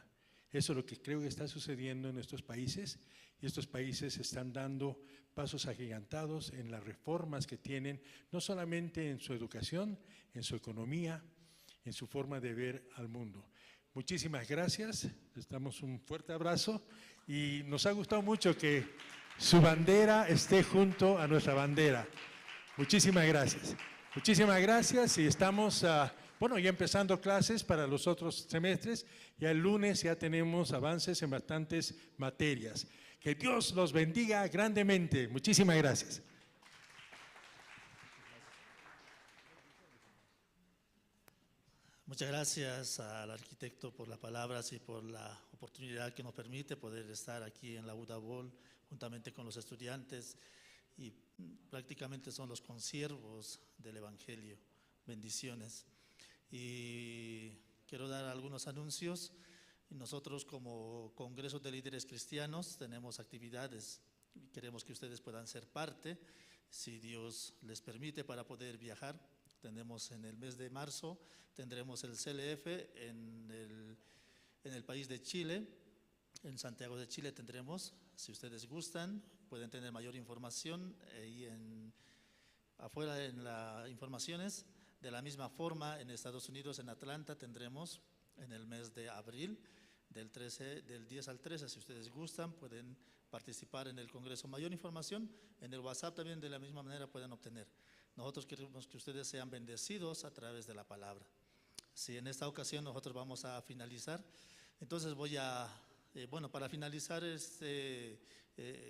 Eso es lo que creo que está sucediendo en estos países, y estos países están dando pasos agigantados en las reformas que tienen, no solamente en su educación, en su economía, en su forma de ver al mundo. Muchísimas gracias, les damos un fuerte abrazo y nos ha gustado mucho que su bandera esté junto a nuestra bandera. Muchísimas gracias. Muchísimas gracias y estamos bueno, ya empezando clases para los otros semestres. Ya el lunes ya tenemos avances en bastantes materias. Que Dios los bendiga grandemente. Muchísimas gracias. Muchas gracias al arquitecto por las palabras y por la oportunidad que nos permite poder estar aquí en la UDABOL juntamente con los estudiantes, y prácticamente son los consiervos del Evangelio. Bendiciones. Y quiero dar algunos anuncios. Nosotros como Congreso de Líderes Cristianos tenemos actividades y queremos que ustedes puedan ser parte, si Dios les permite, para poder viajar. Tenemos en el mes de marzo, tendremos el CLF en el país de Chile, en Santiago de Chile tendremos. Si ustedes gustan, pueden tener mayor información ahí afuera en las informaciones. De la misma forma, en Estados Unidos, en Atlanta, tendremos en el mes de abril, del 10 al 13, si ustedes gustan, pueden participar en el Congreso. Mayor información en el WhatsApp también de la misma manera pueden obtener. Nosotros queremos que ustedes sean bendecidos a través de la palabra. Si en esta ocasión nosotros vamos a finalizar, entonces voy a, para finalizar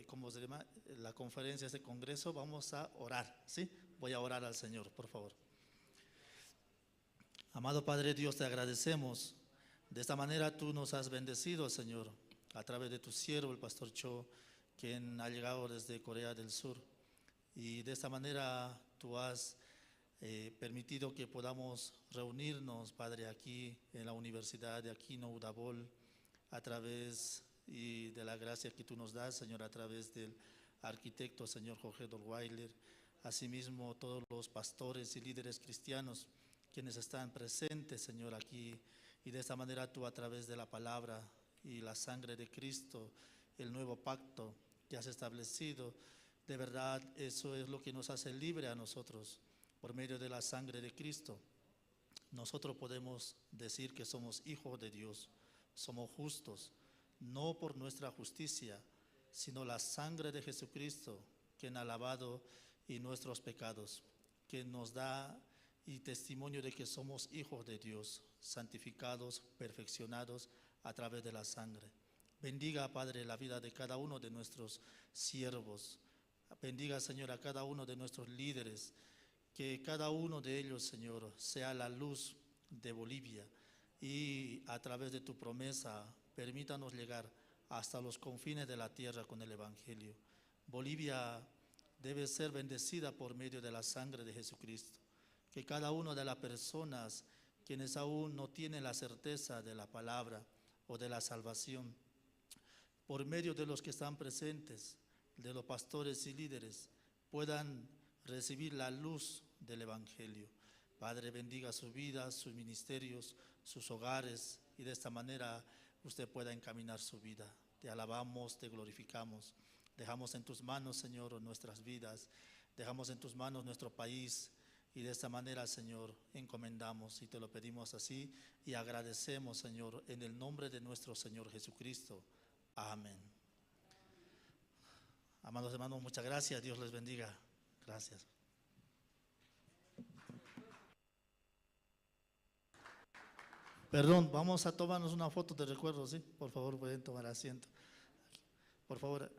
como se llama, la conferencia, este congreso, vamos a orar, ¿sí? Voy a orar al Señor, por favor. Amado Padre Dios, te agradecemos. De esta manera tú nos has bendecido, Señor, a través de tu siervo, el pastor Cho, quien ha llegado desde Corea del Sur. Y de esta manera tú has permitido que podamos reunirnos, Padre, aquí en la Universidad de Aquino UDABOL, a través de la gracia que tú nos das, Señor, a través del arquitecto, Señor Jorge Dolweiler, asimismo todos los pastores y líderes cristianos quienes están presentes, Señor, aquí. Y de esta manera tú, a través de la palabra y la sangre de Cristo, el nuevo pacto que has establecido, de verdad eso es lo que nos hace libre a nosotros. Por medio de la sangre de Cristo, nosotros podemos decir que somos hijos de Dios, somos justos, no por nuestra justicia, sino la sangre de Jesucristo, quien ha lavado y nuestros pecados, que nos da y testimonio de que somos hijos de Dios, santificados, perfeccionados a través de la sangre. Bendiga, Padre, la vida de cada uno de nuestros siervos. Bendiga, Señor, a cada uno de nuestros líderes, que cada uno de ellos, Señor, sea la luz de Bolivia y a través de tu promesa, permítanos llegar hasta los confines de la tierra con el Evangelio. Bolivia debe ser bendecida por medio de la sangre de Jesucristo. Que cada una de las personas quienes aún no tienen la certeza de la palabra o de la salvación, por medio de los que están presentes, de los pastores y líderes, puedan recibir la luz del Evangelio. Padre, bendiga sus vidas, sus ministerios, sus hogares, y de esta manera usted pueda encaminar su vida. Te alabamos, te glorificamos. Dejamos en tus manos, Señor, nuestras vidas. Dejamos en tus manos nuestro país. Y de esta manera, Señor, encomendamos y te lo pedimos así y agradecemos, Señor, en el nombre de nuestro Señor Jesucristo. Amén. Amados hermanos, muchas gracias. Dios les bendiga. Gracias. Perdón, vamos a tomarnos una foto de recuerdo, ¿sí? Por favor, pueden tomar asiento. Por favor.